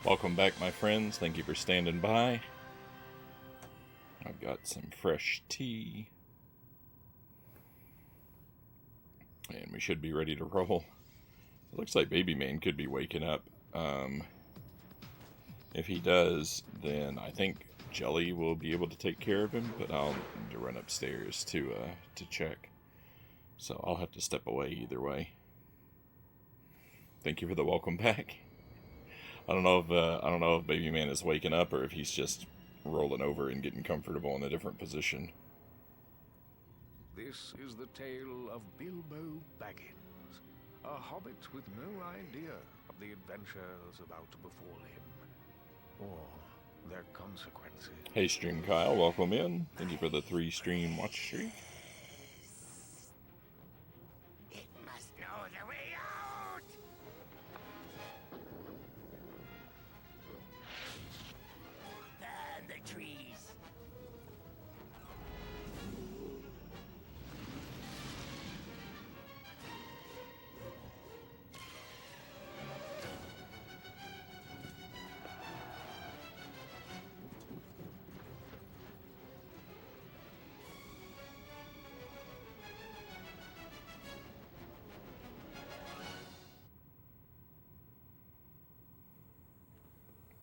Welcome back, my friends. Thank you for standing by. I've got some fresh tea. And we should be ready to roll. It looks like Baby Man could be waking up. If he does, then I think Jelly will be able to take care of him, but I'll need to run upstairs to check. So I'll have to step away either way. Thank you for the welcome back. I don't know if Baby Man is waking up or if he's just rolling over and getting comfortable in a different position. This is the tale of Bilbo Baggins, a hobbit with no idea of the adventures about to befall him, or their consequences. Hey, Stream Kyle, welcome in. Thank you for the 3-stream watch streak. It must know the way out! Burn the trees!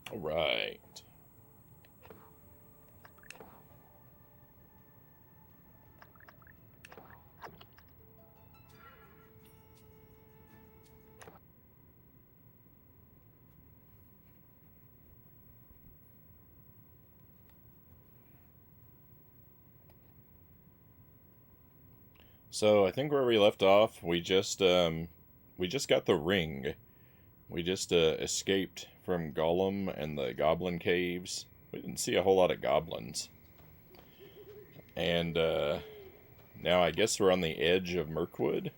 All right. So I think where we left off, we just got the ring. We just escaped from Gollum and the Goblin Caves. We didn't see a whole lot of goblins. And now I guess we're on the edge of Mirkwood.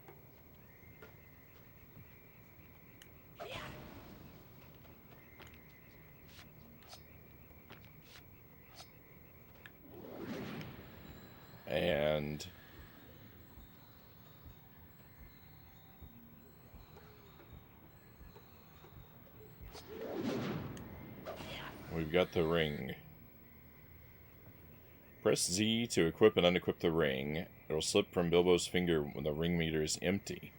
And we've got the ring. Press Z to equip and unequip the ring. It'll slip from Bilbo's finger when the ring meter is empty.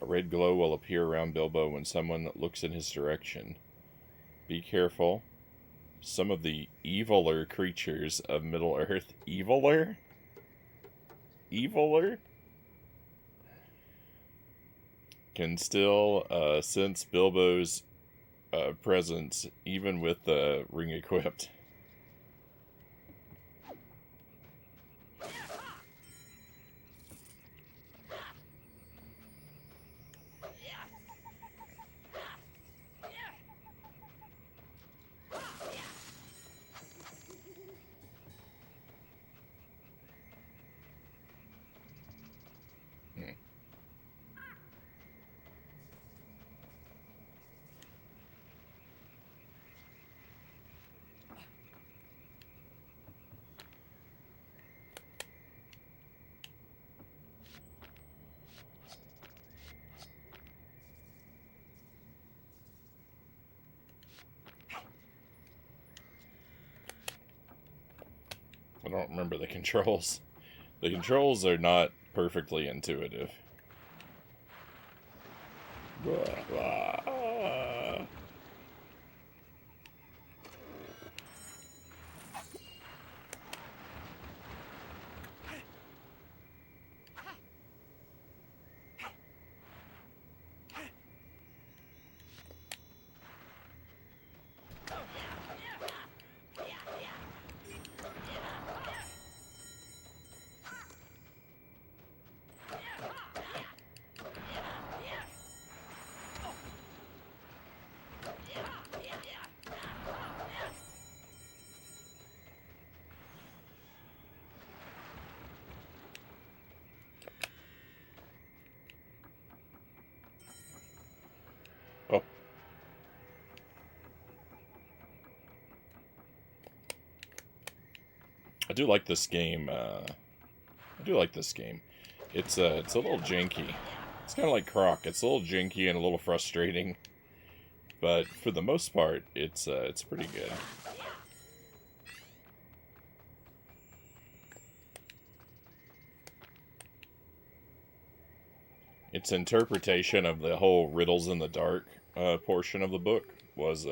A red glow will appear around Bilbo when someone looks in his direction. Be careful. Some of the eviler creatures of Middle-earth... Eviler? Eviler? Can still sense Bilbo's presence even with the ring equipped. I don't remember the controls. The controls are not perfectly intuitive. Oh. I do like this game. It's a little janky. It's kind of like Croc. It's a little janky and a little frustrating. But for the most part, it's pretty good. Its interpretation of the whole riddles in the dark portion of the book was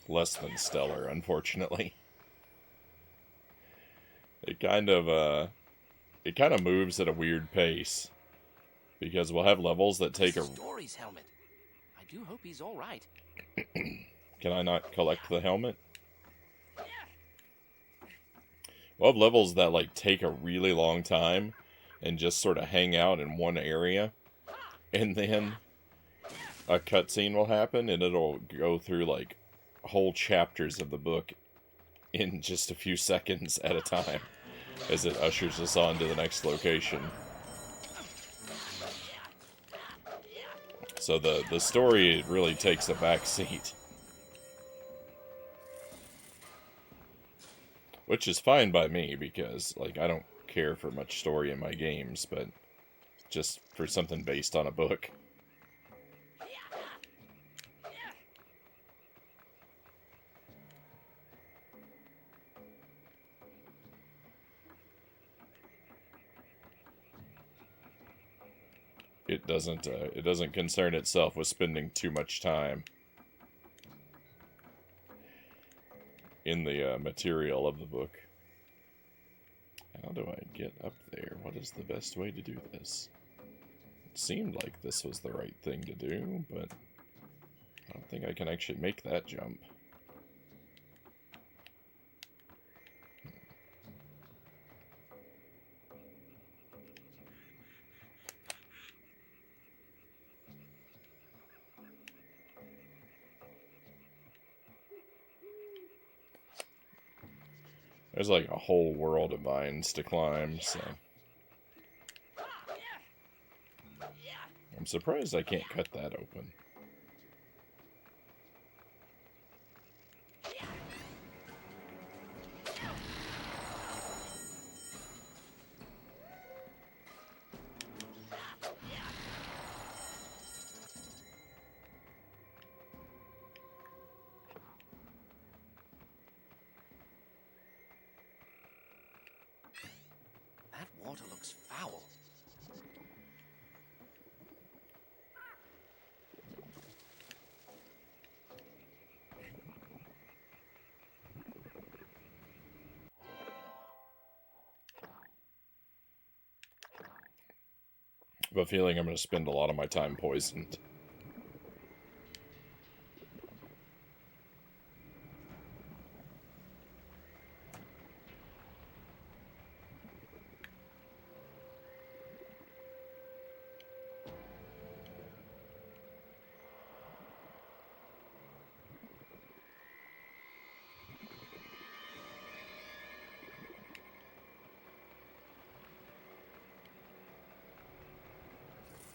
less than stellar, unfortunately. It kind of moves at a weird pace, because we'll have levels that take a... Story's helmet. I do hope he's all right. Can I not collect the helmet? We'll have levels that like take a really long time and just sort of hang out in one area, and then a cutscene will happen and it'll go through like whole chapters of the book in just a few seconds at a time as it ushers us on to the next location. So the story really takes a back seat. Which is fine by me, because like I don't care for much story in my games, but just for something based on a book. It doesn't concern itself with spending too much time in the material of the book. How do I get up there? What is the best way to do this? It seemed like this was the right thing to do, but I don't think I can actually make that jump. There's like a whole world of vines to climb, so... I'm surprised I can't cut that open. That water looks foul. I have a feeling I'm going to spend a lot of my time poisoned.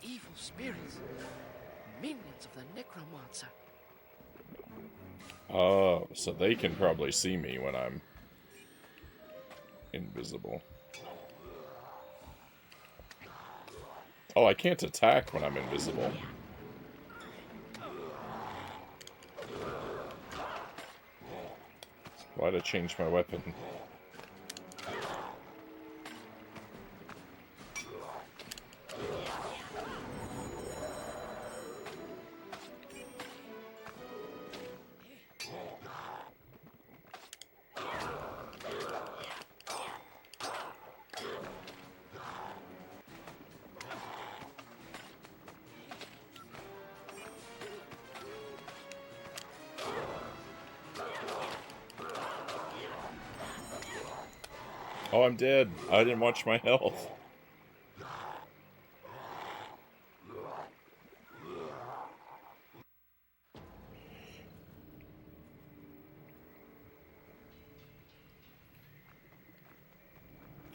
Evil spirits. Minions of the necromancer. Oh, so they can probably see me when I'm invisible. Oh, I can't attack when I'm invisible. Why'd I change my weapon? Oh, I'm dead. I didn't watch my health.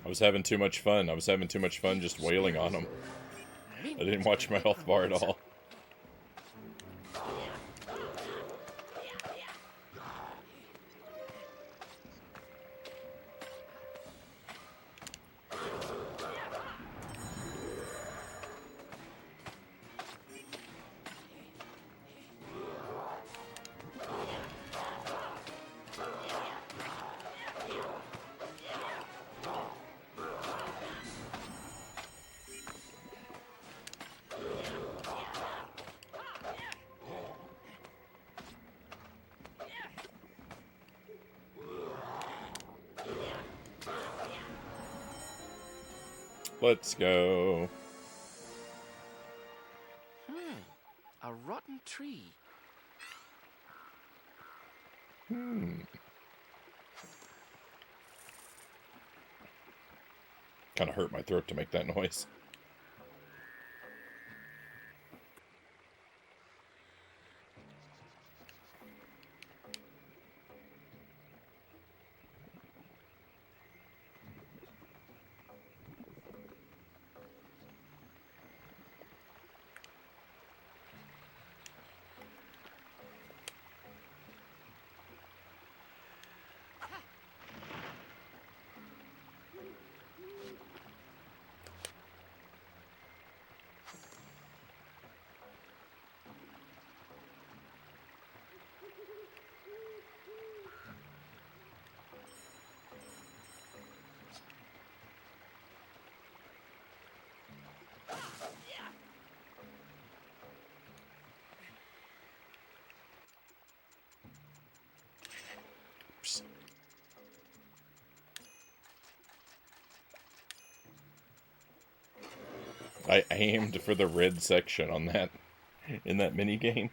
I was having too much fun. I was having too much fun just wailing on them. I didn't watch my health bar at all. Let's go. A rotten tree. Kind of hurt my throat to make that noise. I aimed for the red section on that, in that mini game.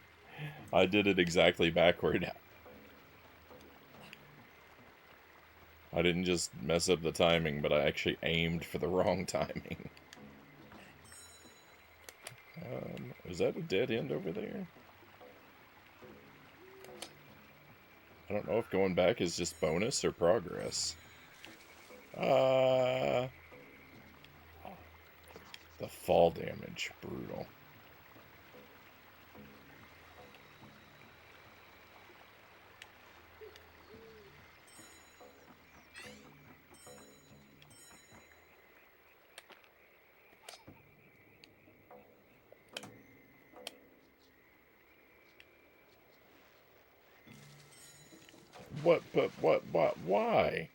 I did it exactly backward. I didn't just mess up the timing, but I actually aimed for the wrong timing. Is that a dead end over there? I don't know if going back is just bonus or progress. The fall damage, brutal. What, but, what, why?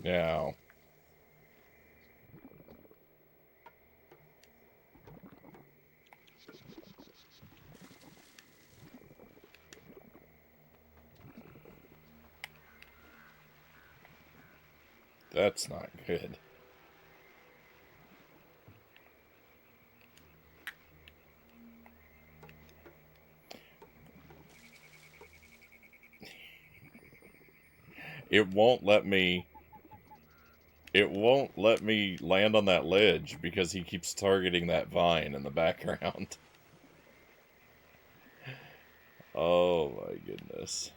Now, that's not good. It won't let me land on that ledge because he keeps targeting that vine in the background. Oh my goodness.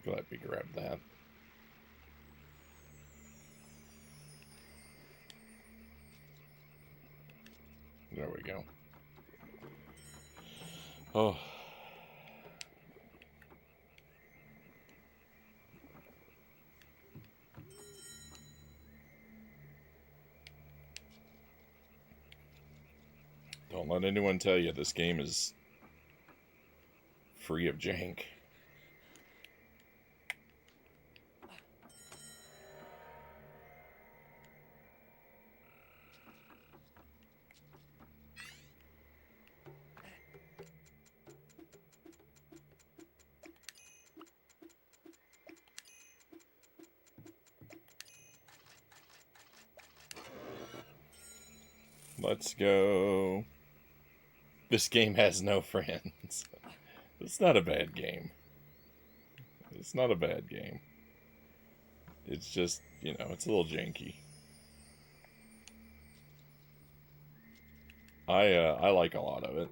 Glad we grabbed that. There we go. Oh. Don't let anyone tell you this game is free of jank. Let's go. This game has no friends. It's not a bad game. It's not a bad game. It's just, you know, it's a little janky. I like a lot of it.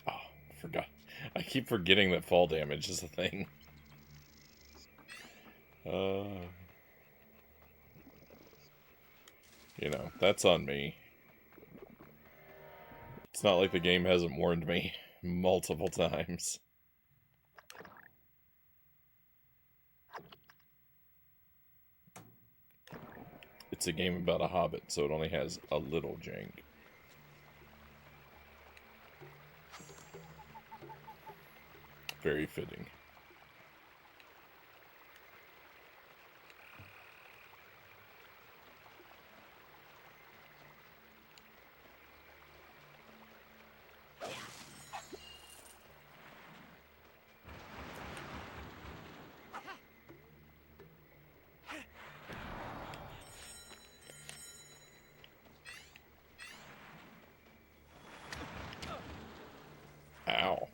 Oh, I forgot. I keep forgetting that fall damage is a thing. You know, that's on me. It's not like the game hasn't warned me multiple times. It's a game about a hobbit, so it only has a little jank. Very fitting. Ow.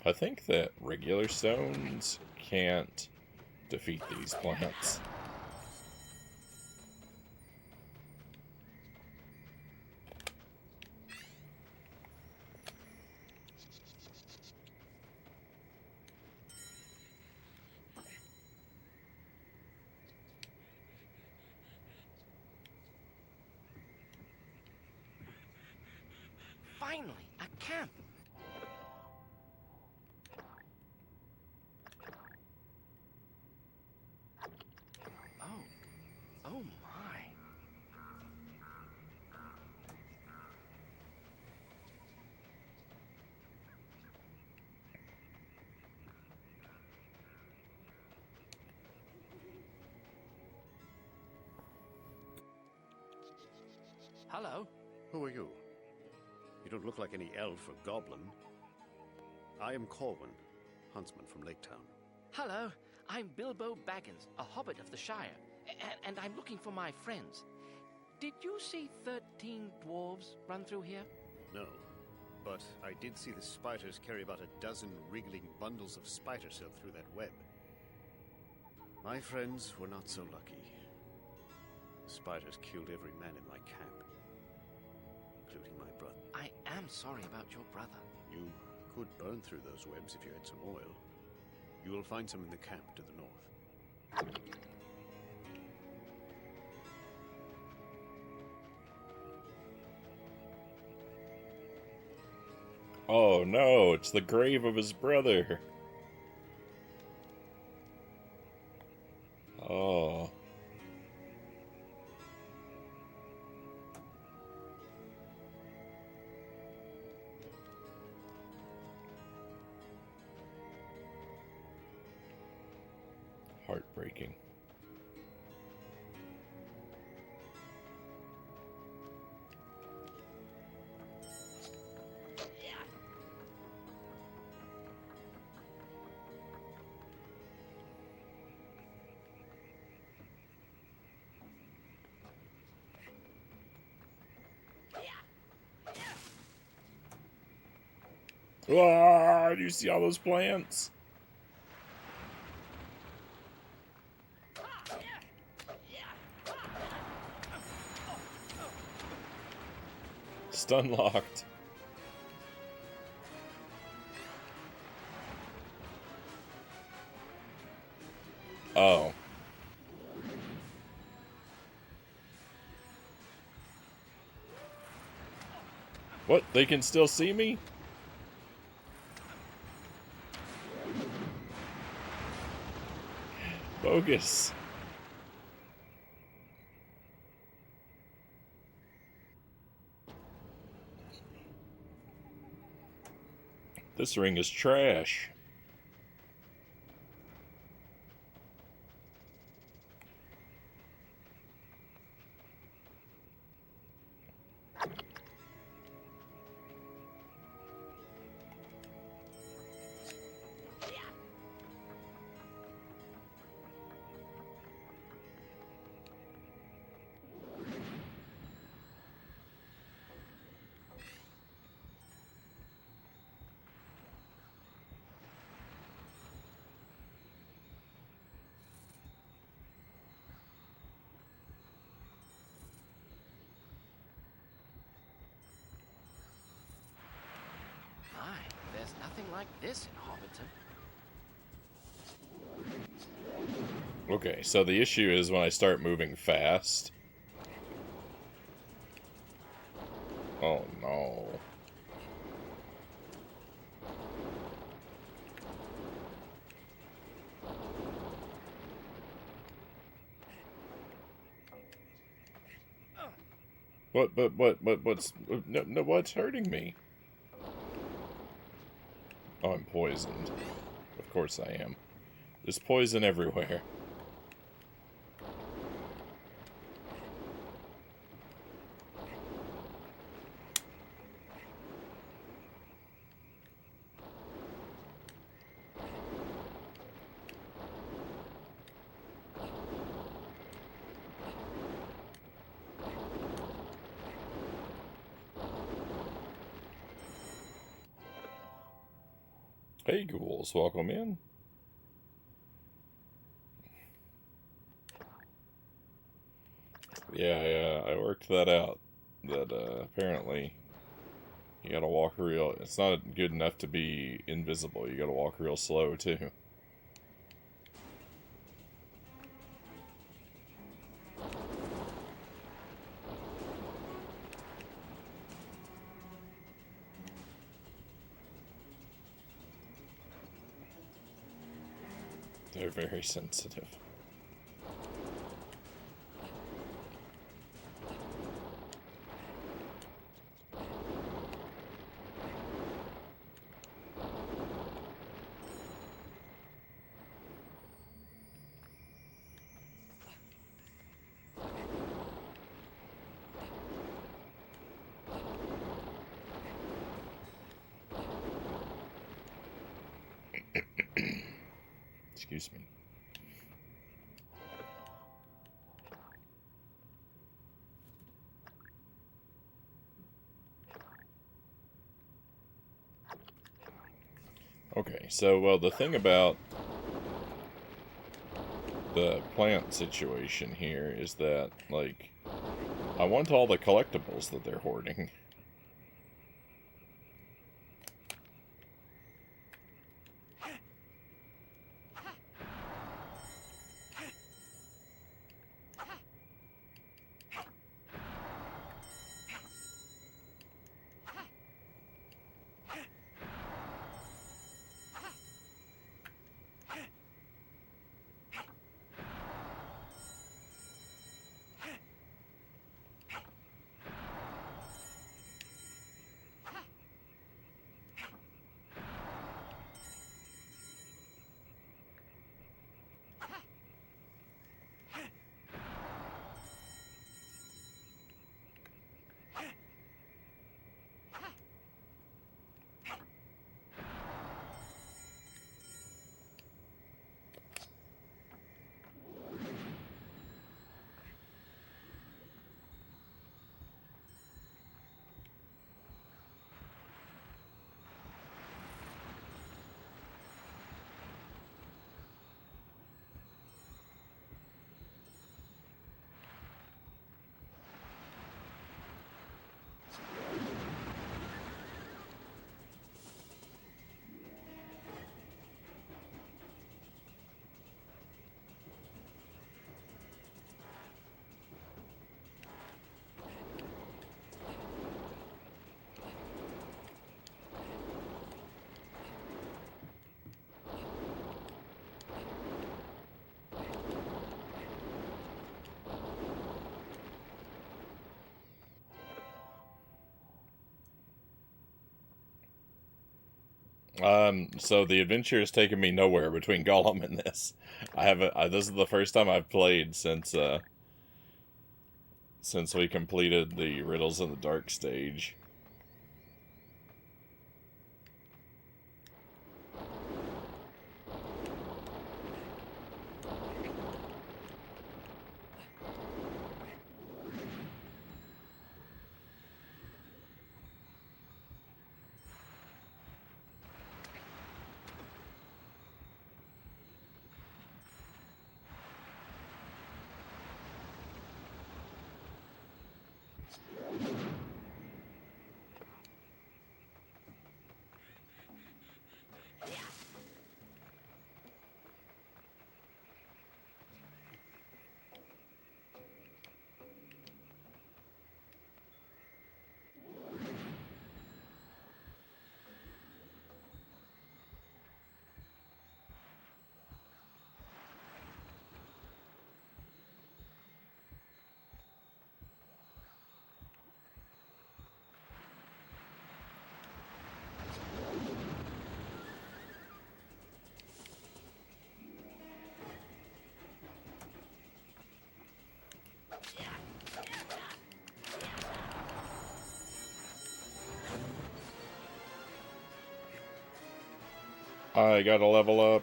I think that regular stones can't defeat these plants. Finally, a camp. Oh my. Hello. Who are you? You don't look like any elf or goblin. I am Corwin, huntsman from Lake Town. Hello, I'm Bilbo Baggins, a hobbit of the Shire, and I'm looking for my friends. Did you see 13 dwarves run through here? No, but I did see the spiders carry about a dozen wriggling bundles of spider silk through that web. My friends were not so lucky. The spiders killed every man in my camp, including my brother. I am sorry about your brother. You could burn through those webs if you had some oil. You will find some in the camp to the north. Oh no, it's the grave of his brother. Oh. Heartbreaking. Ah, do you see all those plants? Stun locked. Oh. What? They can still see me? Bogus. This ring is trash. like this in Hobbiton. Okay, so the issue is when I start moving fast. Oh no. What's hurting me? Oh, I'm poisoned. Of course I am. There's poison everywhere. Hey, ghouls, welcome in. Yeah, I worked that out. That, apparently, you gotta walk real... It's not good enough to be invisible. You gotta walk real slow, too. They're very sensitive. Excuse me. Okay, so, well, the thing about the plant situation here is that, like, I want all the collectibles that they're hoarding. So the adventure has taken me nowhere between Gollum and this. I haven't. This is the first time I've played since we completed the Riddles in the Dark stage. I gotta level up.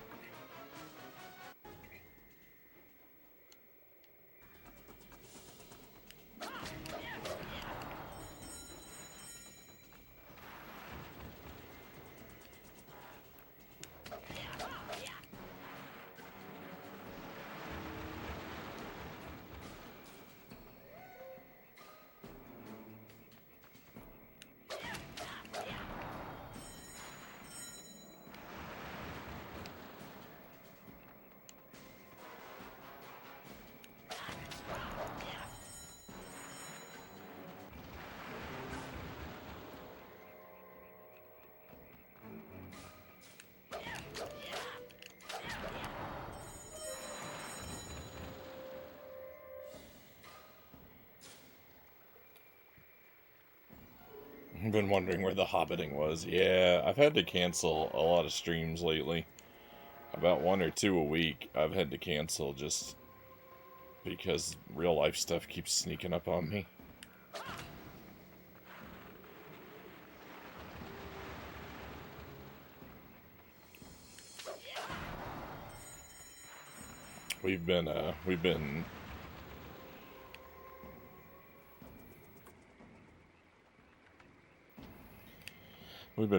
I've been wondering where the hobbiting was. Yeah, I've had to cancel a lot of streams lately. About 1 or 2 a week I've had to cancel just because real life stuff keeps sneaking up on me. We've been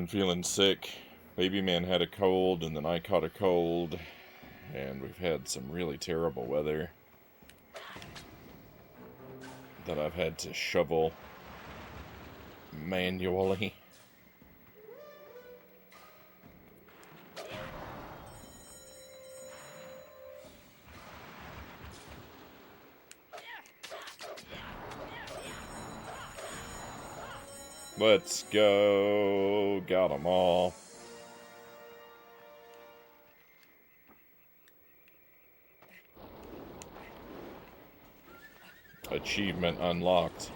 feeling sick. Baby man had a cold, and then I caught a cold, and we've had some really terrible weather that I've had to shovel manually. Let's go. Got them all. Achievement unlocked.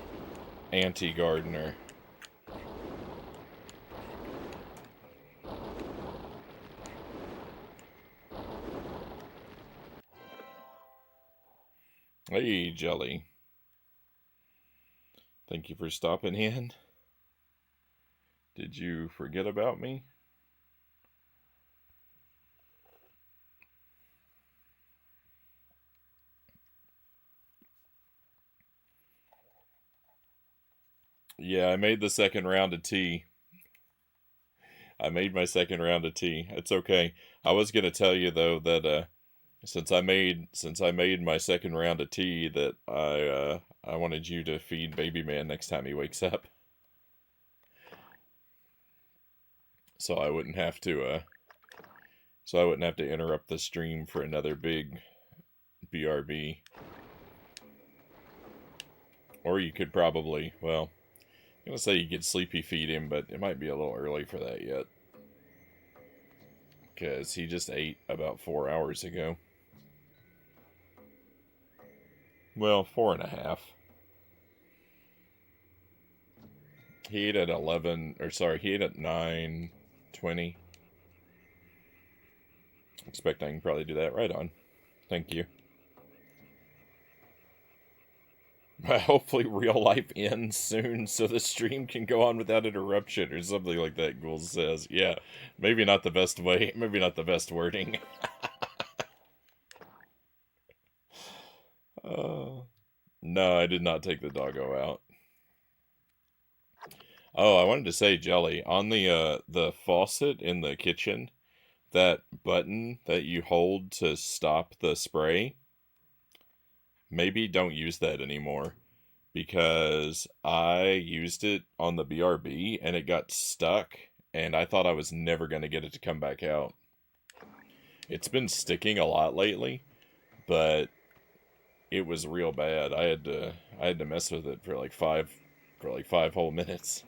Anti-gardener. Hey, Jelly. Thank you for stopping in. Did you forget about me? Yeah, I made the second round of tea. I made my second round of tea. It's okay. I was gonna tell you though that since I made my second round of tea that I wanted you to feed baby man next time he wakes up. So I wouldn't have to interrupt the stream for another big BRB. Or you could probably, well, I'm gonna say you could sleepy feed him, but it might be a little early for that yet. Because he just ate about 4 hours ago. Well, 4.5. He ate at 11, or sorry, he ate at 9:20. Expect I can probably do that right on. Thank you. Hopefully real life ends soon so the stream can go on without interruption or something like that, Ghouls says. Yeah, maybe not the best way, maybe not the best wording. No, I did not take the doggo out. Oh, I wanted to say, Jelly, on the faucet in the kitchen, that button that you hold to stop the spray, maybe don't use that anymore. Because I used it on the BRB and it got stuck, and I thought I was never going to get it to come back out. It's been sticking a lot lately, but it was real bad. I had to mess with it for like five whole minutes.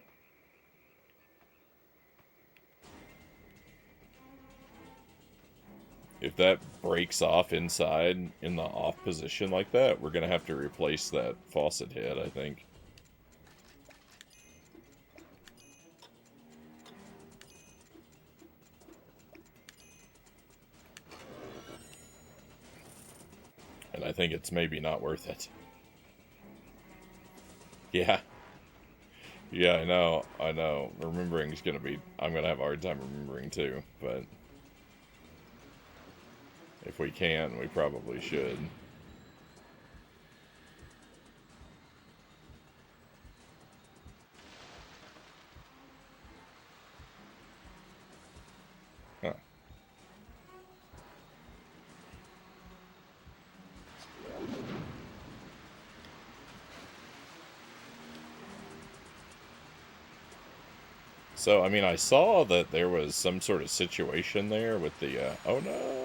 If that breaks off inside in the off position like that, we're going to have to replace that faucet head, I think. And I think it's maybe not worth it. Yeah. Yeah, I know. Remembering's gonna be... I'm gonna have a hard time remembering too, but... If we can, we probably should. Huh. So, I mean, I saw that there was some sort of situation there with the, oh no!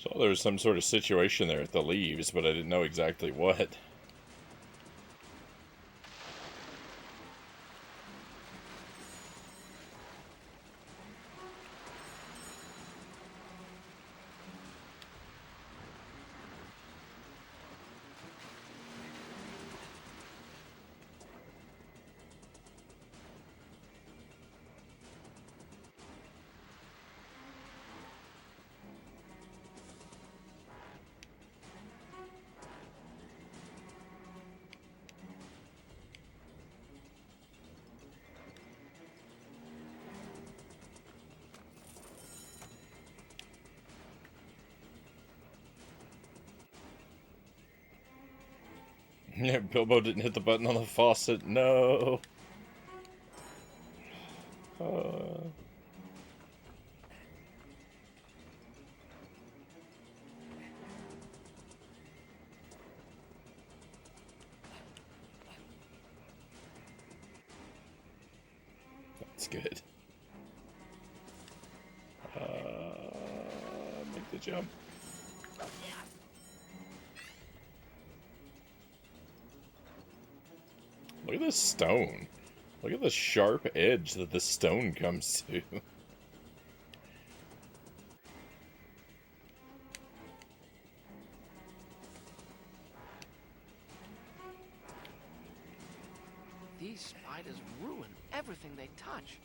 So there was some sort of situation there at the leaves, but I didn't know exactly what. Yeah, Bilbo didn't hit the button on the faucet. No. Uh, that's good. Make the jump. Look at this stone. Look at the sharp edge that the stone comes to. These spiders ruin everything they touch.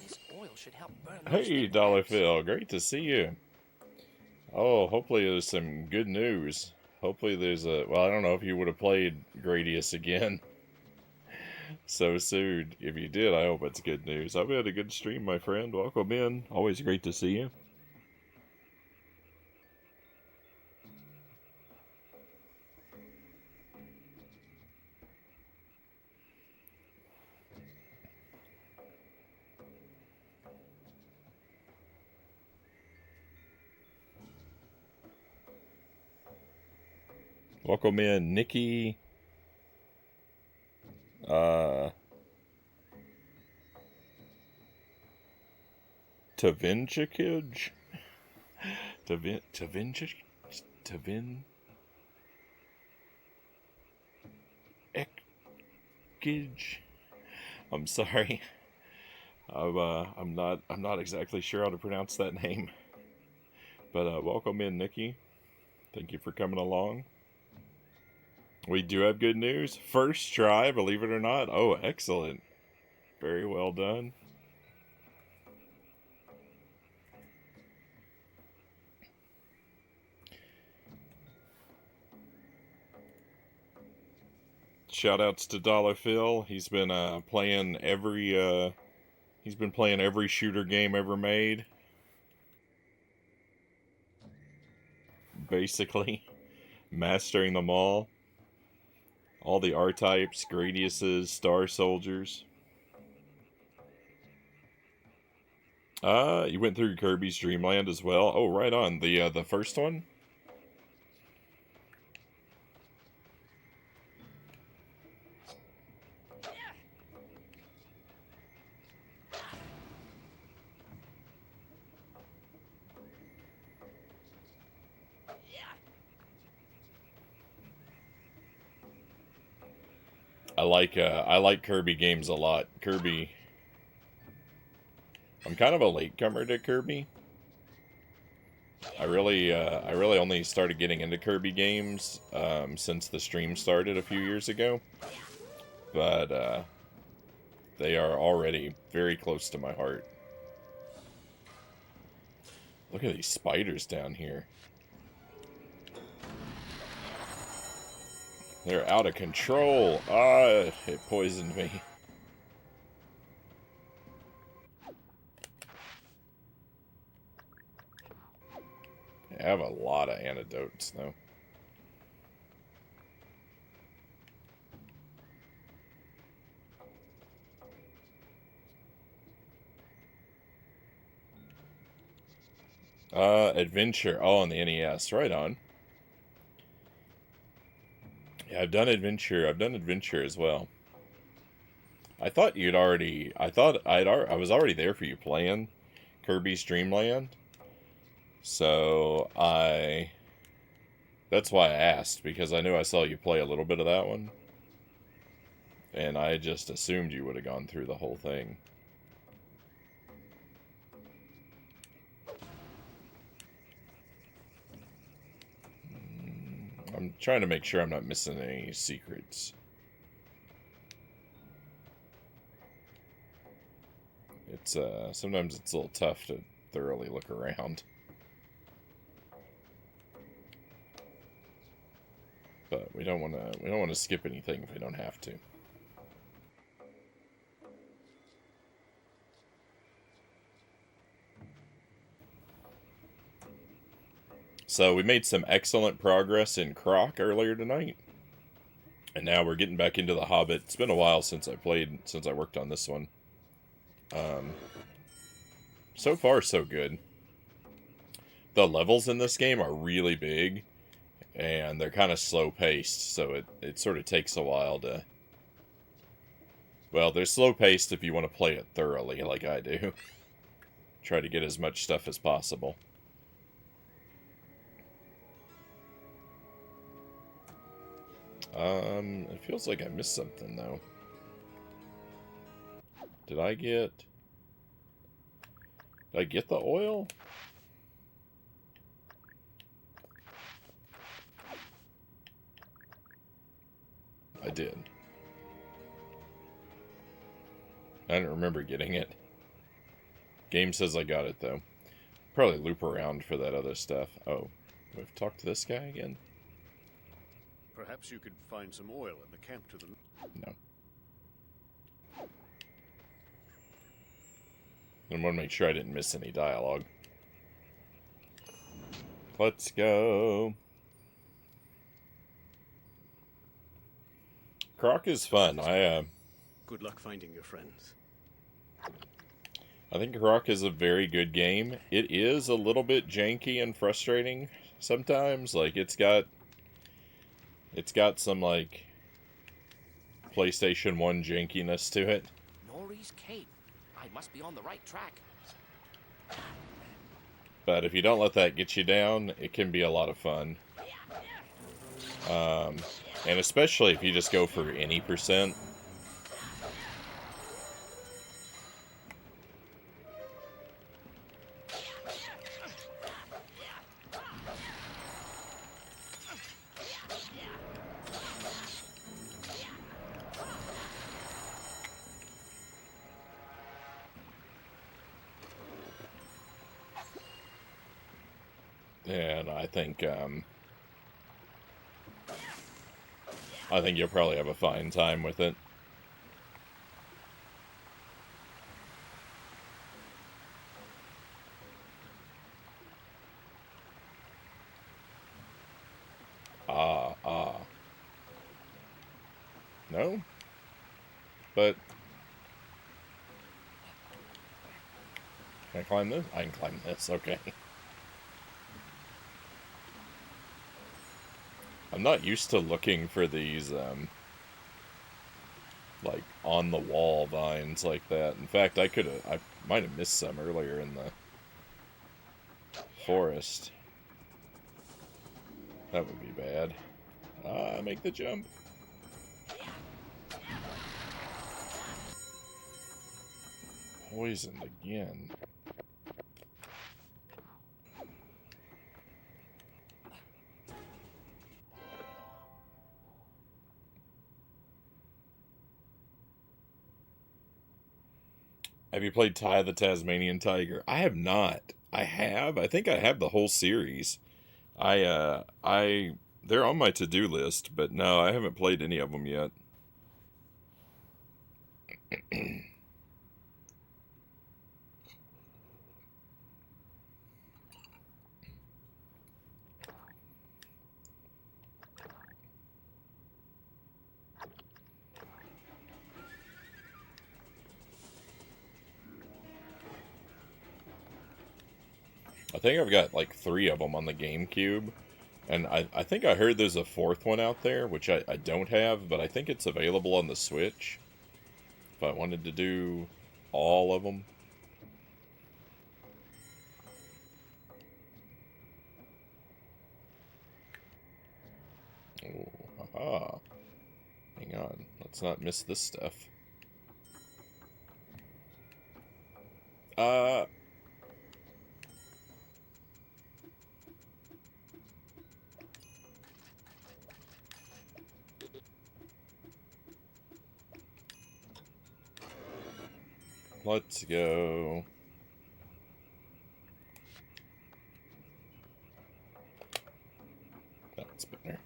This oil should help burn those Hey, thick Dollar webs. Phil, great to see you. Oh, hopefully there's some good news. Hopefully there's a... Well, I don't know if you would have played Gradius again so soon. If you did, I hope it's good news. I've had a good stream, my friend. Welcome in. Always great to see you. Welcome in, Nikki. Tavinchikij? Tavinchik? Tavin? Ekij? I'm sorry. I'm not exactly sure how to pronounce that name. But welcome in, Nikki. Thank you for coming along. We do have good news. First try, believe it or not. Oh, excellent. Very well done. Shoutouts to Dollar Phil. He's been playing every shooter game ever made. Basically, mastering them all. All the R-types, Gradiuses, Star Soldiers. You went through Kirby's Dream Land as well. Oh, right on. The first one? I like Kirby games a lot. Kirby. I'm kind of a latecomer to Kirby. I really only started getting into Kirby games since the stream started a few years ago. But they are already very close to my heart. Look at these spiders down here. They're out of control. Ah, it poisoned me. I have a lot of antidotes, though. Adventure. Oh, on the NES. Right on. Yeah, I've done Adventure. I've done Adventure as well. I thought you'd already... I was already there for you playing Kirby's Dream Land. So, that's why I asked, because I knew I saw you play a little bit of that one. And I just assumed you would have gone through the whole thing. I'm trying to make sure I'm not missing any secrets. It's, sometimes it's a little tough to thoroughly look around. But we don't want to skip anything if we don't have to. So we made some excellent progress in Croc earlier tonight. And now we're getting back into the Hobbit. It's been a while since I worked on this one. So far, so good. The levels in this game are really big, and they're kind of slow-paced, so it sort of takes a while to... Well, they're slow-paced if you want to play it thoroughly, like I do. Try to get as much stuff as possible. It feels like I missed something, though. Did I get the oil? I did. I don't remember getting it. Game says I got it, though. Probably loop around for that other stuff. Oh, do I have to talk to this guy again? Perhaps you could find some oil in the camp to the... No. I want to make sure I didn't miss any dialogue. Let's go. Croc is fun. Good luck finding your friends. I think Croc is a very good game. It is a little bit janky and frustrating sometimes. Like, it's got some, like, PlayStation 1 jankiness to it. Nori's Cape. I must be on the right track. But if you don't let that get you down, it can be a lot of fun. And especially if you just go for any %. And I think you'll probably have a fine time with it. No? But... Can I climb this? I can climb this, okay. I'm not used to looking for these, like, on-the-wall vines like that. In fact, I might have missed some earlier in the forest. That would be bad. Make the jump. Poisoned again. Have you played Ty the Tasmanian Tiger? I have not. I have. I think I have the whole series. They're on my to-do list, but no, I haven't played any of them yet. I think I've got like 3 of them on the GameCube. And I think I heard there's a 4th one out there, which I don't have, but I think it's available on the Switch. If I wanted to do all of them. Oh, haha. Hang on. Let's not miss this stuff. Let's go. That's better.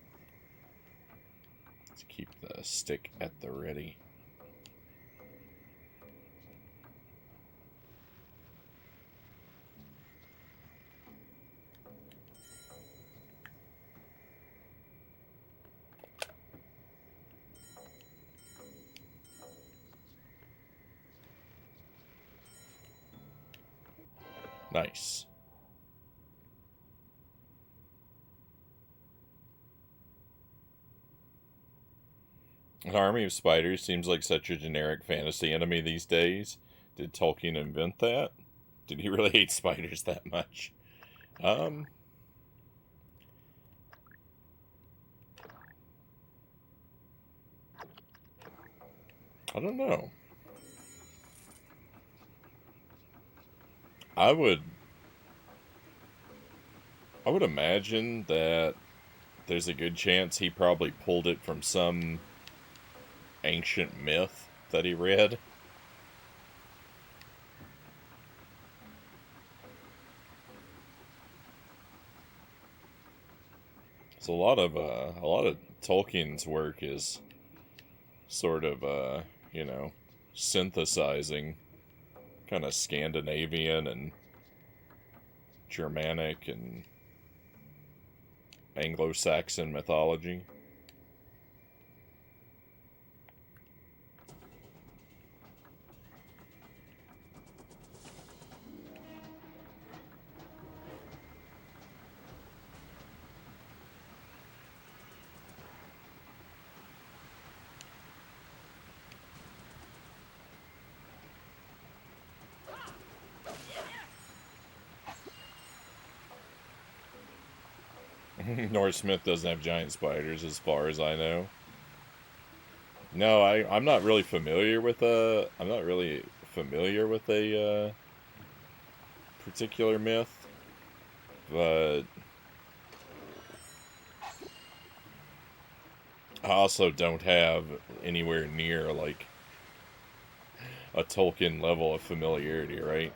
Let's keep the stick at the ready. Nice. An army of spiders seems like such a generic fantasy enemy these days. Did Tolkien invent that? Did he really hate spiders that much? I don't know. I would imagine that there's a good chance he probably pulled it from some ancient myth that he read. So a lot of Tolkien's work is sort of synthesizing kind of Scandinavian and Germanic and Anglo-Saxon mythology. North Smith doesn't have giant spiders, as far as I know. No, I'm not really familiar with a particular myth, but I also don't have anywhere near like a Tolkien level of familiarity, right?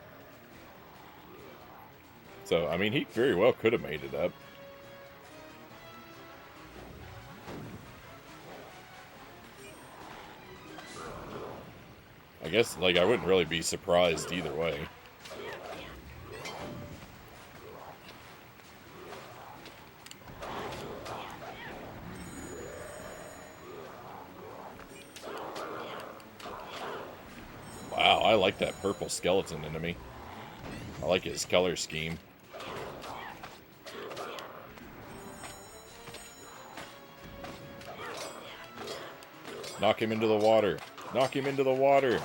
So, I mean, he very well could have made it up. I guess, like, I wouldn't really be surprised either way. Wow, I like that purple skeleton enemy. I like his color scheme. Knock him into the water. Knock him into the water.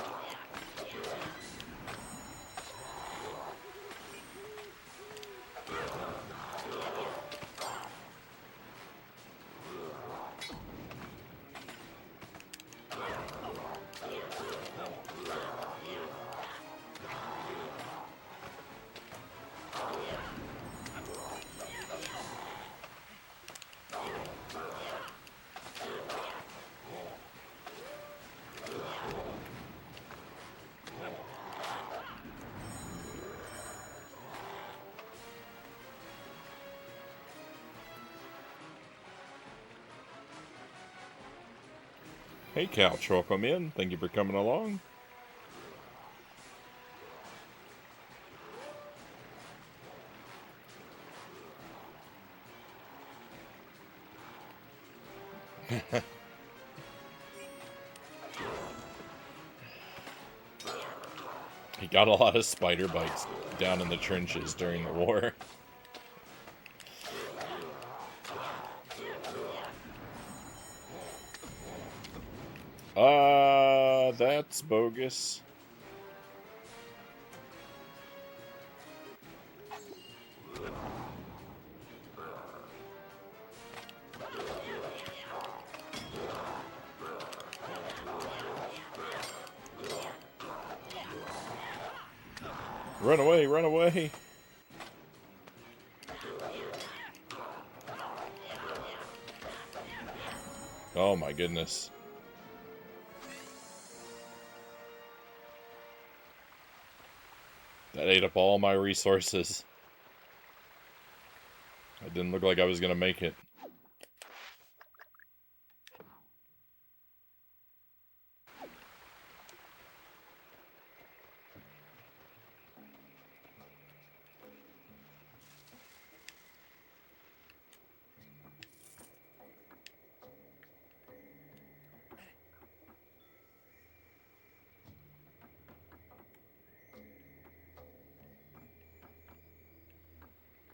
Hey, Couch, welcome in. Thank you for coming along. He got a lot of spider bites down in the trenches during the war. That's bogus. Run away, run away. Oh my goodness. That ate up all my resources. It didn't look like I was gonna make it.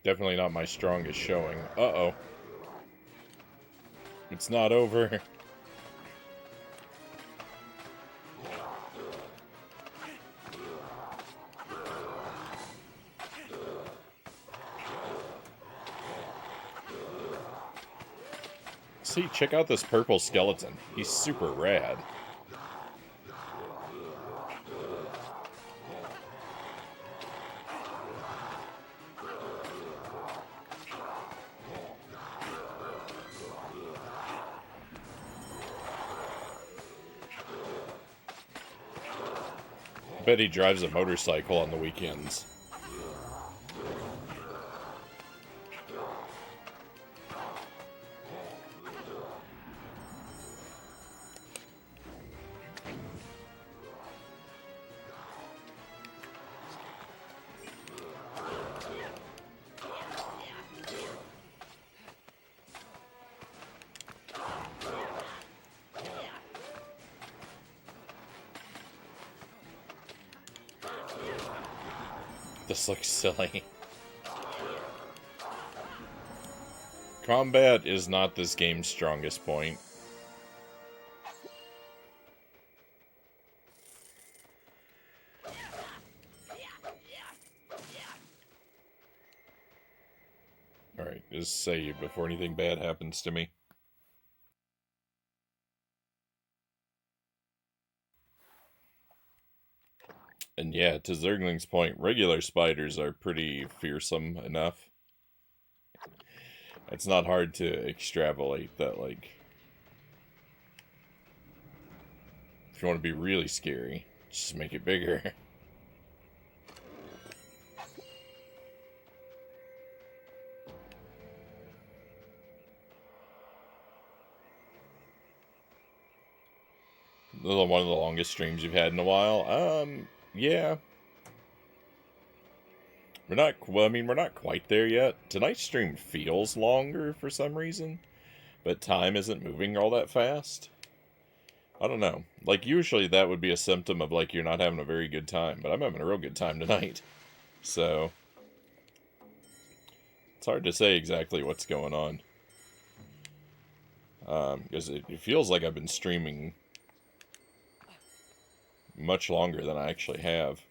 Definitely not my strongest showing. Uh-oh. It's not over. See, check out this purple skeleton. He's super rad. Bet he drives a motorcycle on the weekends. This looks silly. Combat is not this game's strongest point. Alright, just save before anything bad happens to me. And yeah, to Zergling's point, regular spiders are pretty fearsome enough. It's not hard to extrapolate that, like, if you want to be really scary, just make it bigger. one of the longest streams you've had in a while. Yeah. We're not quite there yet. Tonight's stream feels longer for some reason, but time isn't moving all that fast. I don't know. Like, usually that would be a symptom of, like, you're not having a very good time, but I'm having a real good time tonight. So, it's hard to say exactly what's going on. Because it feels like I've been streaming much longer than I actually have.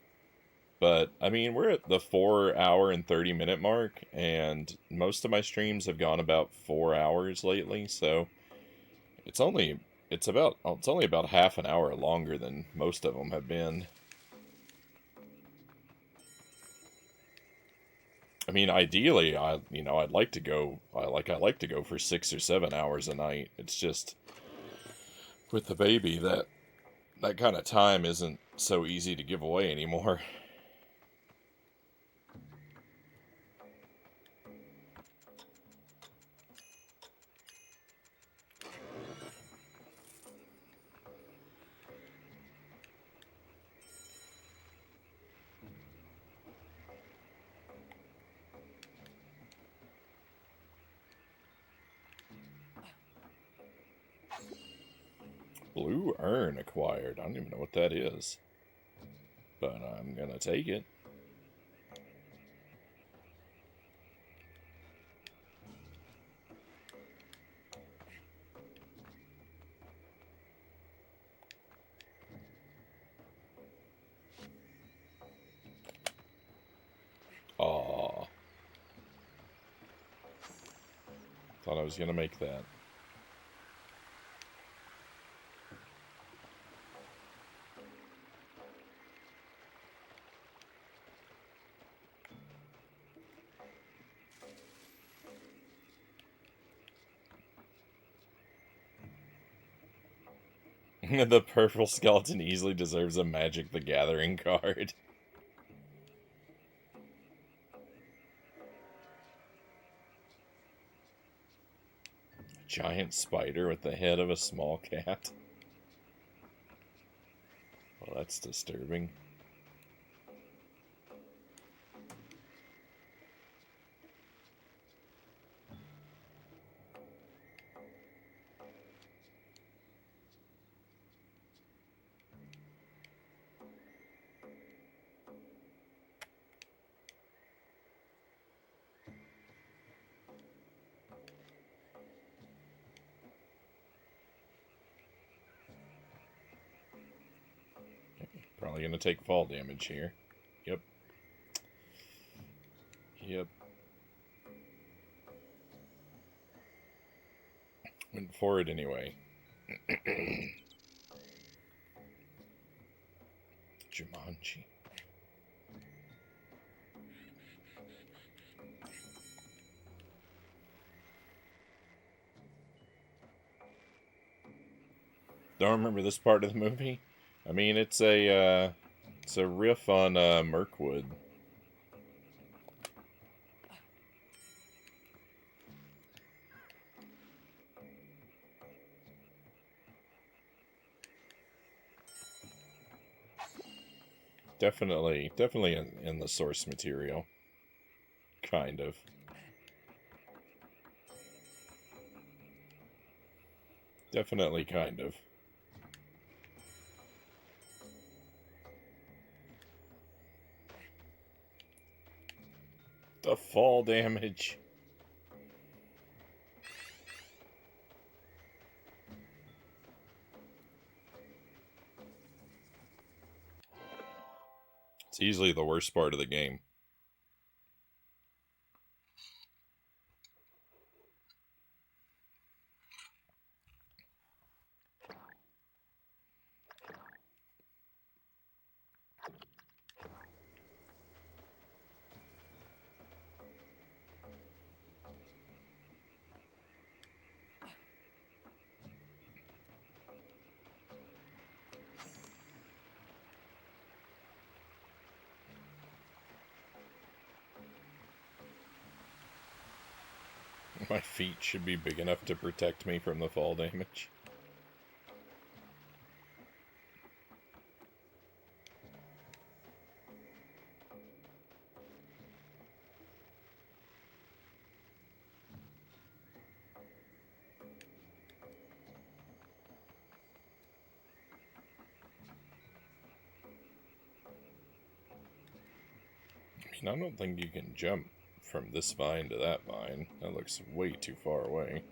But, I mean, we're at the 4 hour and 30 minute mark, and most of my streams have gone about 4 hours lately, so it's only about half an hour longer than most of them have been. I mean, ideally, I'd like to go. I like to go for 6 or 7 hours a night. It's just with the baby that kind of time isn't so easy to give away anymore. Blue urn acquired. I don't even know what that is, but I'm gonna take it. Aw. Thought I was gonna make that. The purple skeleton easily deserves a Magic the Gathering card. Giant spider with the head of a small cat. Well, that's disturbing. Probably gonna take fall damage here. Yep. Yep. Went for it anyway. Jumanji. Don't remember this part of the movie. I mean, it's a riff on Mirkwood. Definitely in the source material. Kind of. Definitely kind of. The fall damage. It's easily the worst part of the game. My feet should be big enough to protect me from the fall damage. I don't think you can jump from this vine to that vine. That looks way too far away.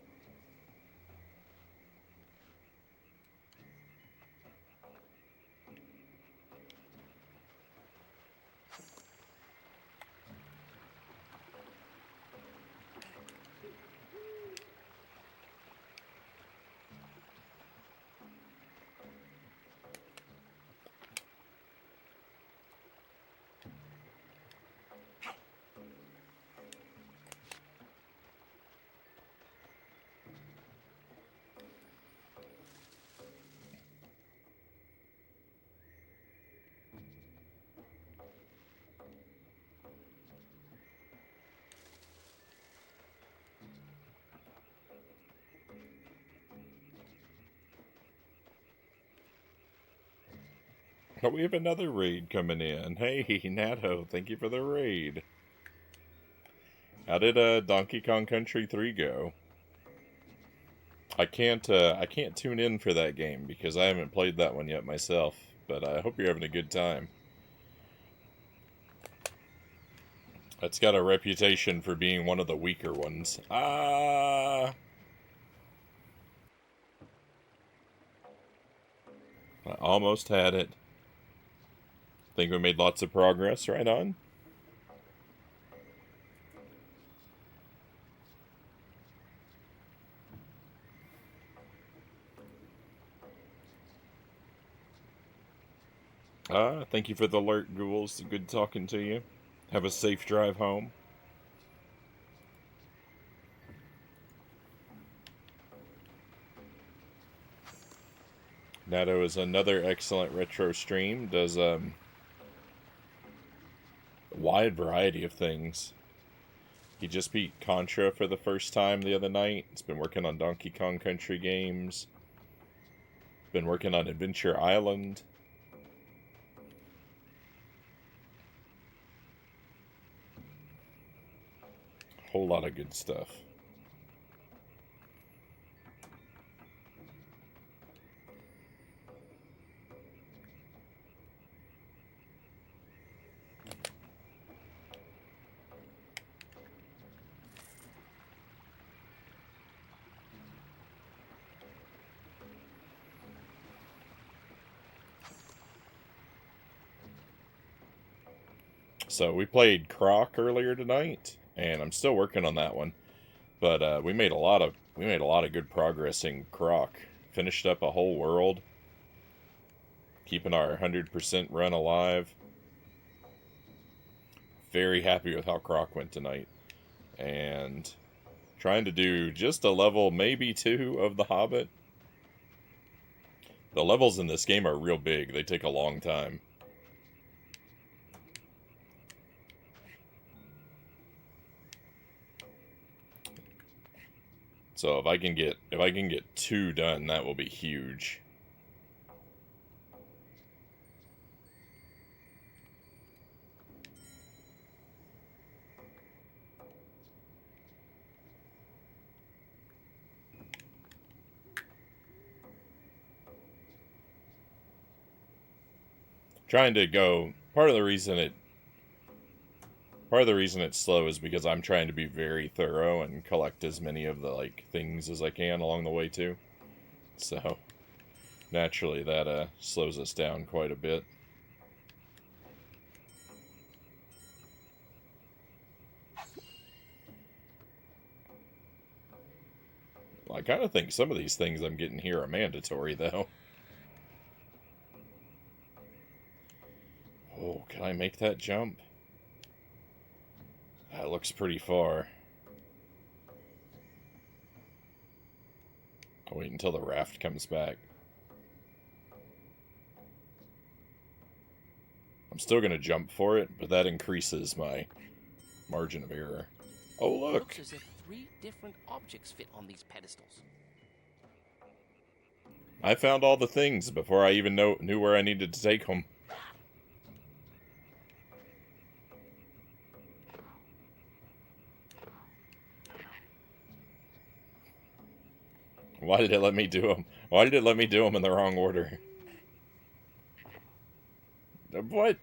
Oh, we have another raid coming in. Hey, Natto, thank you for the raid. How did Donkey Kong Country 3 go? I can't tune in for that game because I haven't played that one yet myself, but I hope you're having a good time. It's got a reputation for being one of the weaker ones. I almost had it. Think we made lots of progress, right on? Thank you for the alert, ghouls. Good talking to you. Have a safe drive home. Natto is another excellent retro stream. Does a wide variety of things. He just beat Contra for the first time the other night. He's been working on Donkey Kong Country games. Been working on Adventure Island. Whole lot of good stuff. So we played Croc earlier tonight, and I'm still working on that one. But we made a lot of good progress in Croc. Finished up a whole world, keeping our 100% run alive. Very happy with how Croc went tonight, and trying to do just a level, maybe 2 of the Hobbit. The levels in this game are real big. They take a long time. So if I can get 2 done, that will be huge. Trying to go, part of the reason it's slow is because I'm trying to be very thorough and collect as many of the things as I can along the way too. So naturally that slows us down quite a bit. Well, I kind of think some of these things I'm getting here are mandatory though. Oh, can I make that jump? That looks pretty far. I'll wait until the raft comes back. I'm still going to jump for it, but that increases my margin of error. Oh, look! Looks as if 3 different objects fit on these pedestals. I found all the things before I even knew where I needed to take them. Why did it let me do them? Why did it let me do them in the wrong order? What?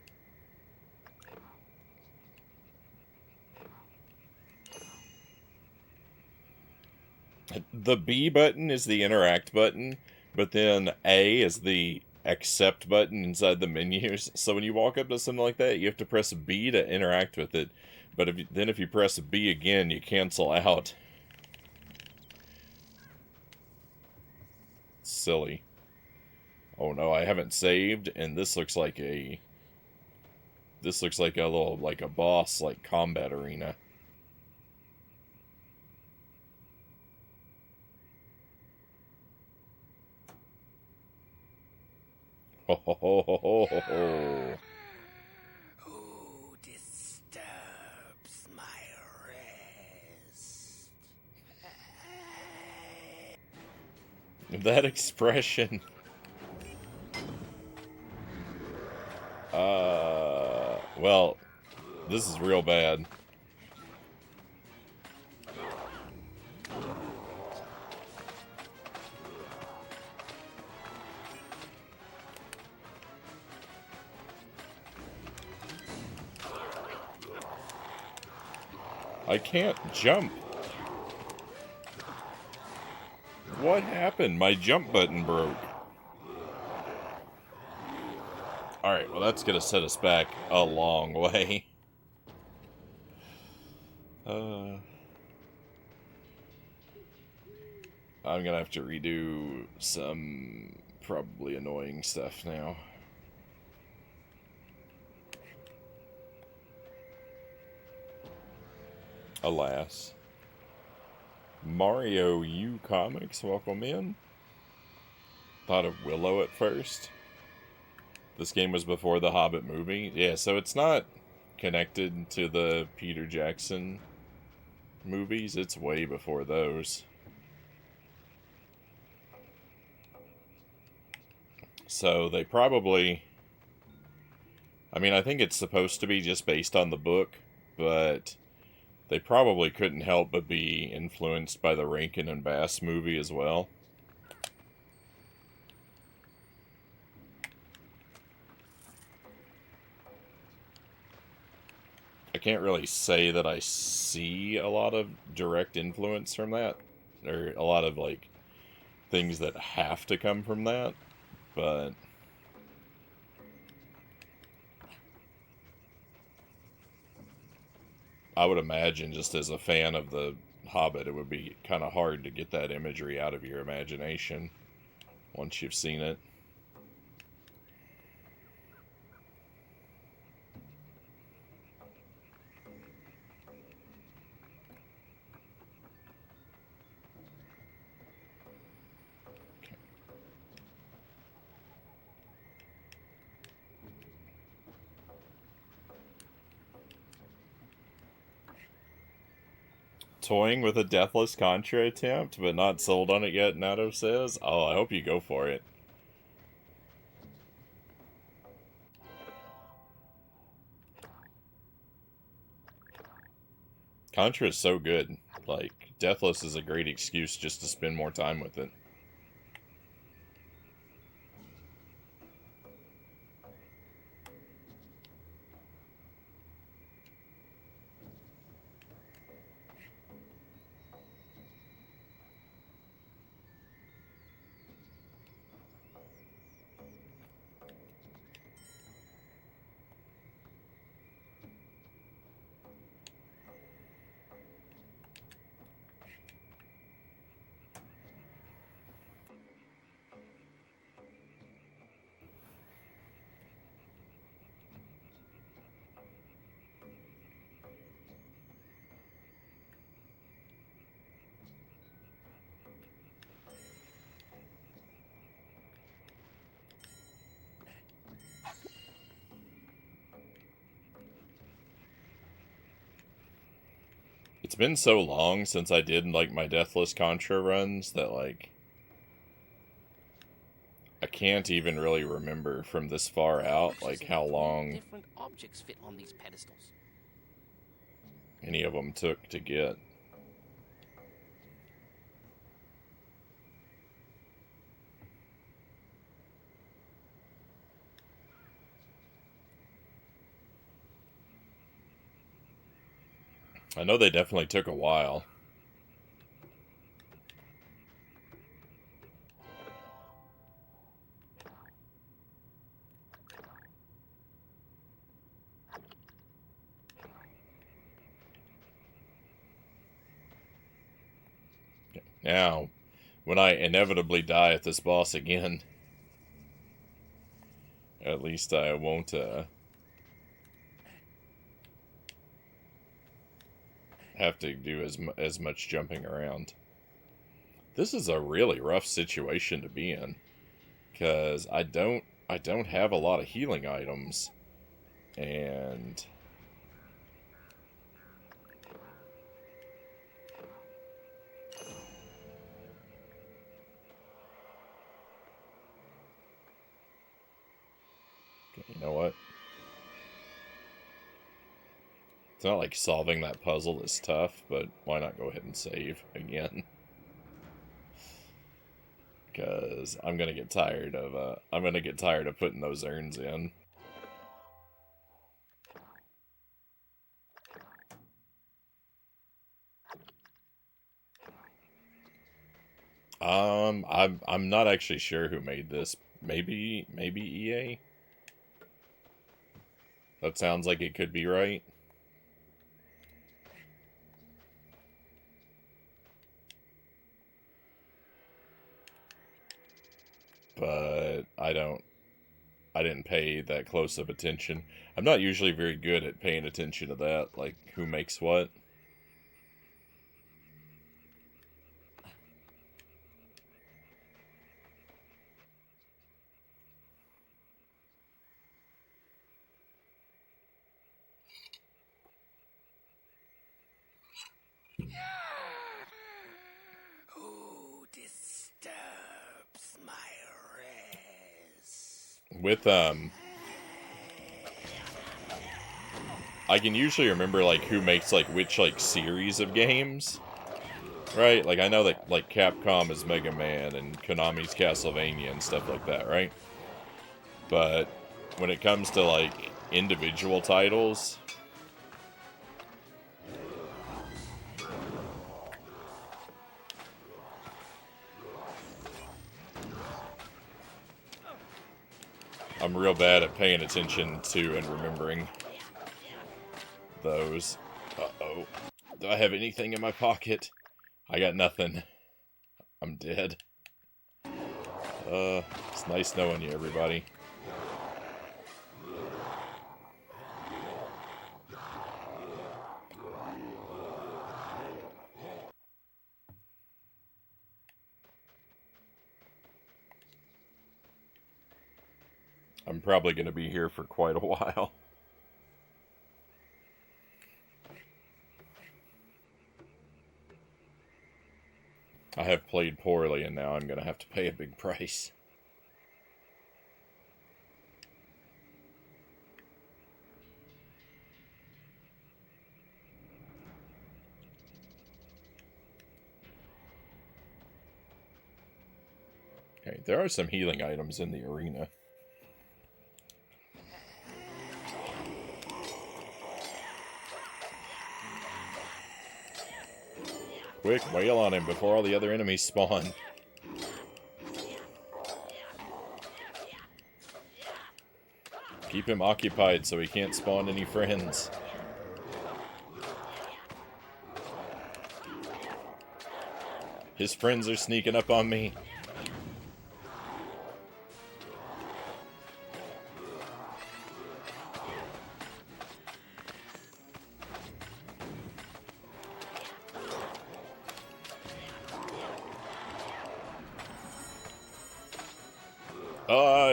The B button is the interact button, but then A is the accept button inside the menus. So when you walk up to something like that, you have to press B to interact with it. But if you press B again, you cancel out. Silly. Oh no, I haven't saved, and this looks like a little, like a boss, like combat arena. Ho ho ho ho ho ho ho. Who disturbs my rest? That expression. Well, this is real bad. I can't jump. What happened? My jump button broke. Alright, well that's gonna set us back a long way. I'm gonna have to redo some probably annoying stuff now. Alas. Mario U Comics, welcome in. Thought of Willow at first. This game was before the Hobbit movie. Yeah, so it's not connected to the Peter Jackson movies. It's way before those. So they probably... I mean, I think it's supposed to be just based on the book, but they probably couldn't help but be influenced by the Rankin and Bass movie as well. I can't really say that I see a lot of direct influence from that, or a lot of, like, things that have to come from that, but I would imagine, just as a fan of the Hobbit, it would be kind of hard to get that imagery out of your imagination once you've seen it. Toying with a Deathless Contra attempt, but not sold on it yet, Nato says. Oh, I hope you go for it. Contra is so good. Like, Deathless is a great excuse just to spend more time with it. It's been so long since I did, like, my Deathless Contra runs that, like, I can't even really remember from this far out, like, how long Different objects fit on these pedestals. any of them took to get. I know they definitely took a while. Now, when I inevitably die at this boss again, at least I won't, have to do as much jumping around. This is a really rough situation to be in, because I don't have a lot of healing items, and you know what? It's not like solving that puzzle is tough, but why not go ahead and save again? Because I'm gonna get tired of putting those urns in. I'm not actually sure who made this. Maybe EA. That sounds like it could be right. But I didn't pay that close of attention. I'm not usually very good at paying attention to that, like who makes what. Who disturbs my rest? With I can usually remember like who makes like which like series of games. Right? Like I know that like Capcom is Mega Man and Konami's Castlevania and stuff like that, right? But when it comes to like individual titles, I'm real bad at paying attention to and remembering those. Uh-oh. Do I have anything in my pocket? I got nothing. I'm dead. It's nice knowing you, everybody. I'm probably going to be here for quite a while. I have played poorly, and now I'm going to have to pay a big price. Okay, there are some healing items in the arena. Quick, wail on him before all the other enemies spawn. Keep him occupied so he can't spawn any friends. His friends are sneaking up on me.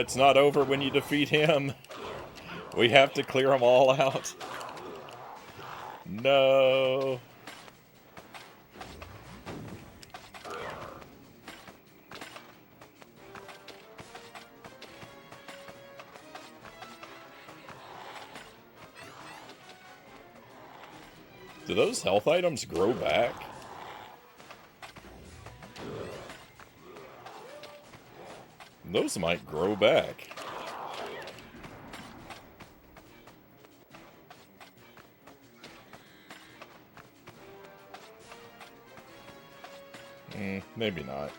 It's not over when you defeat him. We have to clear them all out. No. Do those health items grow back? Those might grow back. Maybe not.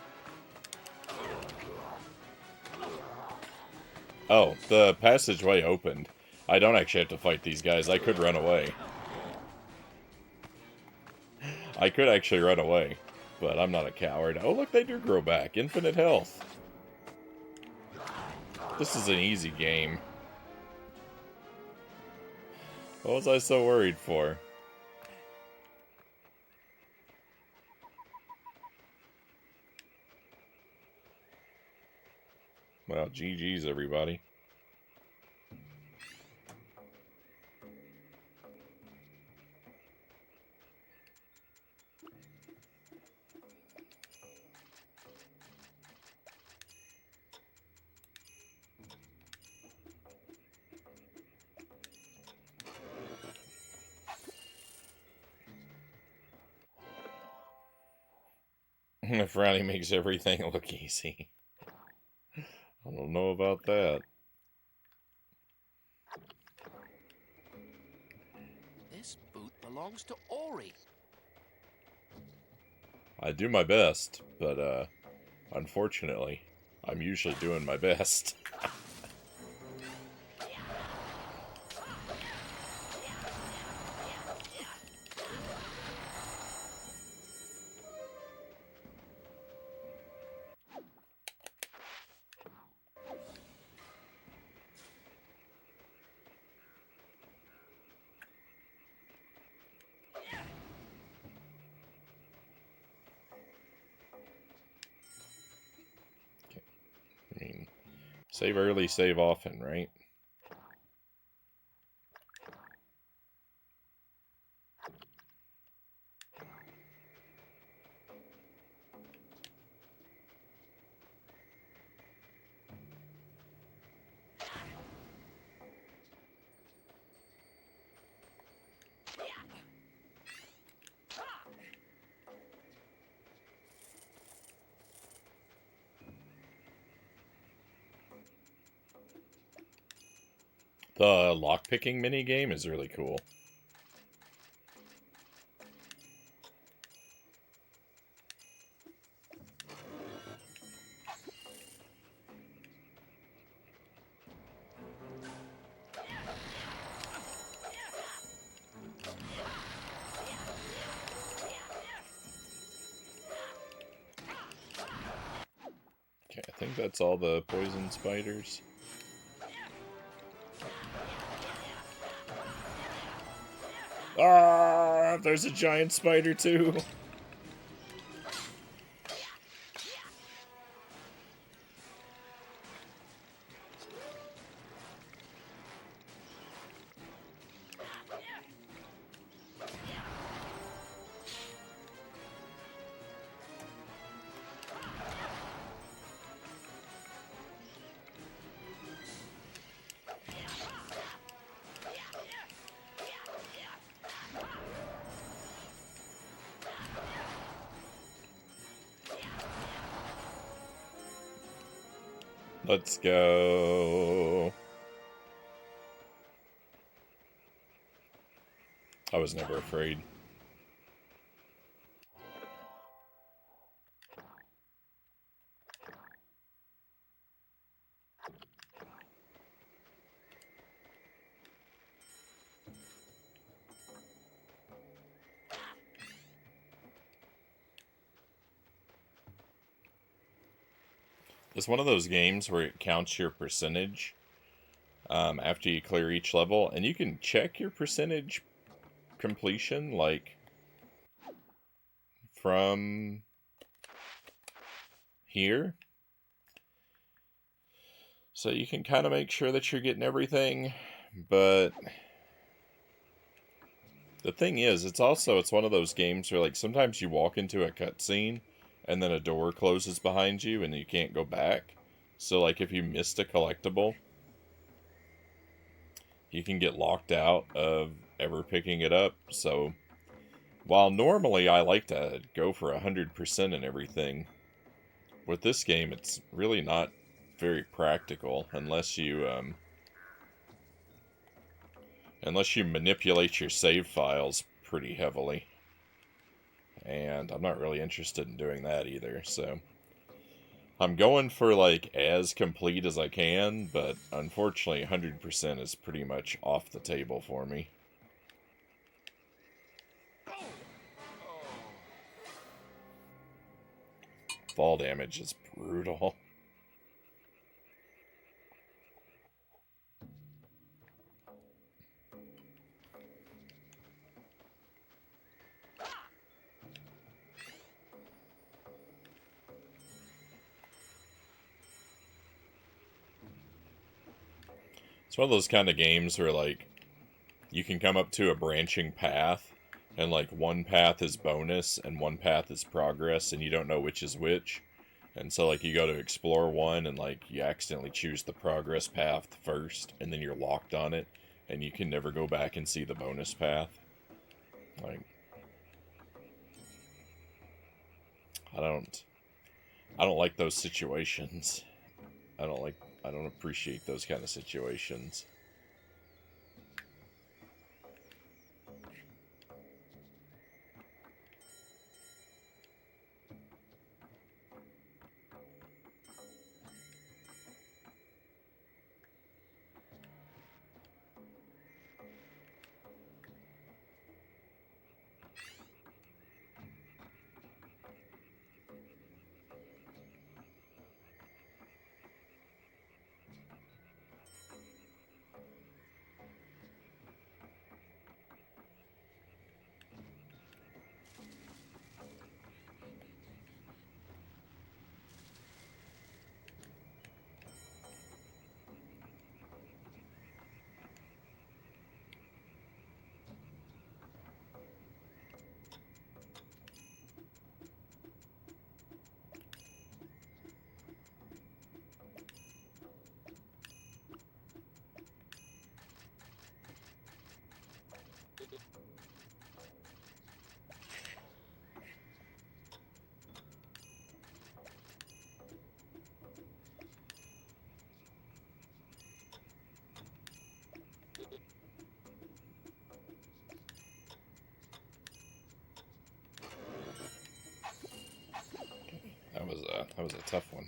Oh, the passageway opened. I don't actually have to fight these guys. I could run away. I could actually run away. But I'm not a coward. Oh, look, they do grow back. Infinite health. This is an easy game. What was I so worried for? Well, GG's, everybody. Frownie makes everything look easy. I don't know about that. This boot belongs to Ori. I do my best, but, unfortunately, I'm usually doing my best. I mean, save early, save often, right? The lockpicking minigame is really cool. Okay, I think that's all the poison spiders. Ah, there's a giant spider too. Let's go. I was never afraid. It's one of those games where it counts your percentage after you clear each level, and you can check your percentage completion, like, from here. So you can kind of make sure that you're getting everything, but the thing is, it's one of those games where, like, sometimes you walk into a cutscene, and then a door closes behind you, and you can't go back. So, like, if you missed a collectible, you can get locked out of ever picking it up. So, while normally I like to go for 100% and everything, with this game, it's really not very practical unless you manipulate your save files pretty heavily. And I'm not really interested in doing that either, so I'm going for, like, as complete as I can, but unfortunately 100% is pretty much off the table for me. Fall damage is brutal. It's one of those kind of games where, like, you can come up to a branching path, and, like, one path is bonus and one path is progress, and you don't know which is which. And so, like, you go to explore one, and, like, you accidentally choose the progress path first, and then you're locked on it, and you can never go back and see the bonus path. Like, I don't like those situations. I don't appreciate those kind of situations. That was a tough one.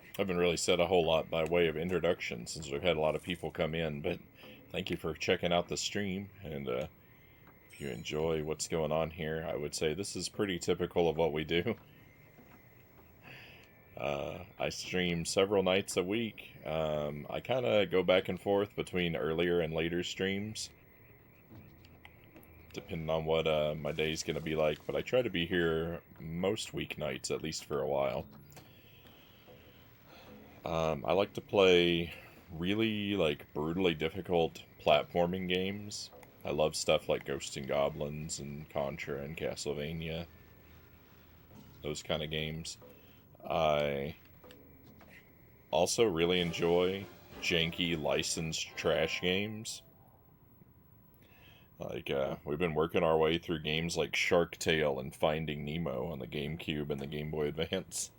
I haven't really said a whole lot by way of introduction since we've had a lot of people come in, but thank you for checking out the stream, and if you enjoy what's going on here, I would say this is pretty typical of what we do. I stream several nights a week. I kind of go back and forth between earlier and later streams, depending on what my day's going to be like, but I try to be here most weeknights, at least for a while. I like to play really, like, brutally difficult platforming games. I love stuff like Ghosts and Goblins and Contra and Castlevania. Those kind of games. I also really enjoy janky licensed trash games. Like, we've been working our way through games like Shark Tale and Finding Nemo on the GameCube and the Game Boy Advance.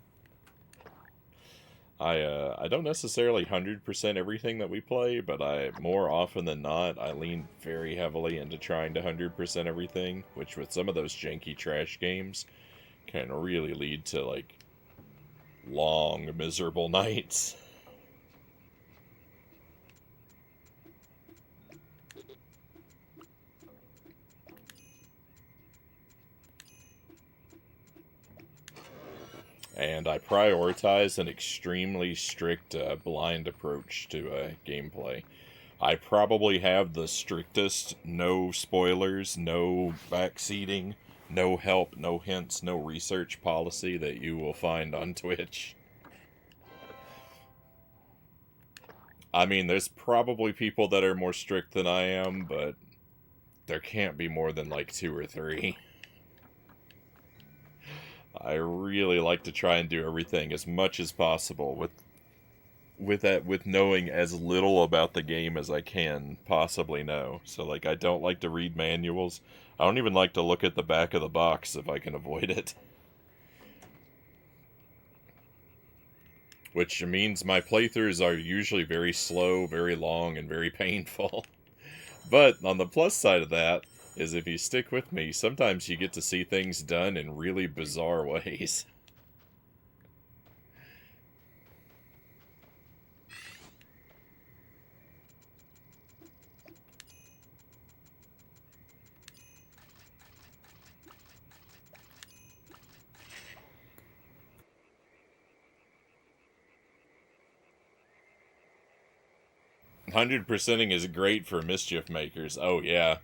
I don't necessarily 100% everything that we play, but more often than not, I lean very heavily into trying to 100% everything, which with some of those janky trash games can really lead to, like, long, miserable nights. And I prioritize an extremely strict blind approach to gameplay. I probably have the strictest no spoilers, no backseating, no help, no hints, no research policy that you will find on Twitch. I mean, there's probably people that are more strict than I am, but there can't be more than like 2 or 3. I really like to try and do everything as much as possible with knowing as little about the game as I can possibly know. So, like, I don't like to read manuals. I don't even like to look at the back of the box if I can avoid it. Which means my playthroughs are usually very slow, very long, and very painful. But on the plus side of that is if you stick with me, sometimes you get to see things done in really bizarre ways. 100%ing is great for mischief makers. Oh, yeah.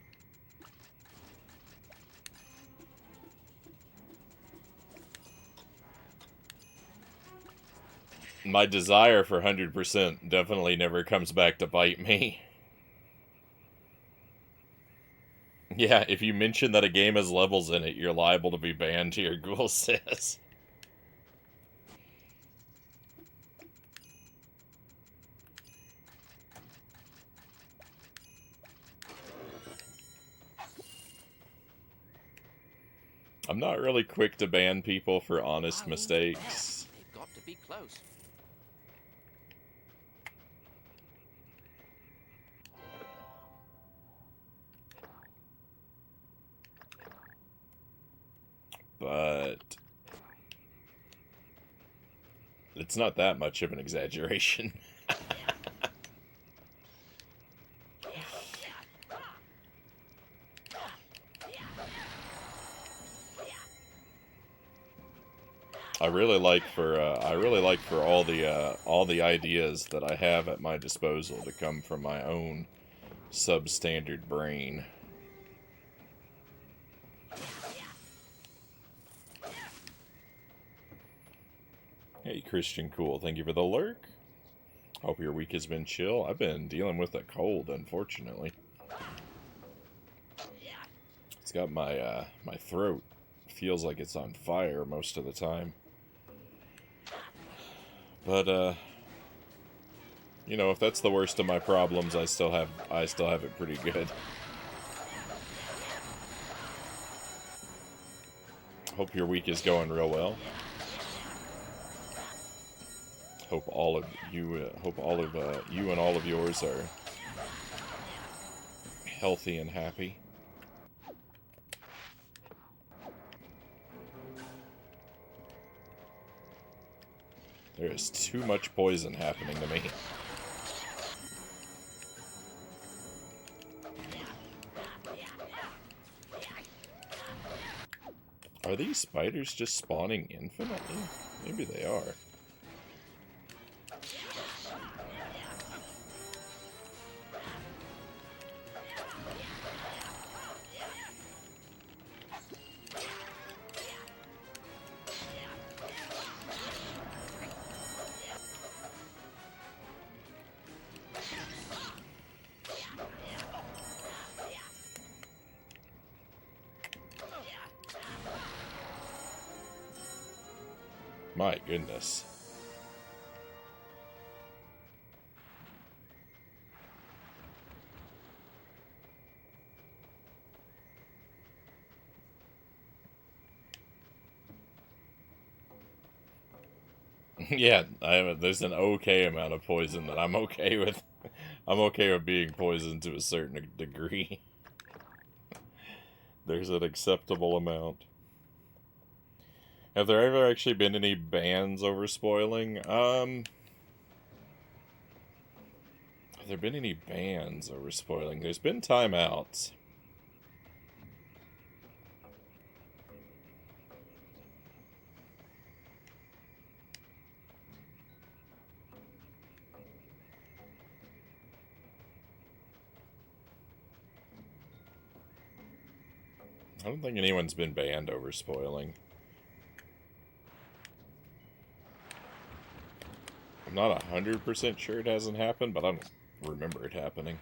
My desire for 100% definitely never comes back to bite me. Yeah, if you mention that a game has levels in it, you're liable to be banned here, Ghoul says. I'm not really quick to ban people for honest mistakes. They've got to be close. But it's not that much of an exaggeration. I really like for all the ideas that I have at my disposal to come from my own substandard brain. Hey, Christian Cool, thank you for the lurk. Hope your week has been chill. I've been dealing with a cold, unfortunately. It's got my my throat feels like it's on fire most of the time. But you know, if that's the worst of my problems, I still have it pretty good. Hope your week is going real well. Hope all of you and all of yours are healthy and happy. There is too much poison happening to me. Are these spiders just spawning infinitely? Maybe they are. My goodness. Yeah, there's an okay amount of poison that I'm okay with. I'm okay with being poisoned to a certain degree. There's an acceptable amount. Have there ever actually been any bans over spoiling? Have there been any bans over spoiling? There's been timeouts. I don't think anyone's been banned over spoiling. I'm not 100% sure it hasn't happened, but I don't remember it happening.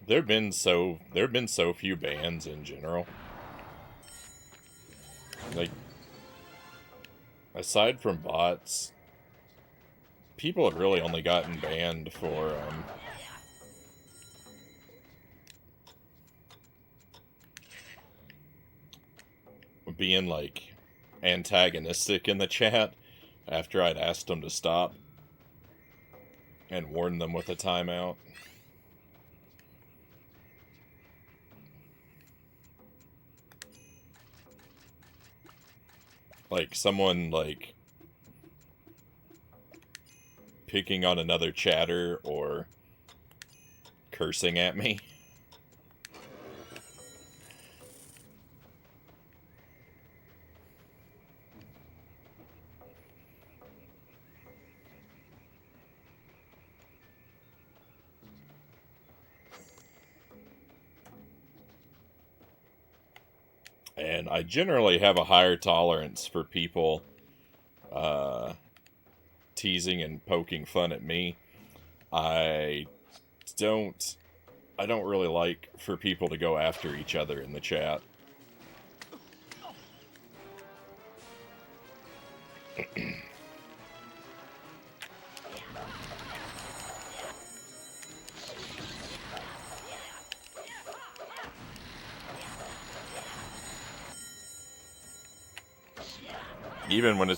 There've been so few bans in general. Like, aside from bots, people have really only gotten banned for being like antagonistic in the chat after I'd asked them to stop and warned them with a timeout. Like someone like picking on another chatter or cursing at me. And I generally have a higher tolerance for people teasing and poking fun at me. I don't really like for people to go after each other in the chat. Even when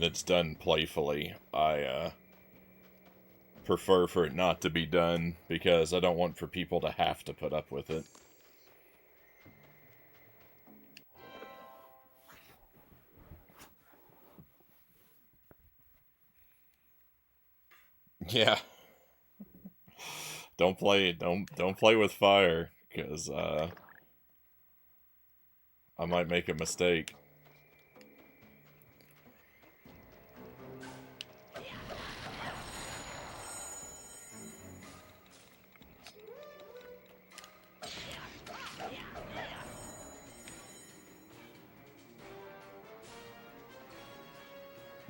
it's done playfully, I prefer for it not to be done because I don't want for people to have to put up with it. Yeah. Don't play with fire, because I might make a mistake.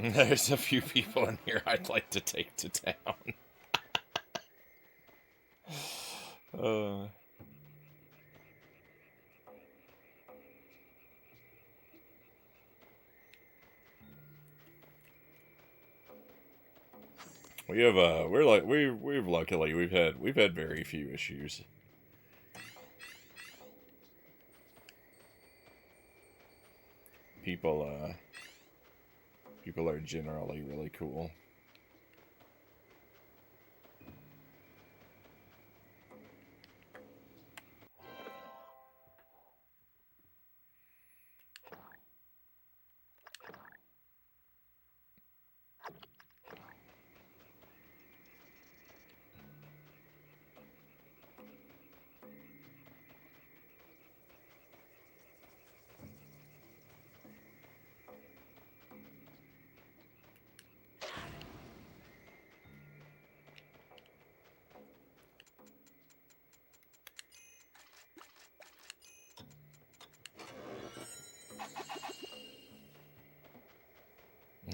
There's a few people in here I'd like to take to town. We've luckily we've had very few issues. People are generally really cool.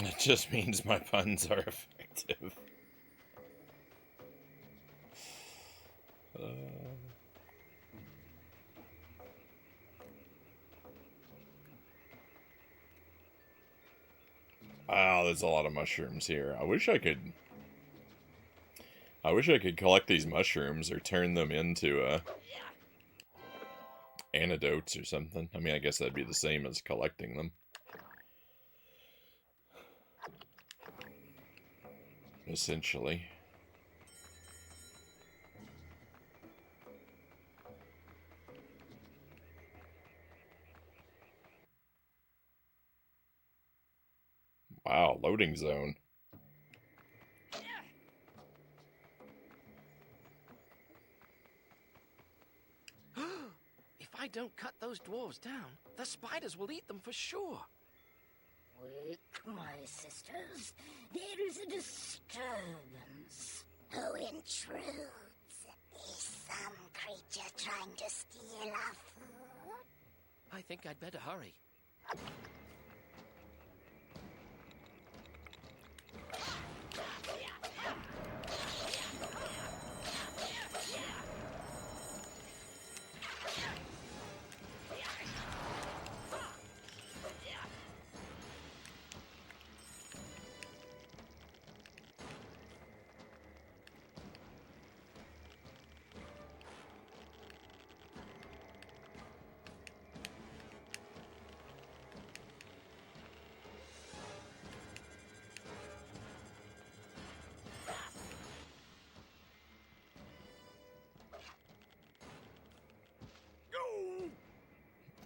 It just means my puns are effective. Wow, there's a lot of mushrooms here. I wish I could collect these mushrooms or turn them into antidotes or something. I mean, I guess that'd be the same as collecting them. Essentially. Wow, loading zone. If I don't cut those dwarves down, the spiders will eat them for sure. Wake, my sisters. There is a disturbance. Who intrudes? Is some creature trying to steal our food? I think I'd better hurry.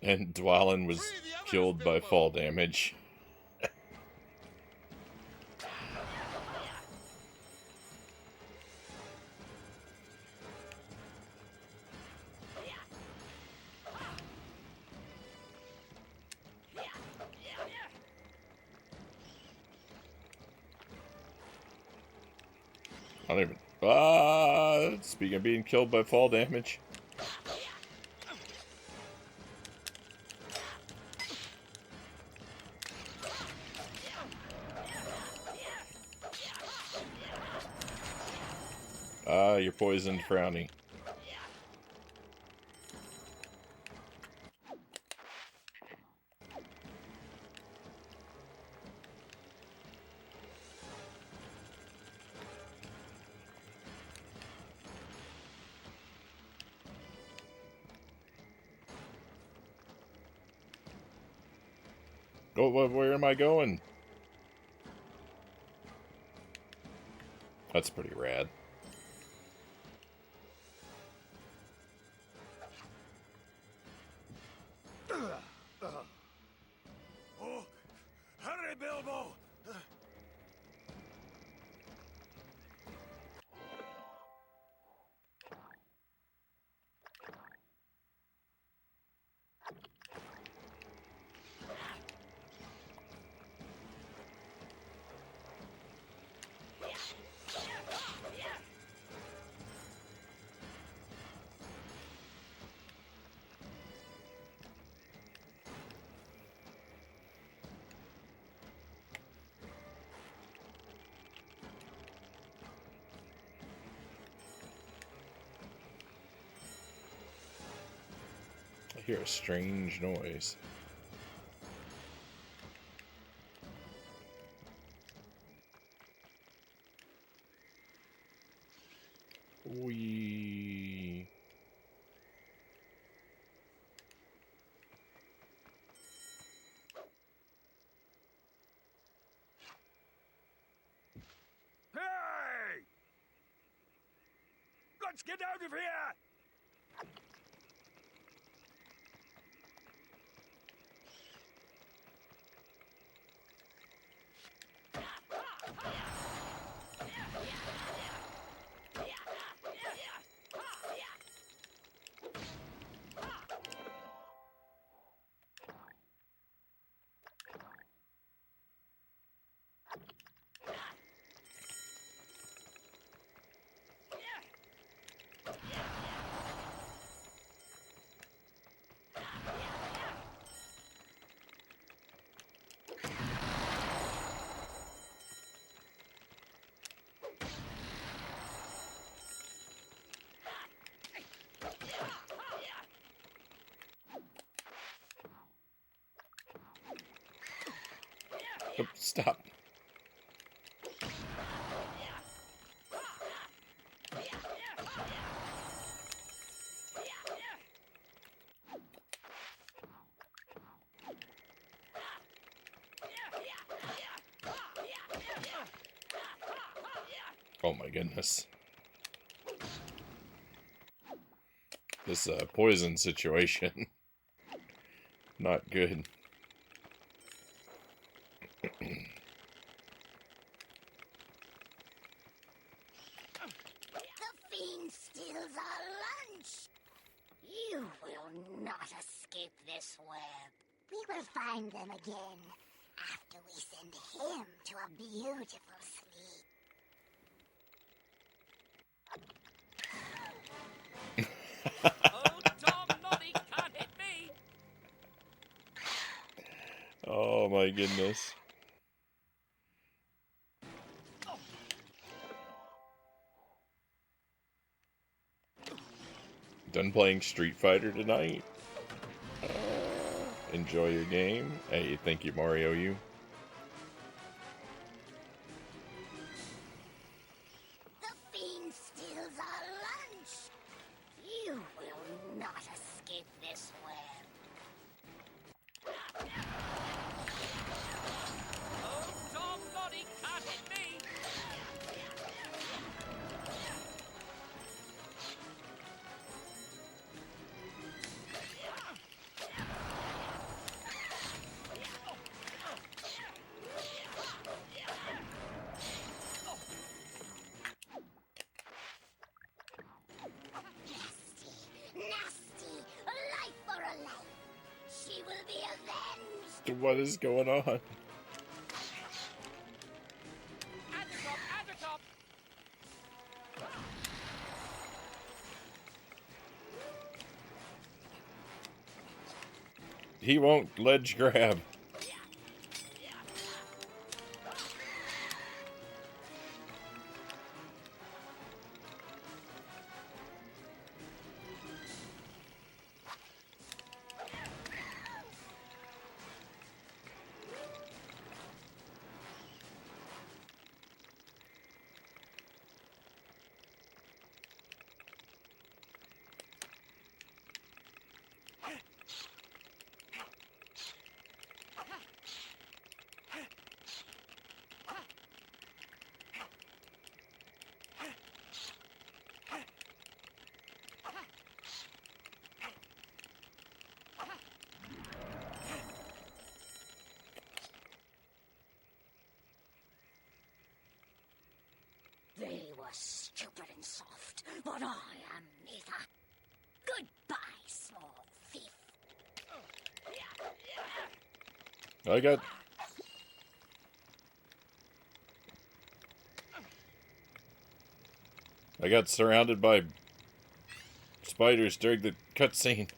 And Dwalin was killed by fall damage. I don't even... Speaking of being killed by fall damage. You're poisoned, Frownie. Oh, where am I going? That's pretty rad. Oh, hurry, Bilbo! I hear a strange noise. Wee. Hey! Let's get out of here! Oh, stop. Oh my goodness. This poison situation. Not good. The fiend steals our lunch. You will not escape this web. We will find them again after we send him to a beautiful sleep. Oh, Tom Noddy can't hit me! Oh my goodness. Done playing Street Fighter tonight? Enjoy your game. Hey, thank you, Mario. You. The fiend steals our lunch. You will not escape this web. Oh, Tom Noddy can't hit me! What is going on? He won't ledge grab. They were stupid and soft, but I am neither. Goodbye, small thief. I got surrounded by spiders during the cutscene.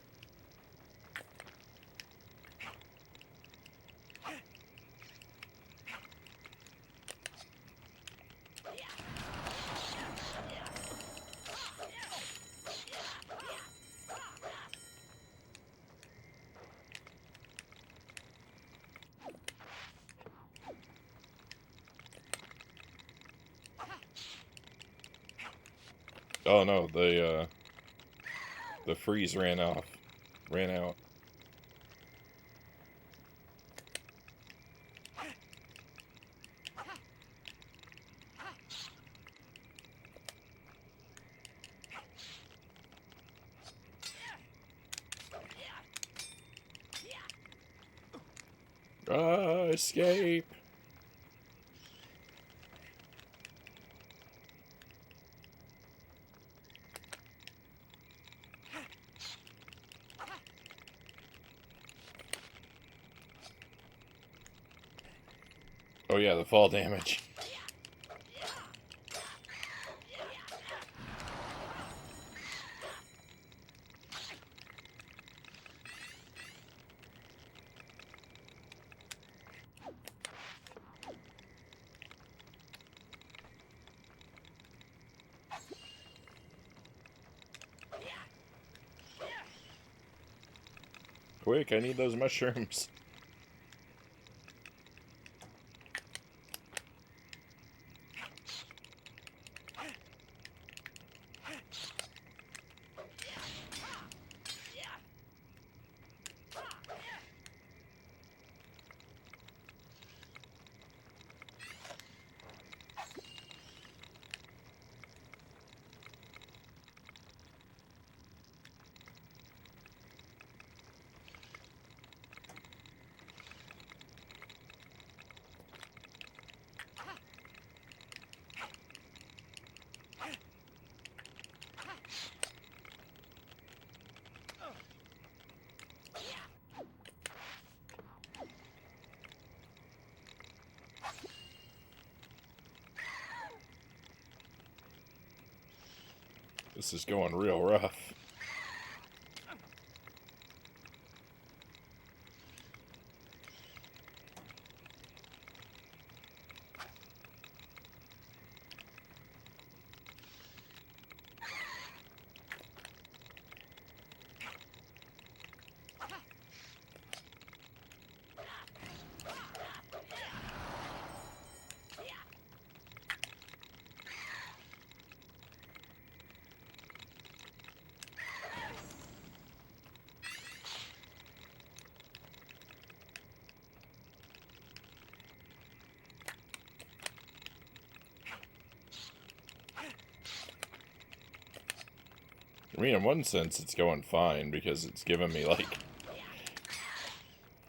Oh no, the freeze ran out. Escape! Oh yeah, the fall damage. Quick, I need those mushrooms. This is going real rough. I mean, in one sense, it's going fine because it's giving me, like,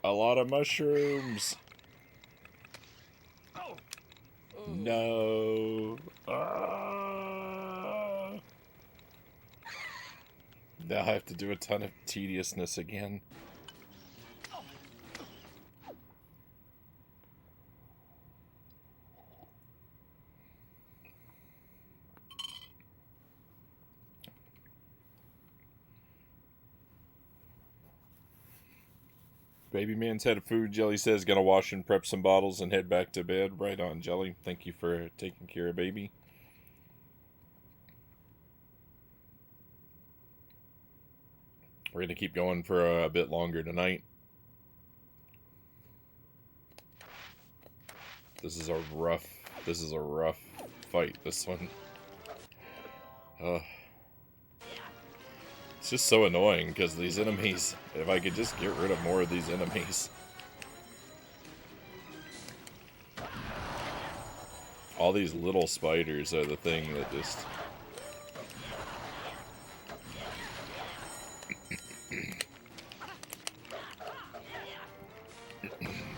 a lot of mushrooms. No. Now I have to do a ton of tediousness again. Baby man's had food. Jelly says gonna wash and prep some bottles and head back to bed. Right on, Jelly. Thank you for taking care of baby. We're gonna keep going for a bit longer tonight. This is a rough fight, this one. It's just so annoying because these enemies, if I could just get rid of more of these enemies. All these little spiders are the thing that just...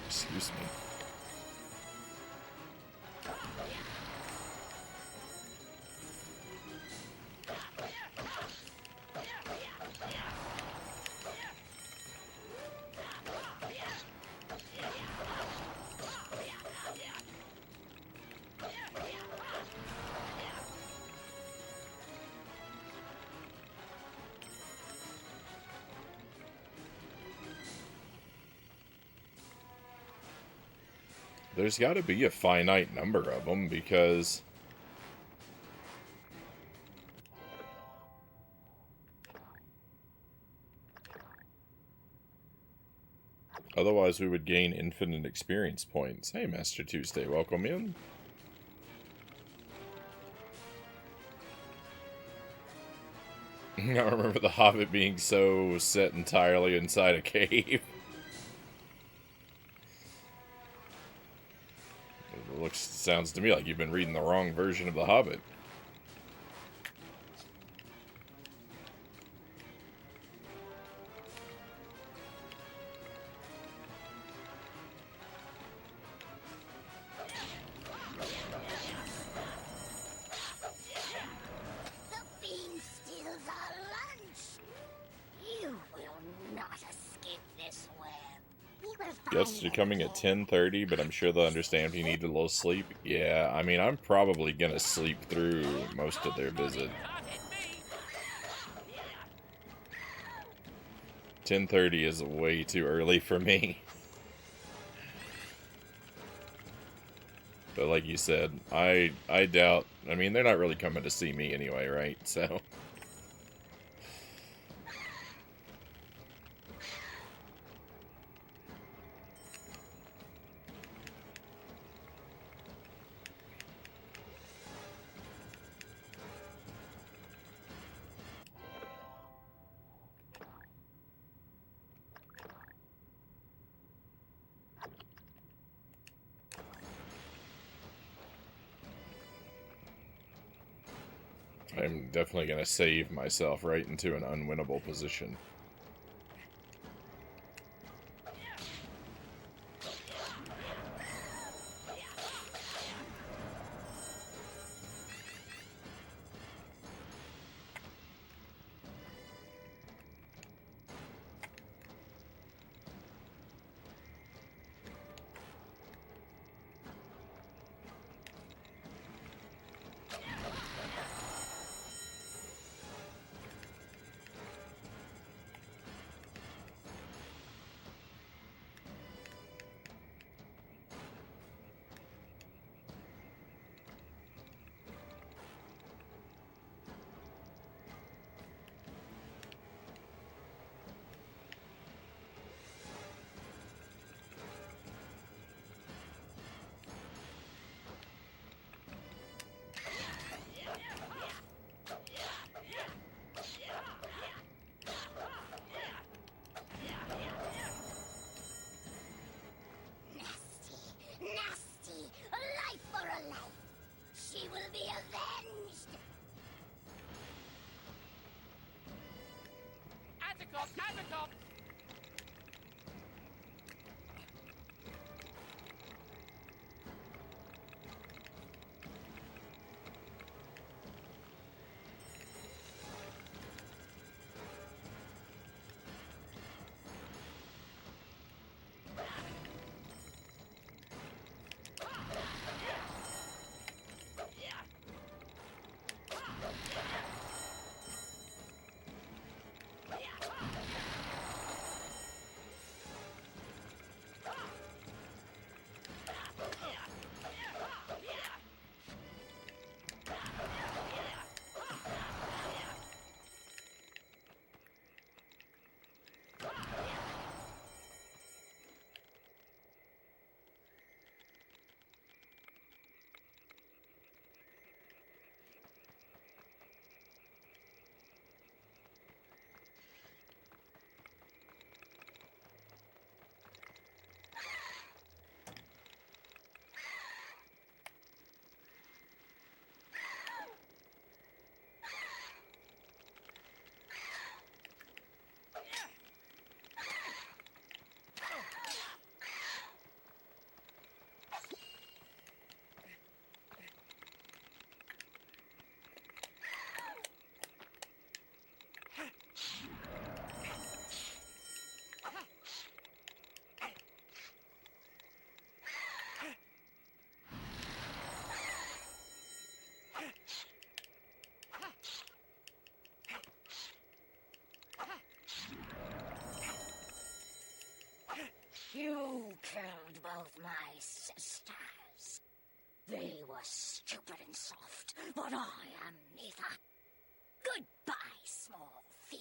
Excuse me. There's got to be a finite number of them, because... otherwise we would gain infinite experience points. Hey, Master Tuesday, welcome in. I remember the Hobbit being so set entirely inside a cave. Sounds to me like you've been reading the wrong version of The Hobbit. The bean steals our lunch. You will not escape this web. We will find Guests are coming at 10:30, but I'm sure they'll understand if you need a little sleep. Yeah, I mean, I'm probably gonna sleep through most of their visit. 10:30 is way too early for me. But like you said, I doubt... I mean, they're not really coming to see me anyway, right? So... I'm definitely going to save myself right into an unwinnable position. Nasty! A life for a life! She will be avenged! Atticop! Atticop! of my sisters. They were stupid and soft, but I am neither. Goodbye, small thief.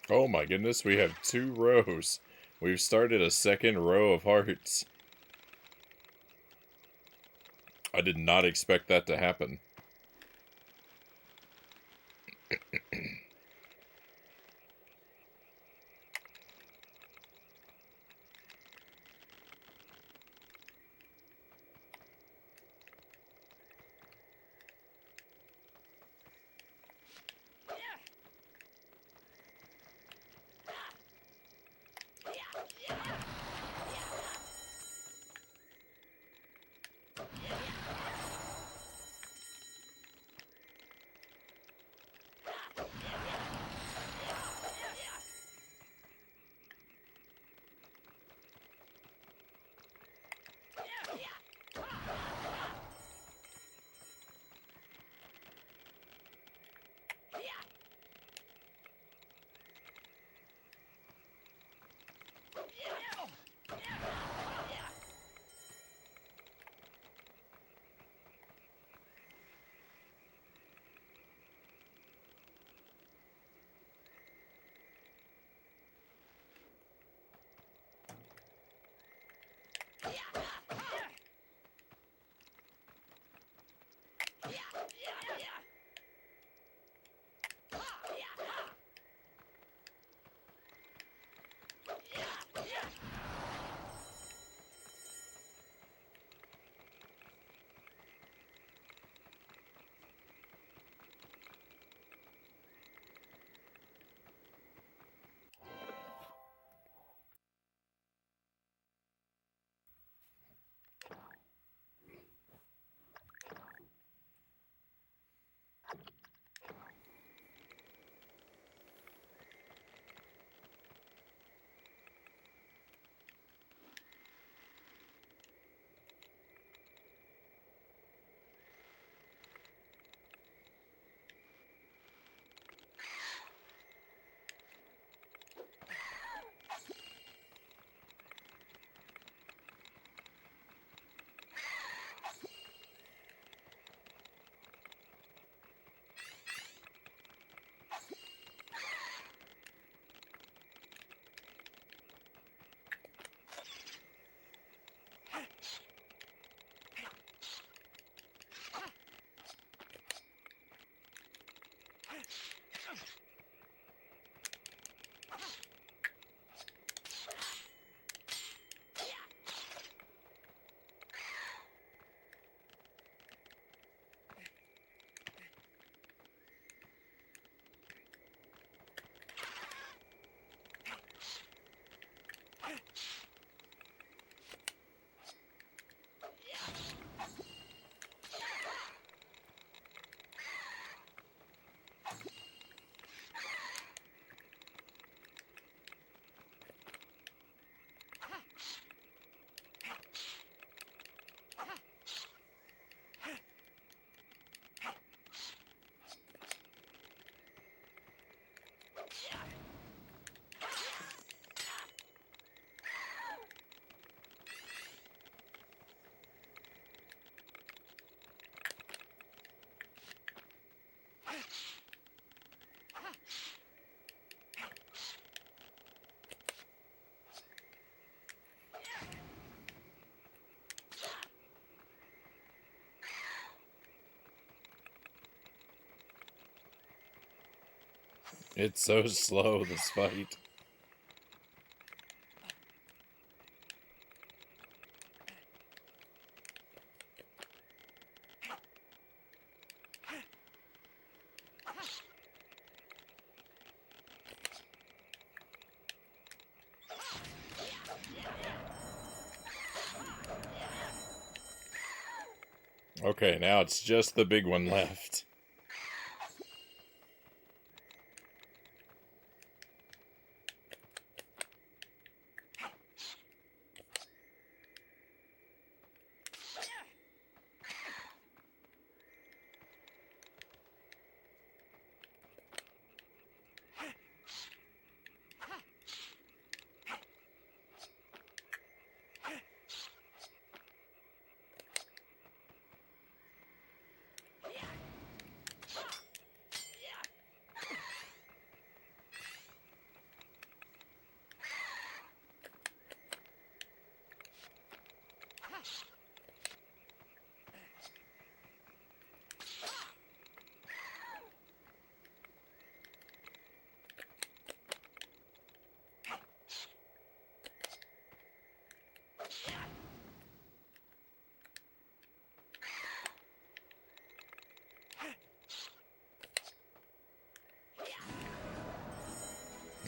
Oh my goodness, we have 2 rows. We've started a second row of hearts. I did not expect that to happen. It's so slow, this fight. Okay, now it's just the big one left.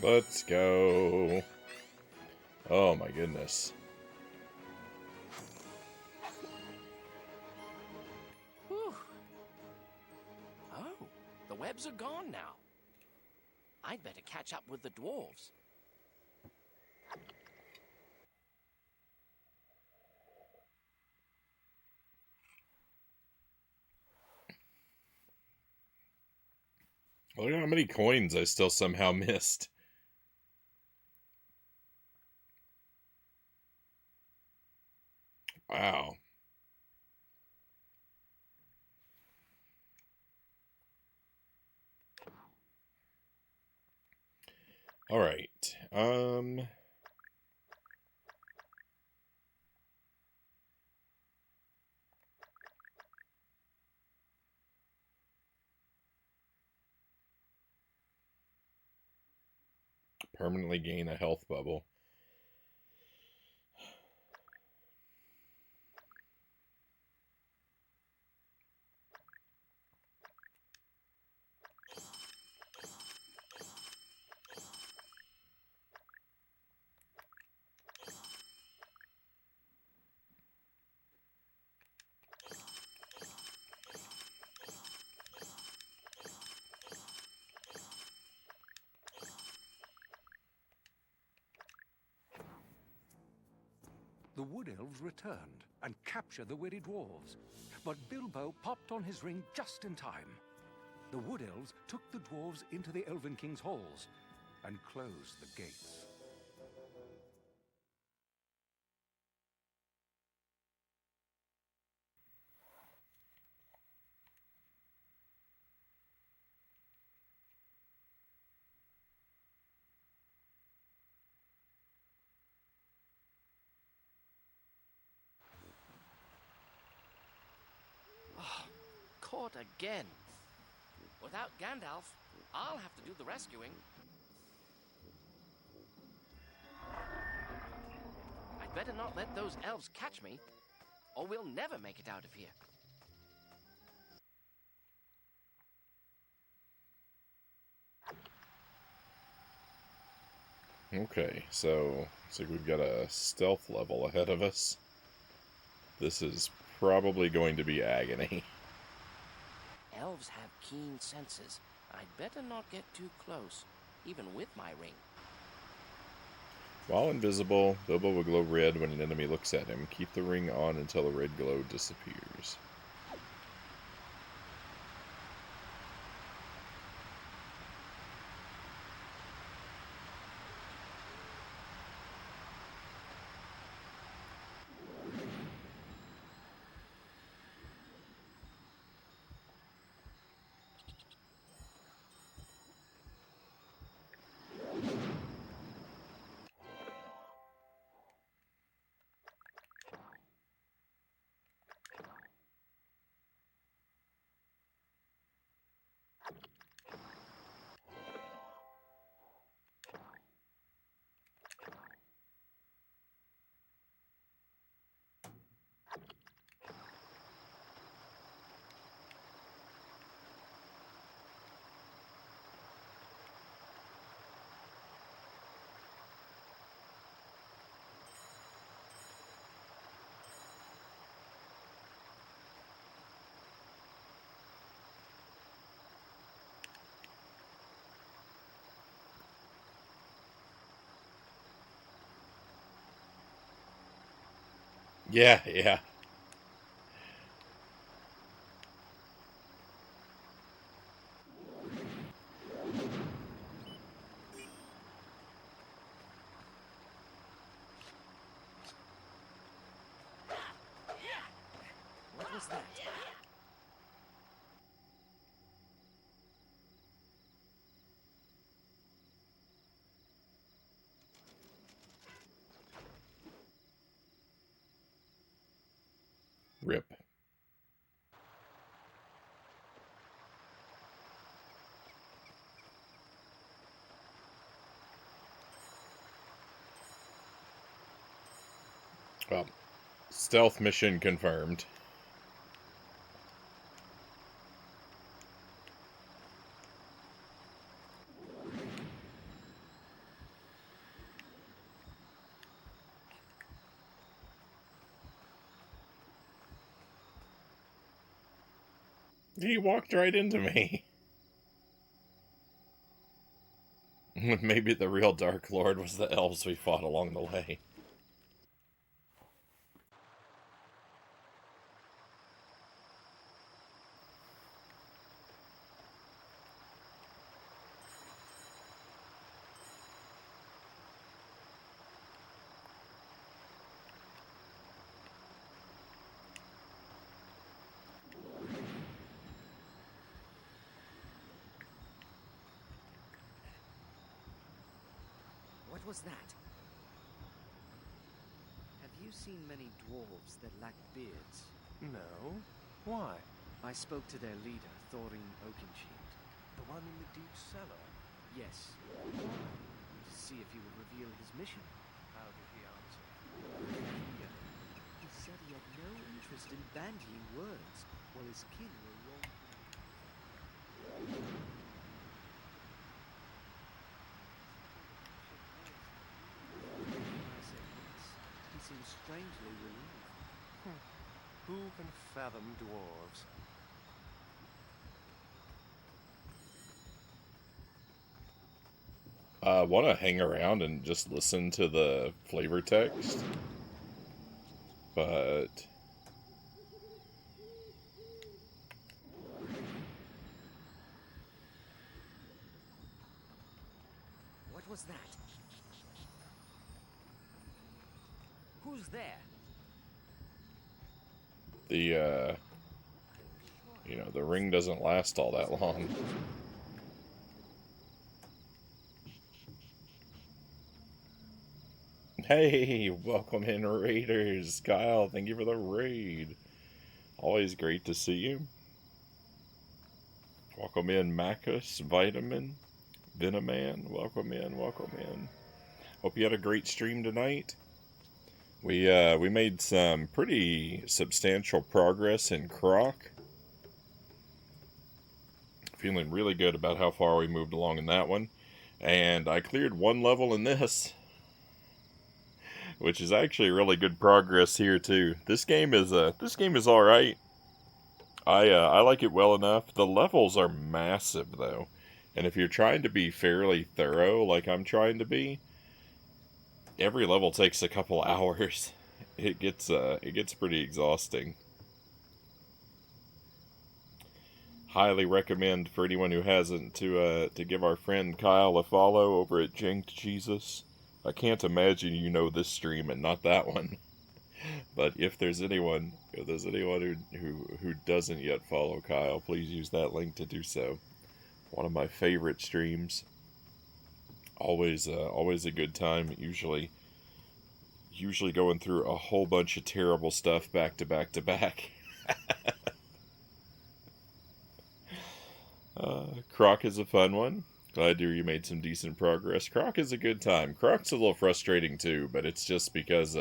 Let's go. Oh my goodness. Whew. Oh, the webs are gone now. I'd better catch up with the dwarves. Look at how many coins I still somehow missed. Wow. All right. Permanently gain a health bubble. The Wood Elves returned and captured the weary dwarves, but Bilbo popped on his ring just in time. The Wood Elves took the dwarves into the Elven King's halls and closed the gates. Caught again. Without Gandalf, I'll have to do the rescuing. I'd better not let those elves catch me, or we'll never make it out of here. Okay, so looks like we've got a stealth level ahead of us. This is probably going to be agony. Elves have keen senses. I'd better not get too close, even with my ring. While invisible, Bilbo will glow red when an enemy looks at him. Keep the ring on until the red glow disappears. Yeah, yeah. What was that? Rip. Well, stealth mission confirmed. He walked right into me. Maybe the real Dark Lord was the elves we fought along the way. What was that? Have you seen many dwarves that lack beards? No. Why? I spoke to their leader, Thorin Oakenshield. The one in the deep cellar? Yes. To see if he would reveal his mission. How did he answer? He said he had no interest in bandying words, while his kin were wrong. I said yes. He seemed strangely relieved. Who can fathom dwarves? I want to hang around and just listen to the flavor text, but What was that? Who's there? the the ring doesn't last all that long. Hey, welcome in, Raiders. Kyle, thank you for the raid. Always great to see you. Welcome in, Macus, Vitamin, Venoman. Welcome in, welcome in. Hope you had a great stream tonight. We made some pretty substantial progress in Croc. Feeling really good about how far we moved along in that one. And I cleared one level in this, which is actually really good progress here too. This game is all right. I like it well enough. The levels are massive though, and if you're trying to be fairly thorough, like I'm trying to be, every level takes a couple hours. It gets pretty exhausting. Highly recommend for anyone who hasn't to give our friend Kyle a follow over at Janked Jesus. I can't imagine you know this stream and not that one. But if there's anyone who doesn't yet follow Kyle, please use that link to do so. One of my favorite streams. Always a good time. Usually going through a whole bunch of terrible stuff back to back to back. Croc is a fun one. Glad to hear you made some decent progress. Croc is a good time. Croc's a little frustrating too, but it's just because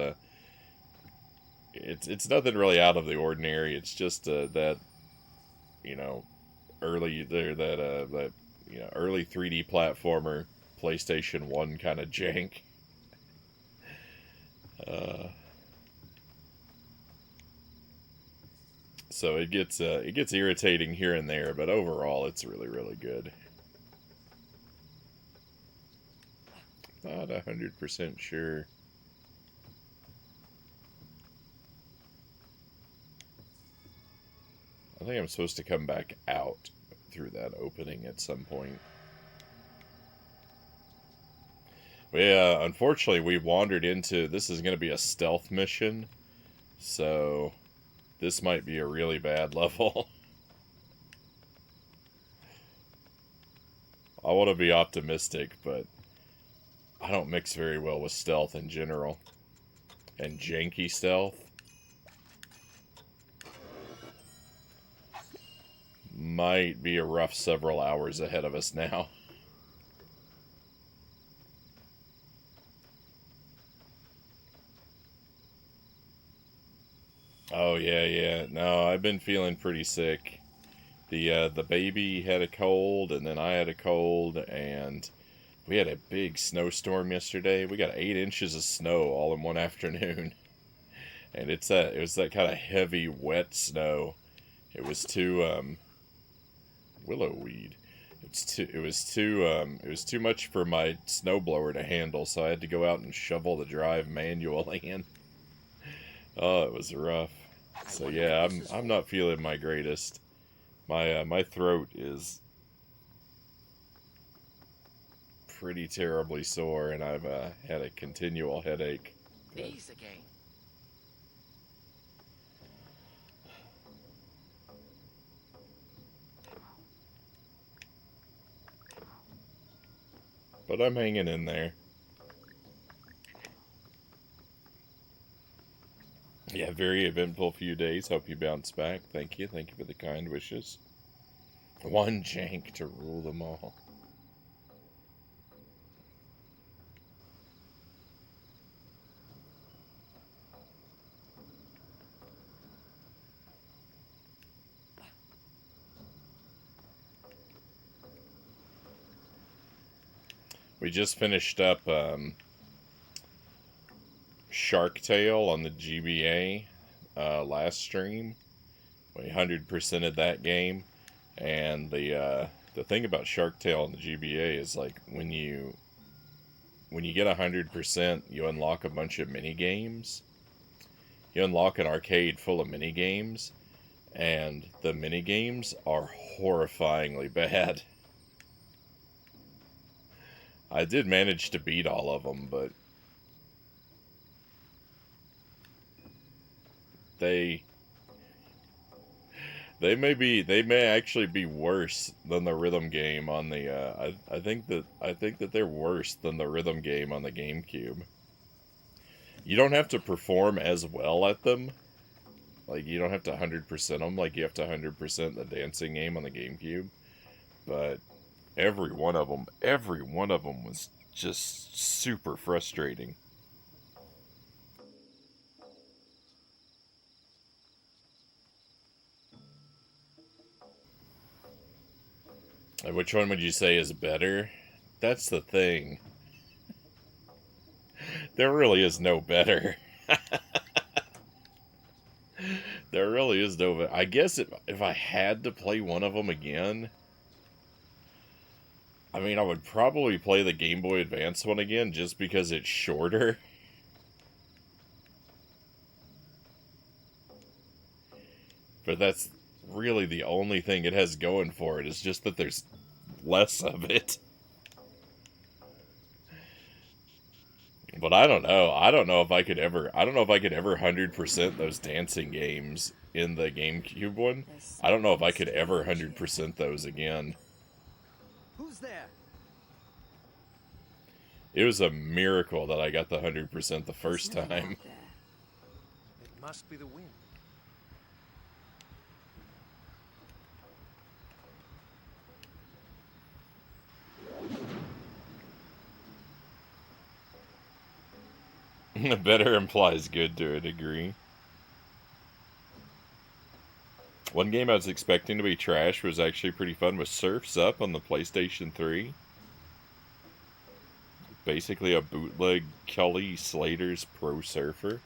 it's nothing really out of the ordinary. It's just that early there that early 3D platformer PlayStation 1 kind of jank. So it gets irritating here and there, but overall it's really, really good. Not 100% sure. I think I'm supposed to come back out through that opening at some point. Unfortunately, we wandered into... This is going to be a stealth mission, so this might be a really bad level. I want to be optimistic, but I don't mix very well with stealth in general. And janky stealth might be a rough several hours ahead of us now. Oh, yeah. No, I've been feeling pretty sick. The baby had a cold, and then I had a cold, and we had a big snowstorm yesterday. We got 8 inches of snow all in one afternoon. And it was that kind of heavy, wet snow. It was too willow weed. It was too much for my snowblower to handle, so I had to go out and shovel the drive manually, and oh, it was rough. So yeah, I'm not feeling my greatest. My throat is pretty terribly sore, and I've had a continual headache. These again. But I'm hanging in there. Yeah, very eventful few days. Hope you bounce back. Thank you. Thank you for the kind wishes. One jank to rule them all. We just finished up Shark Tale on the GBA last stream. We 100%ed that game, and the thing about Shark Tale on the GBA is like when you get 100%, you unlock a bunch of mini games. You unlock an arcade full of mini games, and the mini games are horrifyingly bad. I did manage to beat all of them, but they may actually be worse than the rhythm game on the I think that they're worse than the rhythm game on the GameCube. You don't have to perform as well at them. Like, you don't have to 100% them like you have to 100% the dancing game on the GameCube. But every one of them was just super frustrating. And which one would you say is better? That's the thing. There really is no better. There really is no better. I guess if I had to play one of them again, I mean, I would probably play the Game Boy Advance one again just because it's shorter. But that's really the only thing it has going for it. It's just that there's less of it. But I don't know. I don't know if I could ever 100% those dancing games in the GameCube one. I don't know if I could ever 100% those again. Who's there? It was a miracle that I got the 100% the first time. It must be the wind. Better implies good to a degree. One game I was expecting to be trash was actually pretty fun, was Surf's Up on the PlayStation 3. Basically a bootleg Kelly Slater's Pro Surfer.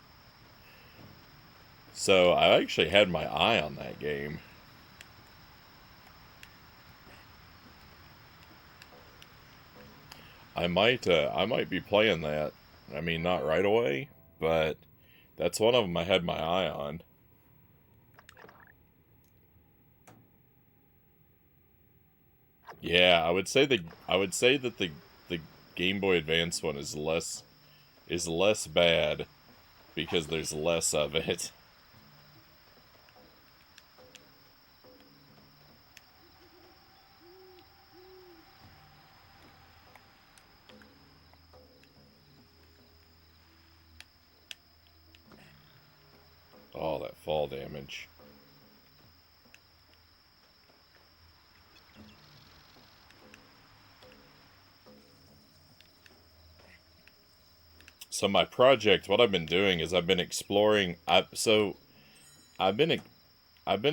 So I actually had my eye on that game. I might be playing that. I mean, not right away, but that's one of them I had my eye on. Yeah, I would say that the Game Boy Advance one is less bad because there's less of it. Oh, that fall damage. So my project, what I've been doing is I've been exploring. I've been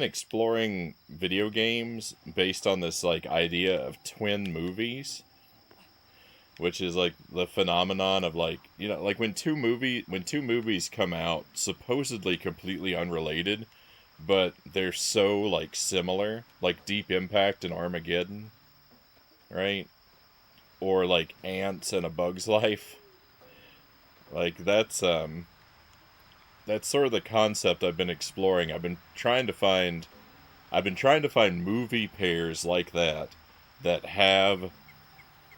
exploring video games based on this like idea of twin movies, which is like the phenomenon of like, you know, like when two movies come out supposedly completely unrelated, but they're so, like, similar. Like Deep Impact and Armageddon, right? Or, like, Ants and A Bug's Life. Like, that's sort of the concept I've been exploring. I've been trying to find movie pairs like that have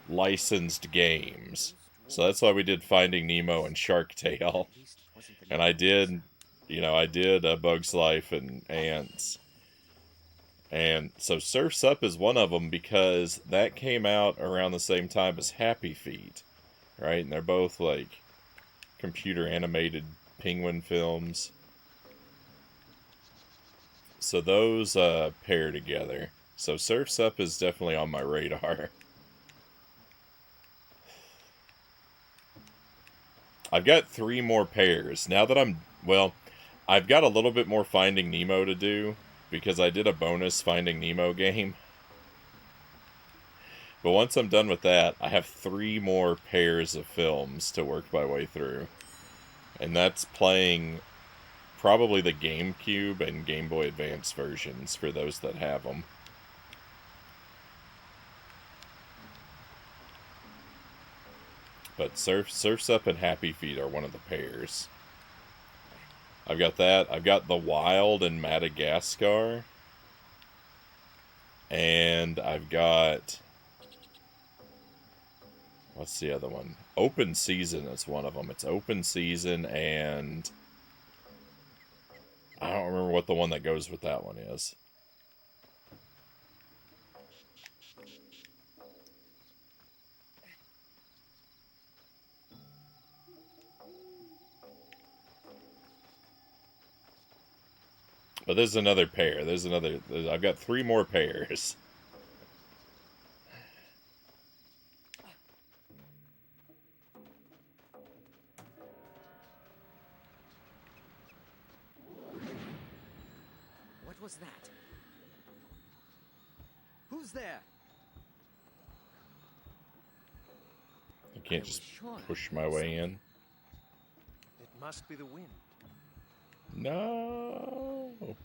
licensed games. So that's why we did Finding Nemo and Shark Tale. At least it wasn't And I did A Bug's Life and Ants. And so Surf's Up is one of them because that came out around the same time as Happy Feet, right? And they're both, like, computer animated penguin films. So those pair together. So Surf's Up is definitely on my radar. I've got 3 more pairs. Now that I've got a little bit more Finding Nemo to do, because I did a bonus Finding Nemo game. But once I'm done with that, I have 3 more pairs of films to work my way through. And that's playing probably the GameCube and Game Boy Advance versions for those that have them. But Surf's Up and Happy Feet are one of the pairs. I've got that. I've got The Wild and Madagascar. And I've got... What's the other one? Open Season is one of them. It's Open Season and... I don't remember what the one that goes with that one is. But there's another pair. I've got 3 more pairs. What was that? Who's there? I can't just push my way in. It must be the wind. No.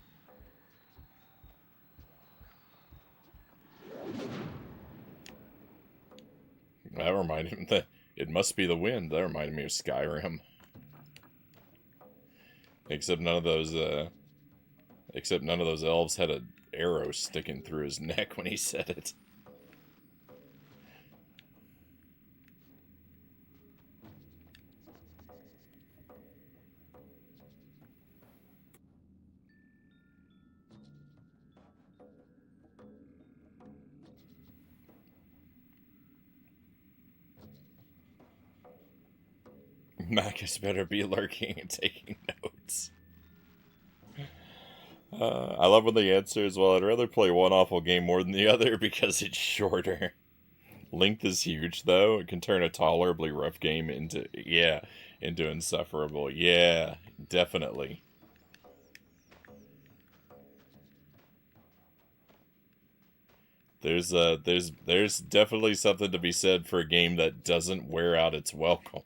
That reminded me that it must be the wind. That reminded me of Skyrim. Except none of those elves had an arrow sticking through his neck when he said it. Macus better be lurking and taking notes. I love when the answer is, well, I'd rather play one awful game more than the other because it's shorter. Length is huge, though. It can turn a tolerably rough game into insufferable. Yeah, definitely. There's definitely something to be said for a game that doesn't wear out its welcome.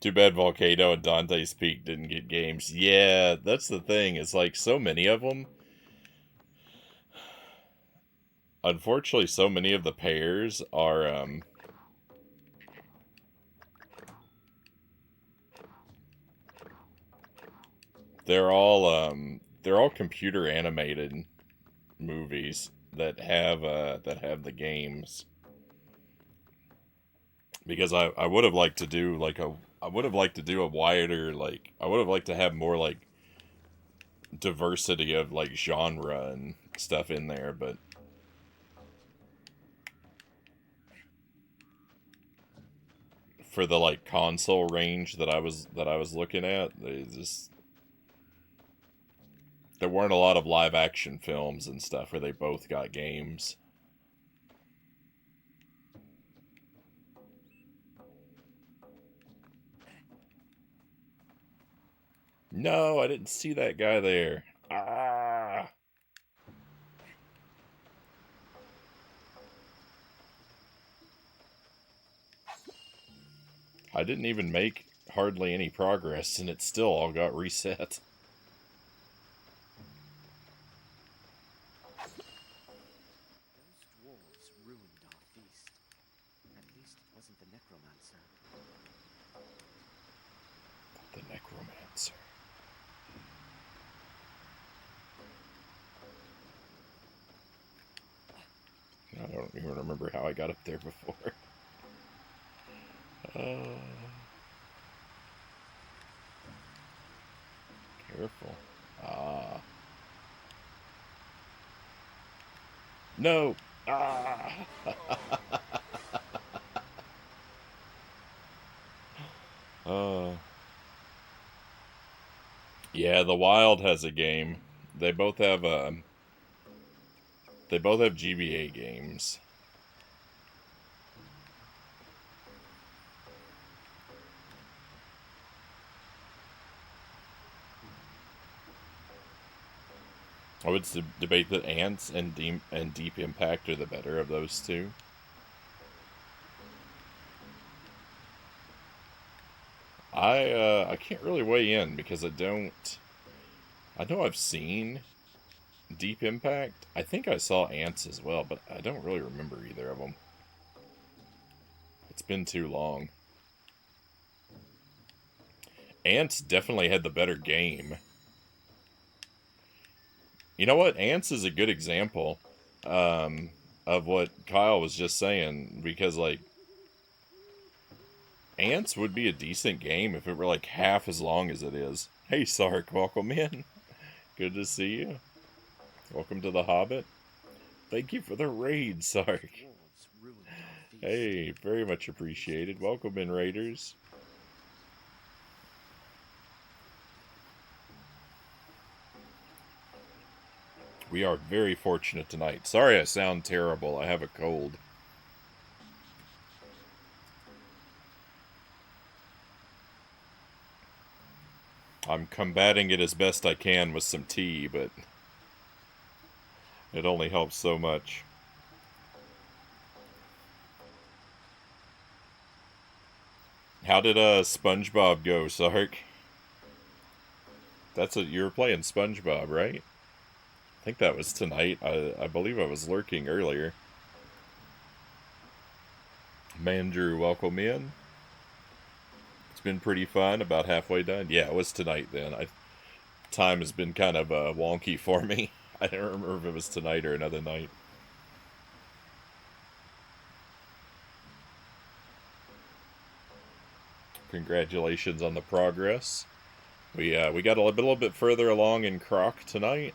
Too bad Volcano and Dante's Peak didn't get games. Yeah, that's the thing. It's like so many of them. Unfortunately, so many of the pairs are, they're all computer animated movies that have the games. Because I would have liked to do like a wider, like, I would have liked to have more like diversity of like genre and stuff in there, but for the like console range that I was looking at, there weren't a lot of live action films and stuff where they both got games. No, I didn't see that guy there. Ah. I didn't even make hardly any progress, and it still all got reset. Those dwarves ruined our feast. At least it wasn't the necromancer. The necromancer. I don't even remember how I got up there before. Careful. Ah. No! Ah! Yeah, the Wild has a game. They both have GBA games. I would debate that Ants and Deep Impact are the better of those two. I can't really weigh in because I know I've seen Deep Impact. I think I saw Ants as well, but I don't really remember either of them. It's been too long. Ants definitely had the better game. You know what? Ants is a good example of what Kyle was just saying, because, like, Ants would be a decent game if it were, like, half as long as it is. Hey, Sark, welcome in. Good to see you. Welcome to the Hobbit. Thank you for the raid, Sark. Hey, very much appreciated. Welcome in, Raiders. We are very fortunate tonight. Sorry I sound terrible. I have a cold. I'm combating it as best I can with some tea, but it only helps so much. How did SpongeBob go, Sark? You were playing SpongeBob, right? I think that was tonight. I believe I was lurking earlier. Mandrew, welcome in. It's been pretty fun. About halfway done. Yeah, it was tonight then. Time has been kind of wonky for me. I don't remember if it was tonight or another night. Congratulations on the progress. We got a little bit further along in Croc tonight.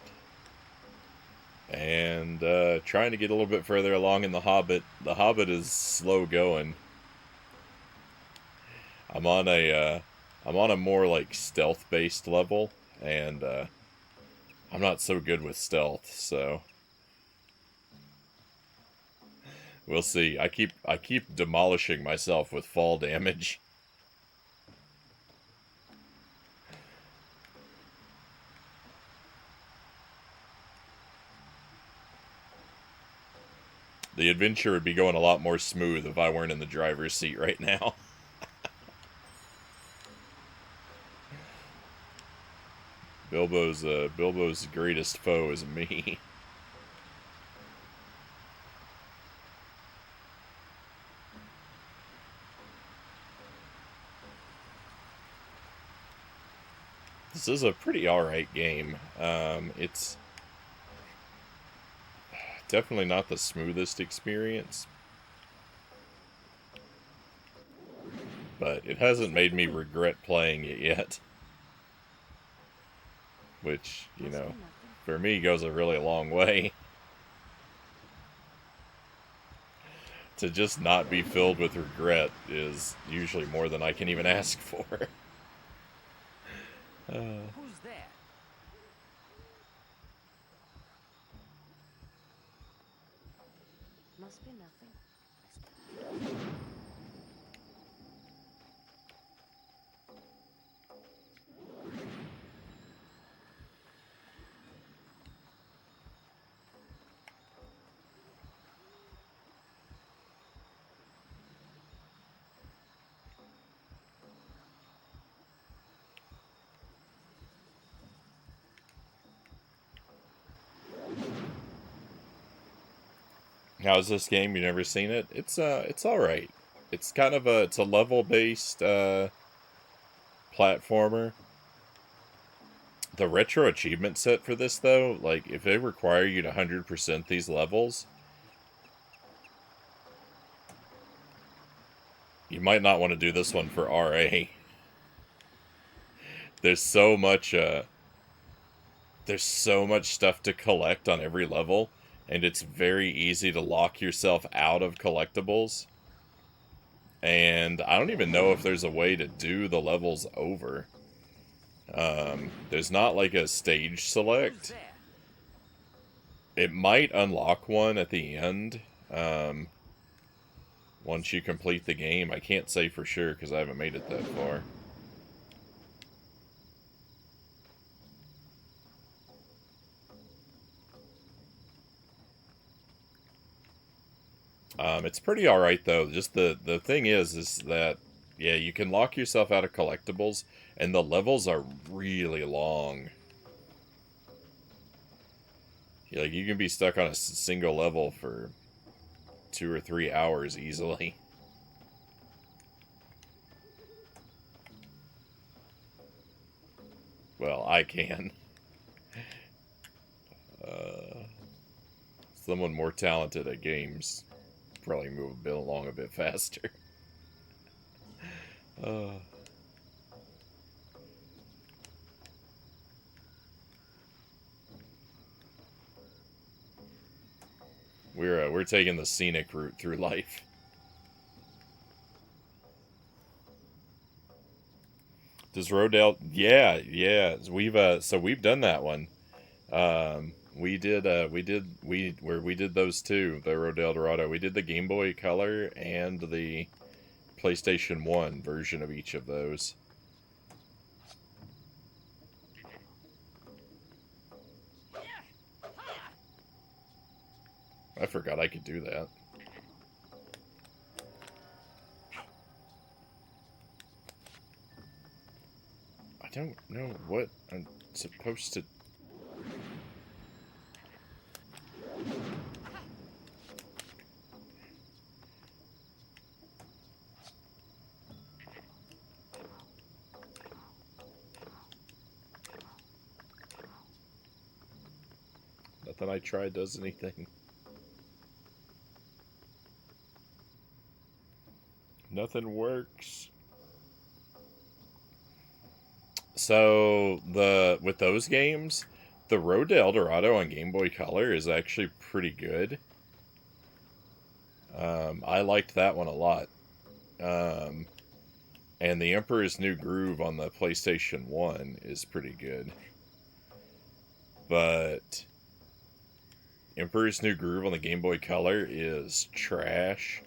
And trying to get a little bit further along in the Hobbit. The Hobbit is slow going. I'm on a more like stealth-based level, and I'm not so good with stealth, so we'll see. I keep demolishing myself with fall damage. The adventure would be going a lot more smooth if I weren't in the driver's seat right now. Bilbo's greatest foe is me. This is a pretty alright game. It's definitely not the smoothest experience, but it hasn't made me regret playing it yet. Which, you know, for me goes a really long way. To just not be filled with regret is usually more than I can even ask for. Who's there? Must be nothing. How's this game? You never seen it? It's all right. It's kind of a level based platformer. The retro achievement set for this though, like if they require you to 100% these levels, you might not want to do this one for RA. There's so much stuff to collect on every level, and it's very easy to lock yourself out of collectibles. And I don't even know if there's a way to do the levels over. There's not like a stage select. It might unlock one at the end, once you complete the game. I can't say for sure because I haven't made it that far. It's pretty alright though. Just the thing is that, yeah, you can lock yourself out of collectibles, and the levels are really long. Like, you can be stuck on a single level for 2 or 3 hours easily. Well, I can. Someone more talented at games probably move a bit along a bit faster. We're taking the scenic route through life. Does Rodell? Yeah. We've done that one. We did those two, the Rodell Dorado. We did the Game Boy Color and the PlayStation 1 version of each of those. I forgot I could do that. I don't know what I'm supposed to... Nothing I try does anything. Nothing works. So, with those games, the Road to El Dorado on Game Boy Color is actually pretty good. I liked that one a lot. And the Emperor's New Groove on the PlayStation 1 is pretty good. But Emperor's New Groove on the Game Boy Color is trash.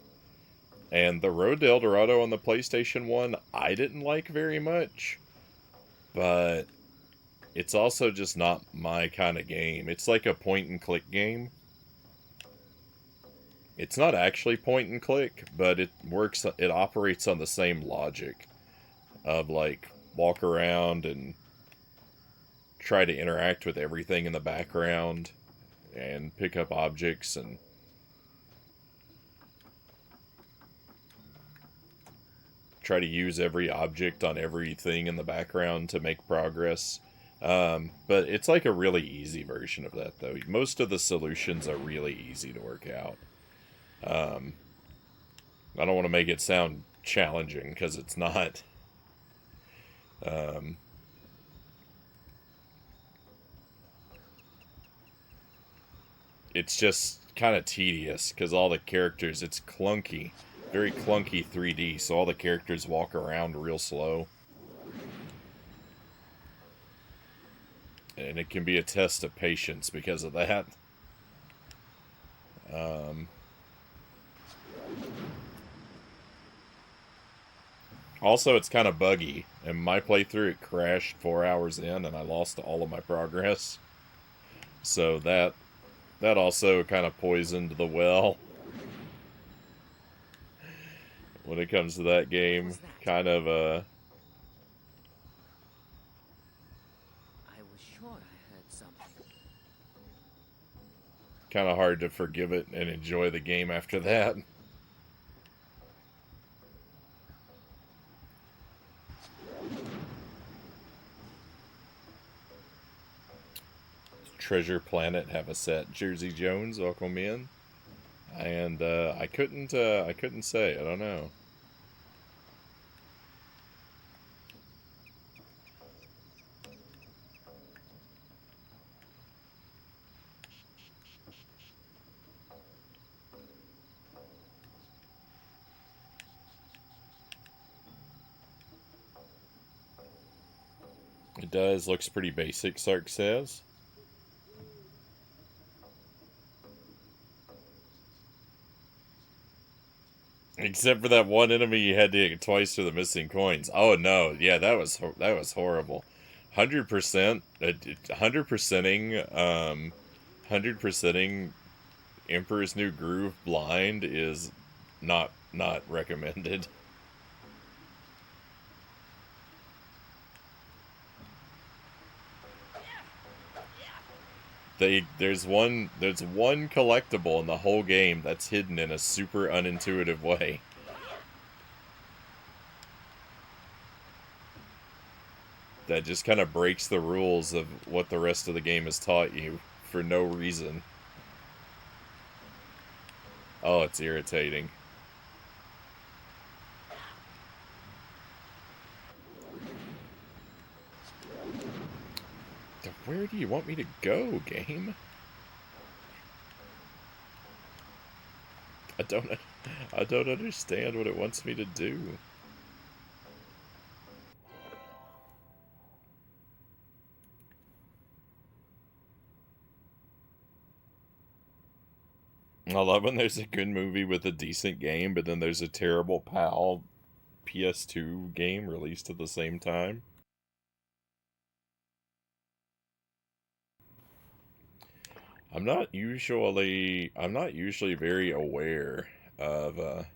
And the Road to El Dorado on the PlayStation 1, I didn't like very much. But it's also just not my kind of game. It's like a point-and-click game. It's not actually point-and-click, but it operates on the same logic of, like, walk around and try to interact with everything in the background and pick up objects and try to use every object on everything in the background to make progress. But it's like a really easy version of that, though. Most of the solutions are really easy to work out. I don't want to make it sound challenging, because it's not. It's just kind of tedious, because all the characters, it's clunky. Very clunky 3D, so all the characters walk around real slow. And it can be a test of patience because of that. Also, it's kind of buggy. In my playthrough, it crashed 4 hours in, and I lost all of my progress. So that also kind of poisoned the well. When it comes to that game, kind of I was sure I heard something. kind of hard to forgive it and enjoy the game after that. Treasure Planet have a set. Jersey Jones, welcome in. And I couldn't say. I don't know. It does. Looks pretty basic, Sark says. Except for that one enemy you had to hit twice for the missing coins. Oh no, yeah, that was horrible. 100%, 100%ing Emperor's New Groove blind is not recommended. There's one collectible in the whole game that's hidden in a super unintuitive way. That just kind of breaks the rules of what the rest of the game has taught you for no reason. Oh, it's irritating. Where do you want me to go, game? I don't understand what it wants me to do. I love when there's a good movie with a decent game, but then there's a terrible PAL PS2 game released at the same time. I'm not usually very aware of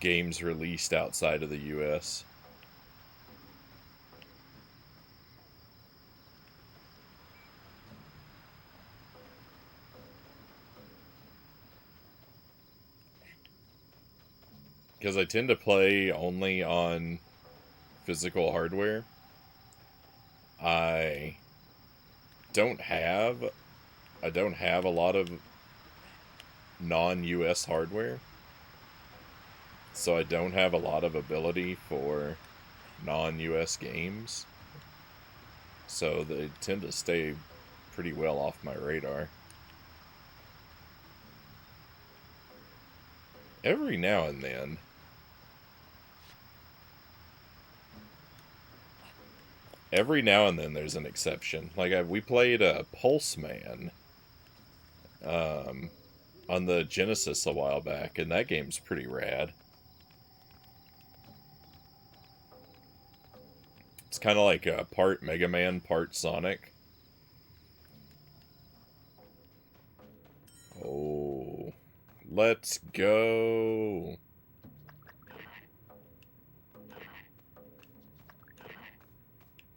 games released outside of the US. Because I tend to play only on physical hardware. I don't have a lot of non-US hardware. So I don't have a lot of ability for non-US games. So they tend to stay pretty well off my radar. Every now and then. Every now and then there's an exception. Like we played Pulse Man on the Genesis a while back, and that game's pretty rad. It's kind of like a part Mega Man, part Sonic. Oh, let's go.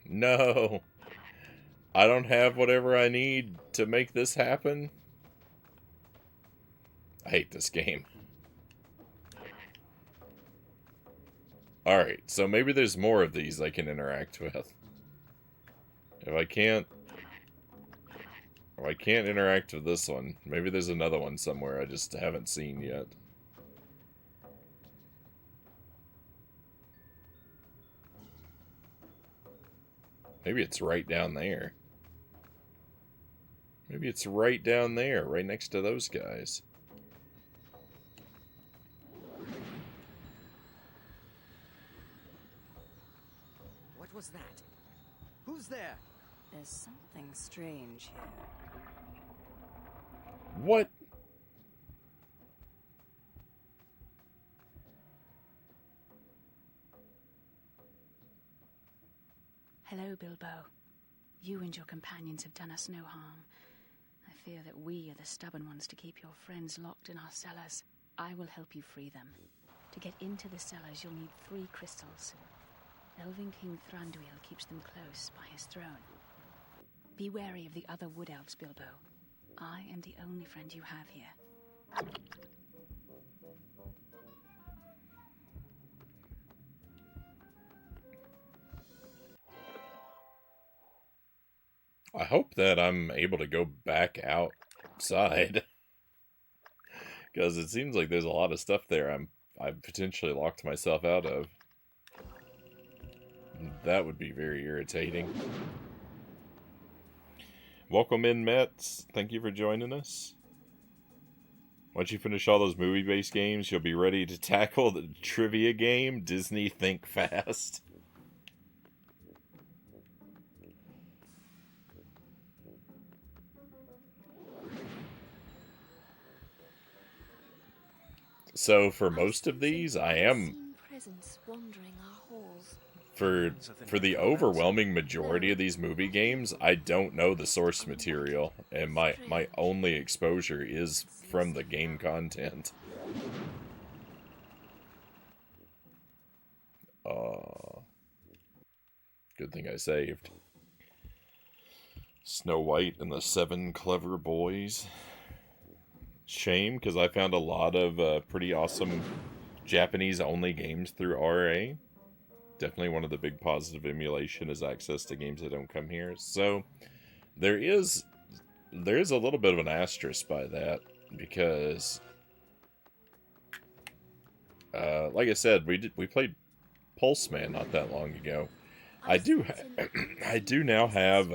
No. I don't have whatever I need to make this happen. I hate this game. Alright, so maybe there's more of these I can interact with. If I can't interact with this one, maybe there's another one somewhere I just haven't seen yet. Maybe it's right down there. Maybe it's right down there, right next to those guys. What was that? Who's there? There's something strange here. What? Hello, Bilbo. You and your companions have done us no harm. I fear that we are the stubborn ones to keep your friends locked in our cellars. I will help you free them. To get into the cellars, you'll need 3 crystals. Elven King Thranduil keeps them close by his throne. Be wary of the other wood elves, Bilbo. I am the only friend you have here. I hope that I'm able to go back outside. Because it seems like there's a lot of stuff there I've potentially locked myself out of. That would be very irritating. Welcome in, Mets. Thank you for joining us. Once you finish all those movie-based games, you'll be ready to tackle the trivia game, Disney Think Fast. So for most of these, I am... For the overwhelming majority of these movie games, I don't know the source material, and my only exposure is from the game content. Good thing I saved. Snow White and the Seven Clever Boys. Shame, because I found a lot of pretty awesome Japanese-only games through RA. Definitely one of the big positive emulation is access to games that don't come here. So there is a little bit of an asterisk by that, because like I said, we played Pulseman not that long ago. I do now have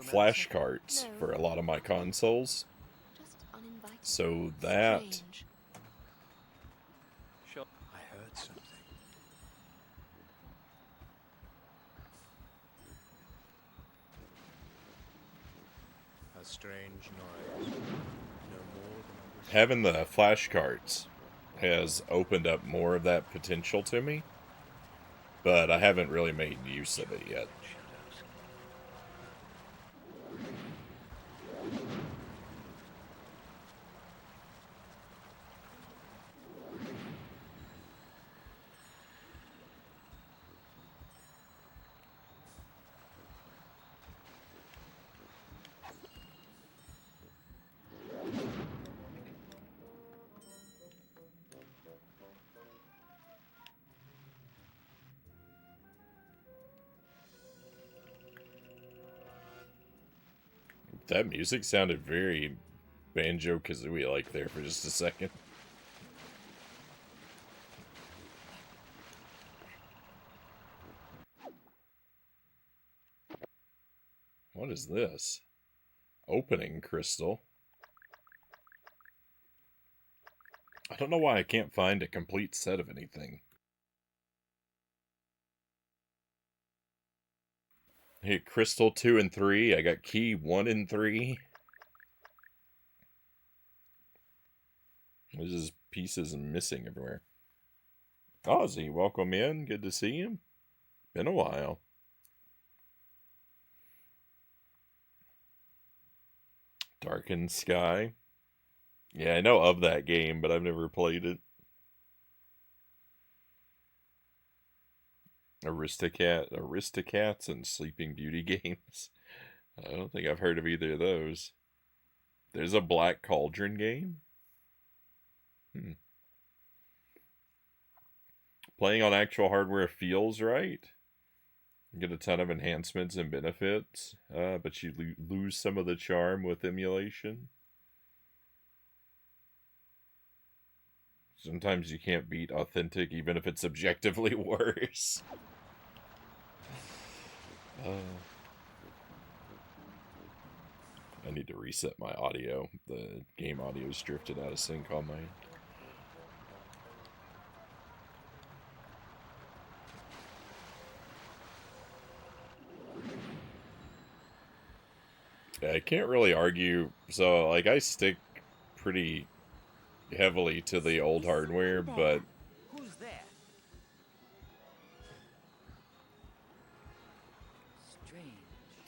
flash carts for a lot of my consoles, so that I heard something. A strange noise. No more than having the flash carts has opened up more of that potential to me, but I haven't really made use of it yet. That music sounded very Banjo-Kazooie-like there for just a second. What is this? Opening crystal. I don't know why I can't find a complete set of anything. I hit crystal 2 and 3. I got key 1 and 3. There's just pieces missing everywhere. Ozzy, welcome in. Good to see you. Been a while. Darkened Sky. Yeah, I know of that game, but I've never played it. Aristocats and Sleeping Beauty games. I don't think I've heard of either of those. There's a Black Cauldron game? Playing on actual hardware feels right. You get a ton of enhancements and benefits, but you lose some of the charm with emulation. Sometimes you can't beat authentic, even if it's objectively worse. I need to reset my audio. The game audio's drifted out of sync on my... Yeah, I can't really argue. So, like, I stick pretty heavily to the old hardware, but... Who's there?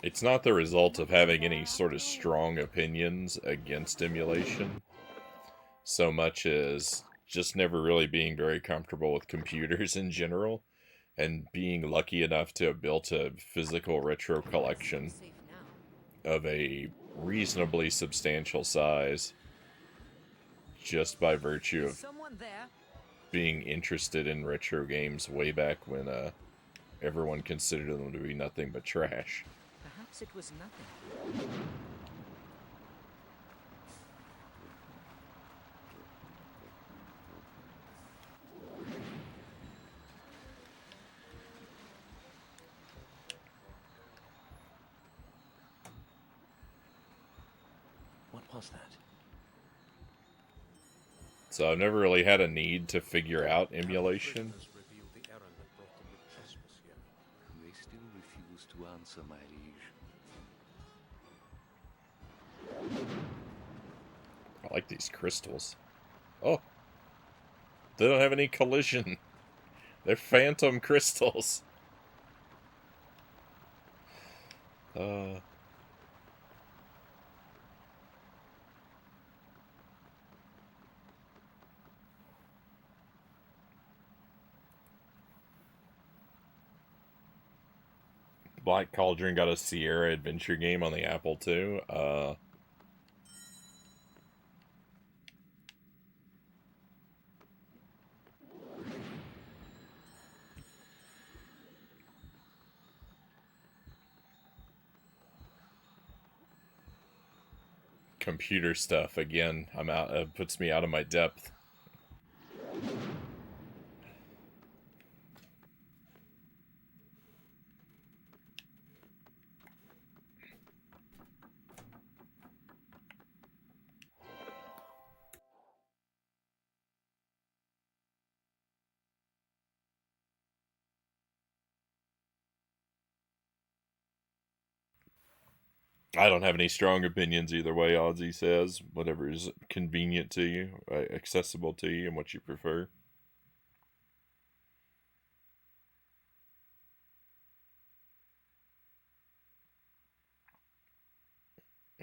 It's not the result of having any sort of strong opinions against emulation, so much as just never really being very comfortable with computers in general, and being lucky enough to have built a physical retro collection of a reasonably substantial size just by virtue of being interested in retro games way back when everyone considered them to be nothing but trash. Perhaps it was nothing. What was that? So I've never really had a need to figure out emulation. They still refuse to answer, my liege. I like these crystals. Oh, they don't have any collision. They're phantom crystals. Black Cauldron got a Sierra adventure game on the Apple II. Computer stuff again. I'm out. Puts me out of my depth. I don't have any strong opinions either way, Ozzy says. Whatever is convenient to you, accessible to you, and what you prefer.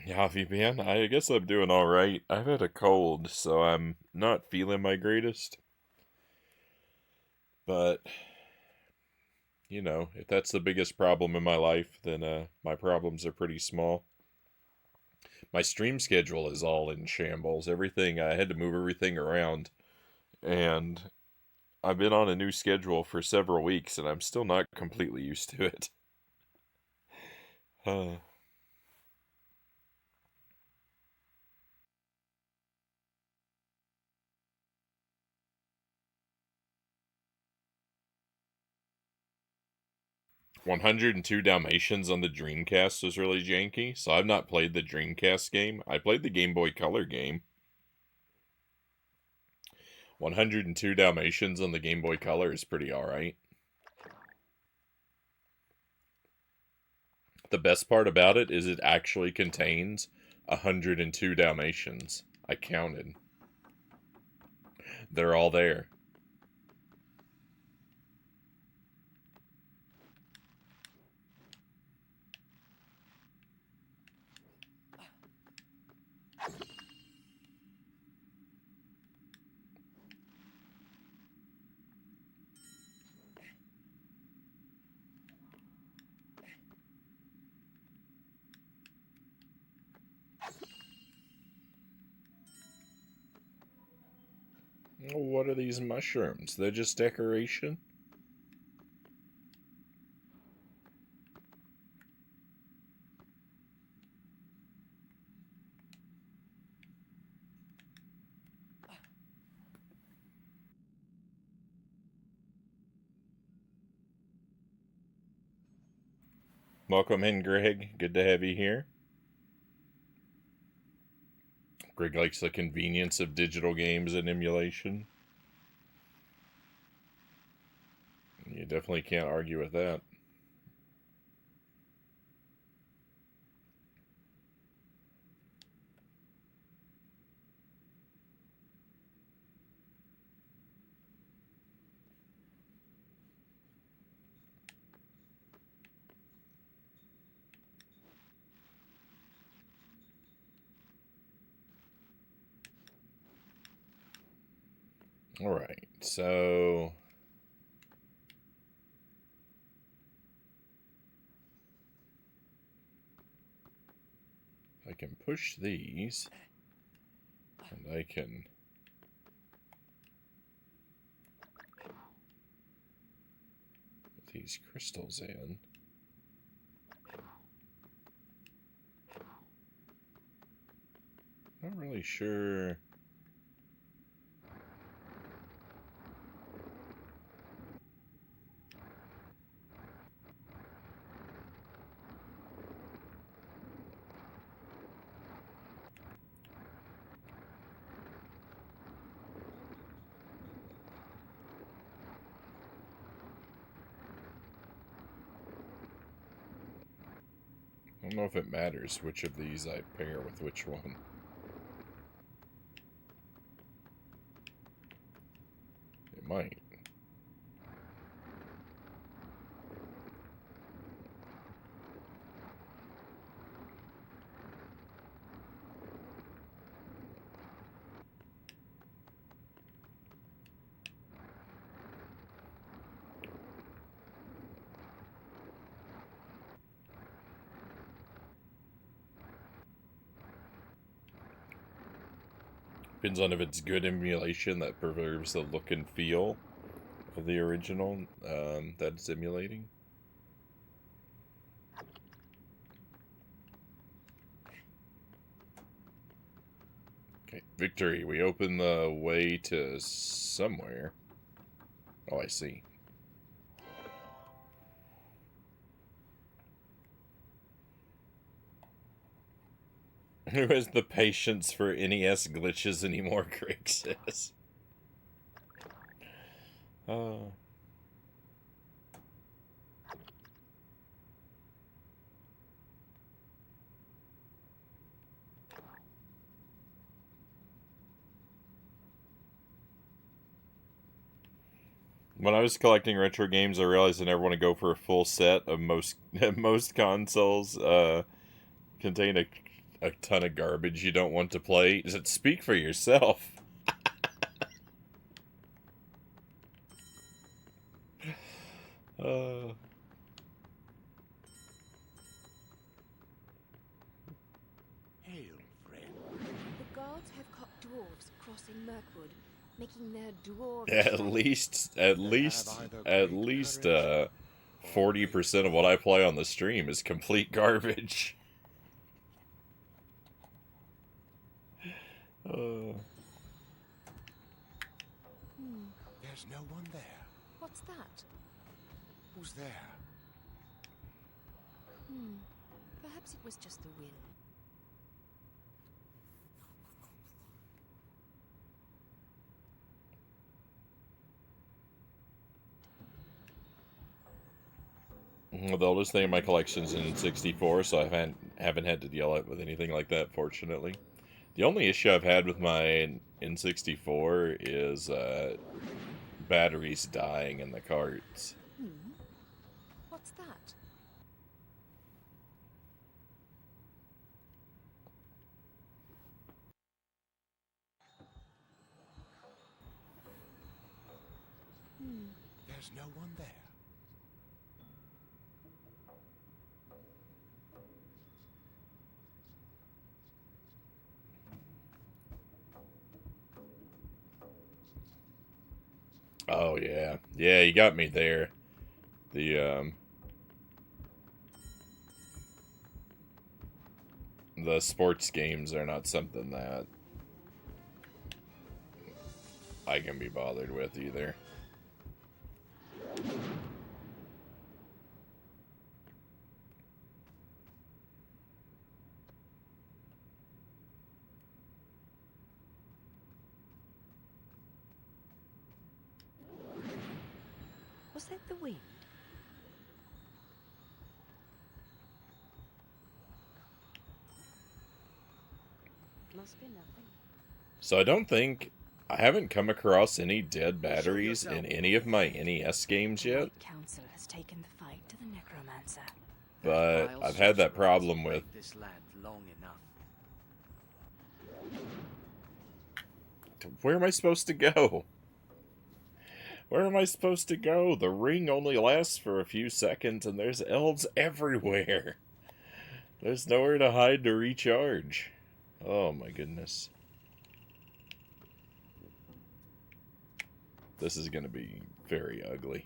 How have you been? I guess I'm doing alright. I've had a cold, so I'm not feeling my greatest. But, you know, if that's the biggest problem in my life, then my problems are pretty small. My stream schedule is all in shambles. I had to move everything around. And I've been on a new schedule for several weeks, and I'm still not completely used to it. 102 Dalmatians on the Dreamcast was really janky, so I've not played the Dreamcast game. I played the Game Boy Color game. 102 Dalmatians on the Game Boy Color is pretty alright. The best part about it is it actually contains 102 Dalmatians. I counted. They're all there. What are these mushrooms? They're just decoration? Welcome in, Greg. Good to have you here. Greg likes the convenience of digital games and emulation. You definitely can't argue with that. Alright, so... I can push these, and I can... put these crystals in. Not really sure... I don't know if it matters which of these I pair with which one. It might. Depends on if it's good emulation that preserves the look and feel of the original that it's emulating. Okay, victory. We open the way to somewhere. Oh, I see. Who has the patience for NES glitches anymore, Craig says. When I was collecting retro games, I realized I never want to go for a full set of most consoles contain a ton of garbage you don't want to play. Does it speak for yourself? Hail, friend. The guards have caught dwarves crossing Mirkwood, making their dwarves... At least 40% of what I play on the stream is complete garbage. There's no one there. What's that? Who's there? Perhaps it was just the wind. Well, the oldest thing in my collection is in 64, so I haven't had to deal with anything like that, fortunately. The only issue I've had with my N64 is batteries dying in the carts. What's that? There's no one there. Oh, yeah. Yeah, you got me there. The sports games are not something that I can be bothered with either. Was that the wind? Must be nothing. So I haven't come across any dead batteries in any of my NES games yet. The Council has taken the fight to the Necromancer. But I've had that problem with this land long enough. where am I supposed to go? Where am I supposed to go? The ring only lasts for a few seconds, and there's elves everywhere. There's nowhere to hide to recharge. Oh my goodness. This is going to be very ugly.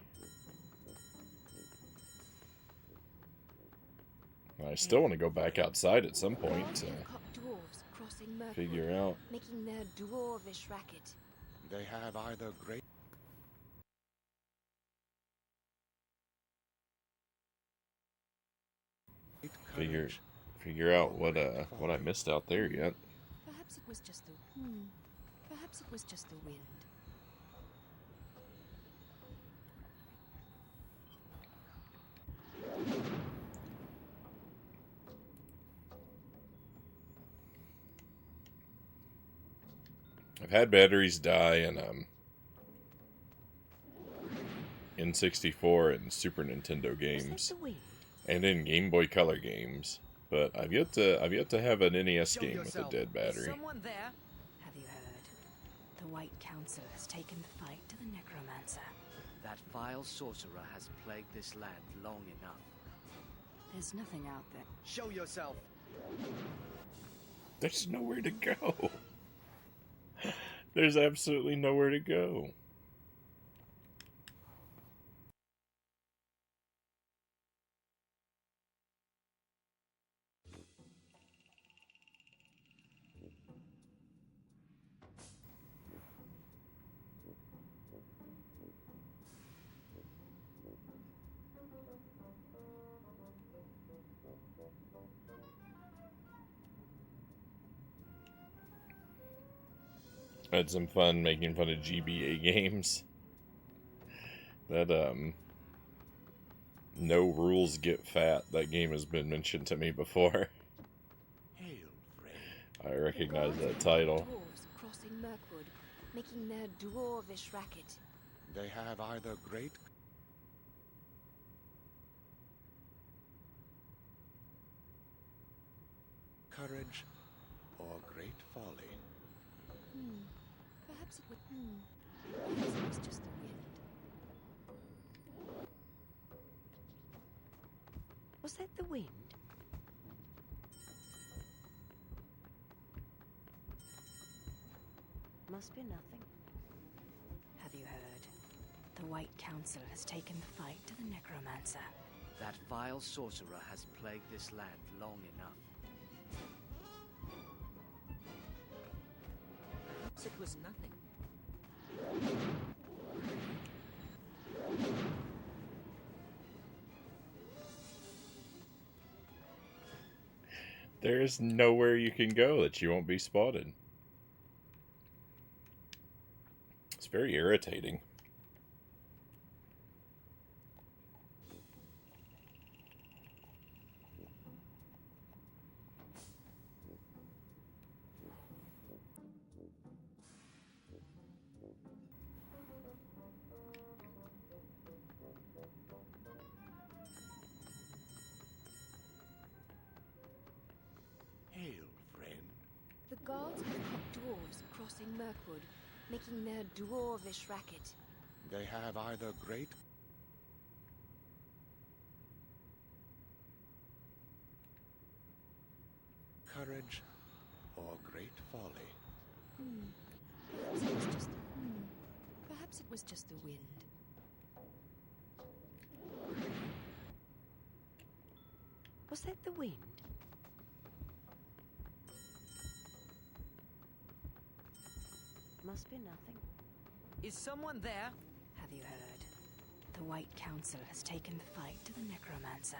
I still want to go back outside at some point to figure out. Making their dwarvish racket. They have either great Figure out what I missed out there yet. Perhaps it was just the Perhaps it was just the wind. I've had batteries die in N64 and Super Nintendo games, and in Game Boy Color games, but I've yet to have an NES game with a dead battery. Someone there? Have you heard? The White Council has taken the fight to the Necromancer. That vile sorcerer has plagued this land long enough. There's nothing out there. Show yourself! There's nowhere to go. There's absolutely nowhere to go. I had some fun making fun of GBA games. That, no rules get fat. That game has been mentioned to me before. hail, friend. I recognize that title. Dwarves crossing Mirkwood, making their dwarvish racket. They have either great courage or great folly. Perhaps it was. Perhaps it was just the wind. Was that the wind? Must be nothing. Have you heard? The White Council has taken the fight to the Necromancer. That vile sorcerer has plagued this land long enough. It was nothing. There's nowhere you can go that you won't be spotted. It's very irritating. Hail, friend. The guards have caught dwarves crossing Mirkwood, making their dwarvish racket. They have either great courage or great folly. Perhaps it was just. Perhaps it was just the wind. Was that the wind? Must be nothing. Is someone there? Have you heard? The White Council has taken the fight to the Necromancer.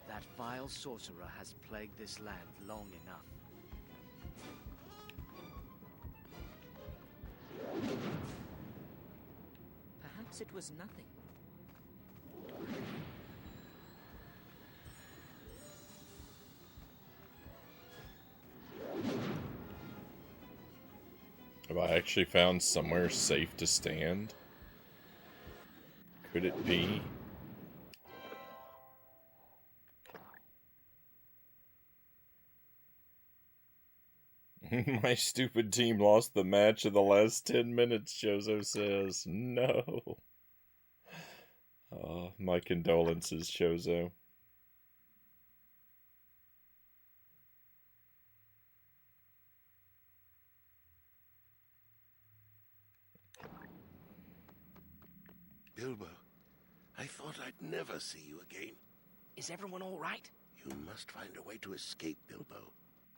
That vile sorcerer has plagued this land long enough. Perhaps it was nothing. Have I actually found somewhere safe to stand? Could it be? My stupid team lost the match in the last 10 minutes, Jozo says. No. My condolences, Chozo. Bilbo, I thought I'd never see you again. Is everyone all right? You must find a way to escape, Bilbo.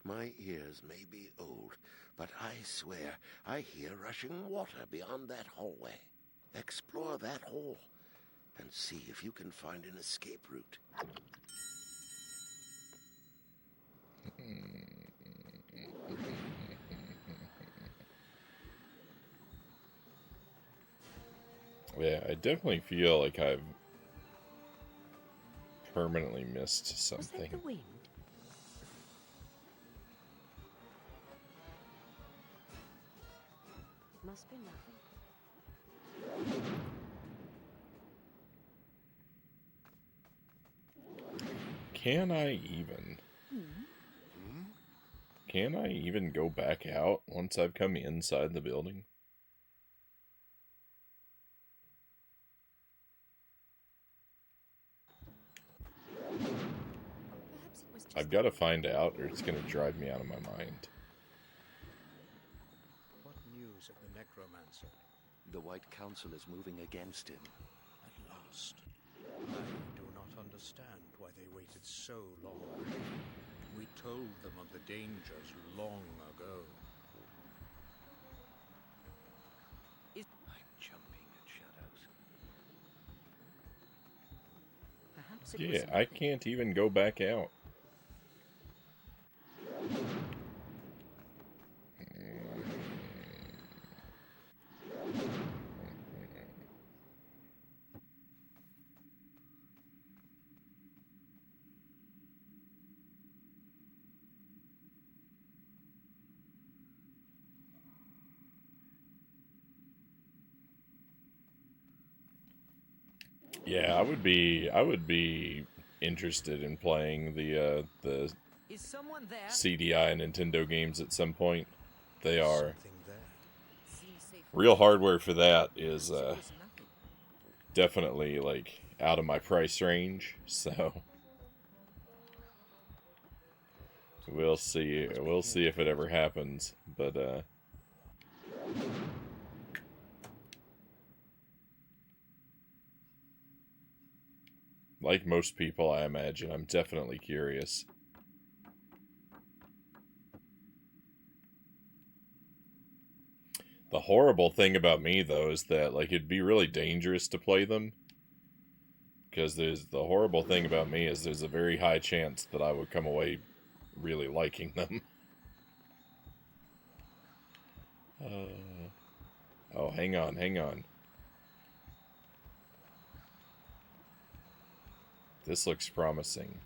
My ears may be old, but I swear I hear rushing water beyond that hallway. Explore that hole and see if you can find an escape route. Yeah, I definitely feel like I've permanently missed something. Was that the wind? Must be nothing. Can I even? Can I even go back out once I've come inside the building? I've got to find out, or it's going to drive me out of my mind. What news of the necromancer? The White Council is moving against him. At last. I do not understand why they waited so long. We told them of the dangers long ago. I'm jumping at shadows. Perhaps it Yeah, was I can't even go back out. Yeah, I would be interested in playing the Is someone there? CDI Nintendo games at some point. They are Something there. real hardware for that is definitely like out of my price range, so we'll see if it ever happens, but like most people, I imagine, I'm definitely curious. The horrible thing about me, though, is that like it'd be really dangerous to play them, because the horrible thing about me is there's a very high chance that I would come away really liking them. Oh, hang on. This looks promising.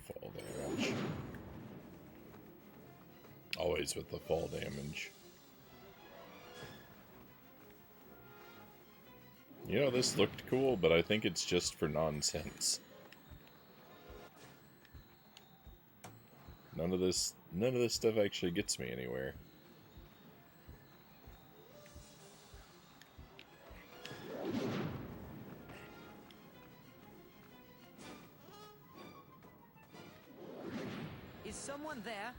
Fall damage. Always with the fall damage. You know, this looked cool, but I think it's just for nonsense. None of this stuff actually gets me anywhere. Is someone there?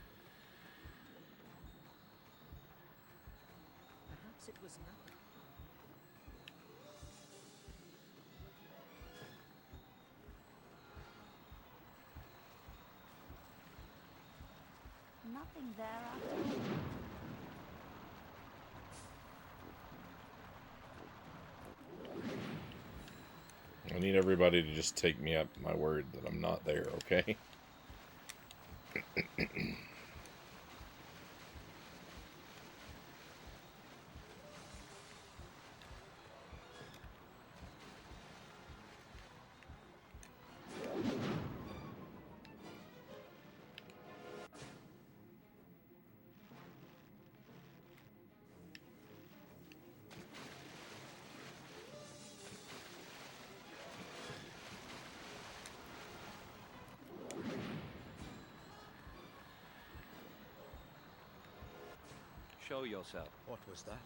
Perhaps it was nothing. Nothing there after all. I need everybody to just take me up my word that I'm not there, okay? Show yourself. What was that?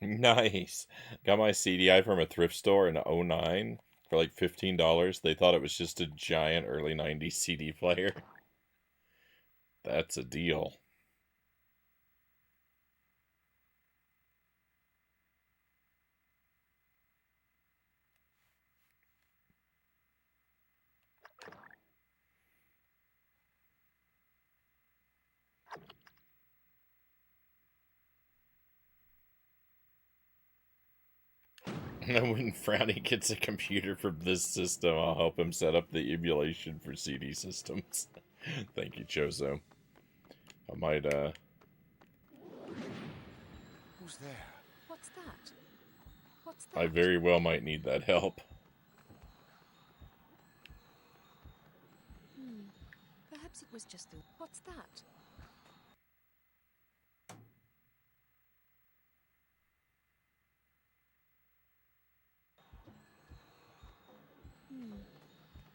Nice. Got my CDI from a thrift store in '09 for like $15. They thought it was just a giant early 90s CD player. That's a deal. When Frownie gets a computer from this system, I'll help him set up the emulation for CD systems. Thank you, Chozo. I might, Who's there? What's that? What's that? I very well might need that help. Perhaps it was just the... What's that?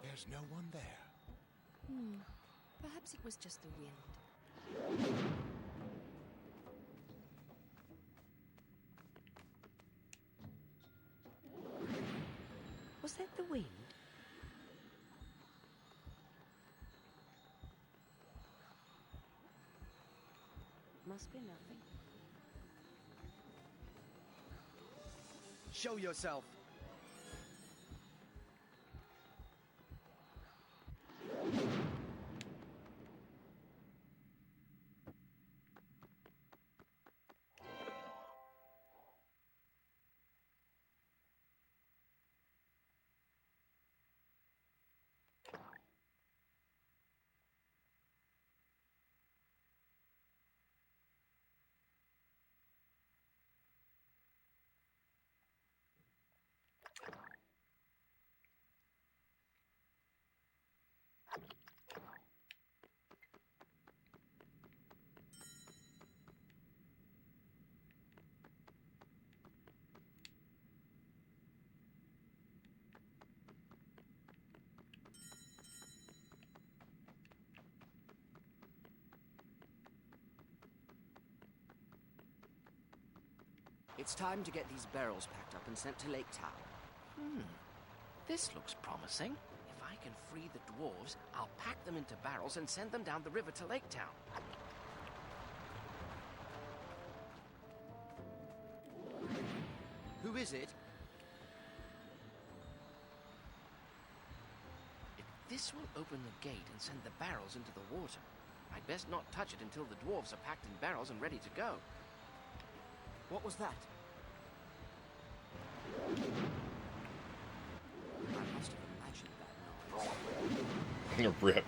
There's no one there. Perhaps it was just the wind. Was that the wind? Must be nothing. Show yourself. It's time to get these barrels packed up and sent to Lake Town. This looks promising. If I can free the dwarves, I'll pack them into barrels and send them down the river to Lake Town. Who is it? If this will open the gate and send the barrels into the water, I'd best not touch it until the dwarves are packed in barrels and ready to go. What was that? I must have imagined that noise. Rip.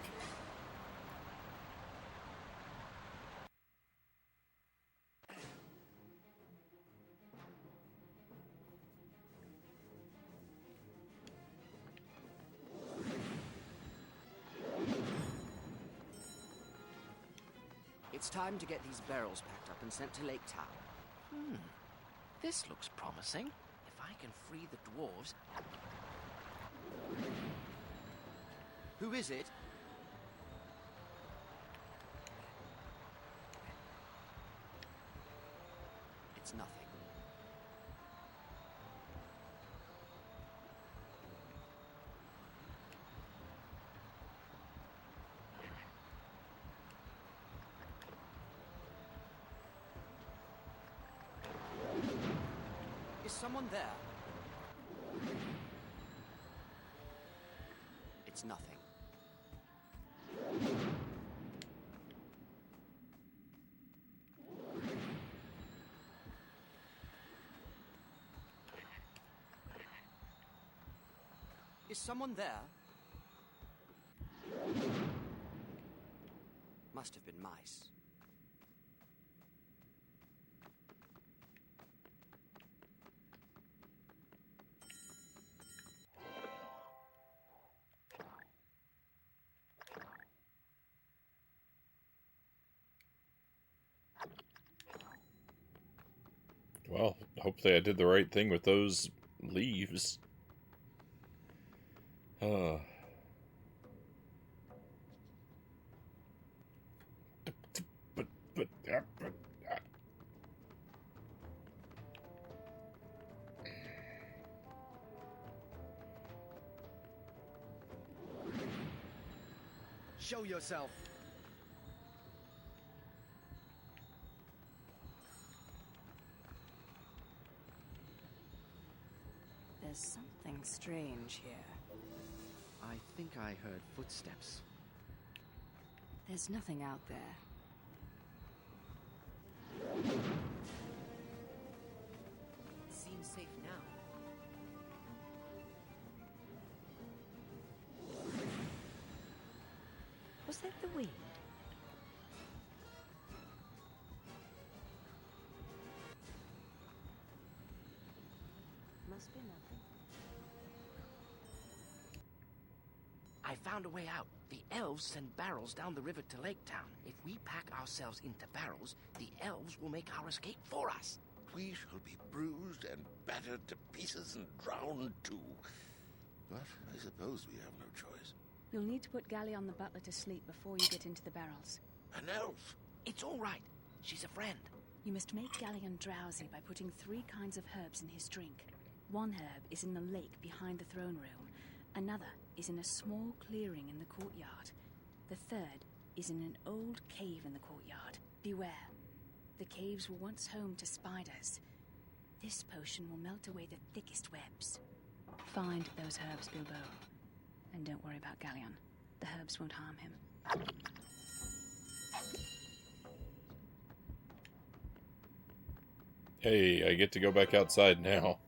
It's time to get these barrels packed up and sent to Lake Town. This looks promising. If I can free the dwarves... Who is it? It's nothing. Is someone there? It's nothing. Is someone there? Must have been mice. Well, hopefully I did the right thing with those leaves. Show yourself. There's something strange here. I think I heard footsteps. There's nothing out there. Seems safe now. Was that the wind? Must be nothing. I found a way out. The elves send barrels down the river to Lake Town. If we pack ourselves into barrels, the elves will make our escape for us. We shall be bruised and battered to pieces and drowned too. But I suppose we have no choice. You'll need to put Galleon the butler to sleep before you get into the barrels. An elf? It's all right. She's a friend. You must make Galleon drowsy by putting 3 kinds of herbs in his drink. One herb is in the lake behind the throne room. Another is in a small clearing in the courtyard. The third is in an old cave in the courtyard. Beware. The caves were once home to spiders. This potion will melt away the thickest webs. Find those herbs, Bilbo. And don't worry about Galleon. The herbs won't harm him. Hey, I get to go back outside now.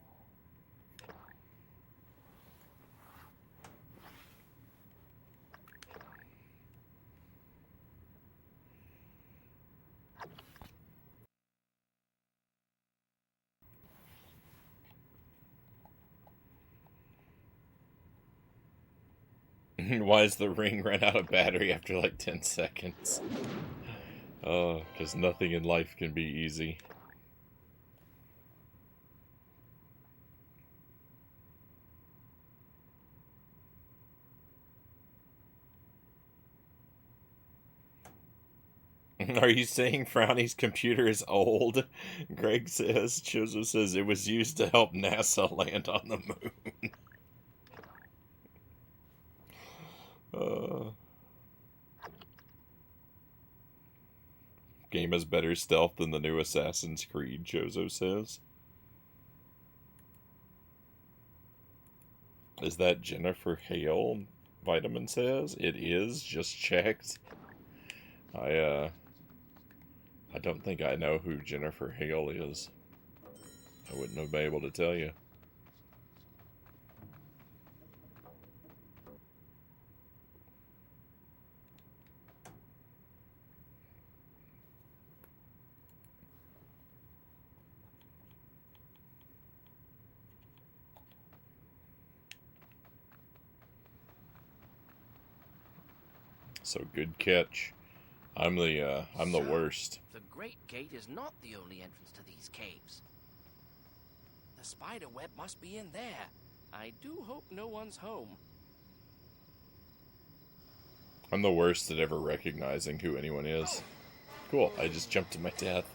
Why does the ring run out of battery after like 10 seconds? Oh, because nothing in life can be easy. Are you saying Frownie's computer is old? Greg says. Chozo says it was used to help NASA land on the moon. Game has better stealth than the new Assassin's Creed, Chozo says. Is that Jennifer Hale? Vitamin says. It is, just checked. I don't think I know who Jennifer Hale is. I wouldn't have been able to tell you. So good catch. I'm the worst. The Great Gate is not the only entrance to these caves. The spider web must be in there. I do hope no one's home. I'm the worst at ever recognizing who anyone is. Cool, I just jumped to my death.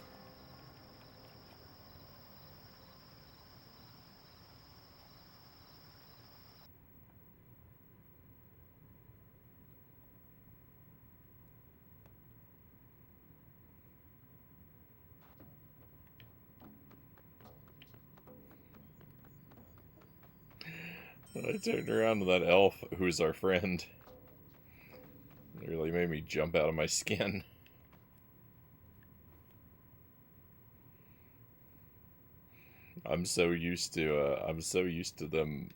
I turned around to that elf who's our friend. It really made me jump out of my skin. I'm so used to them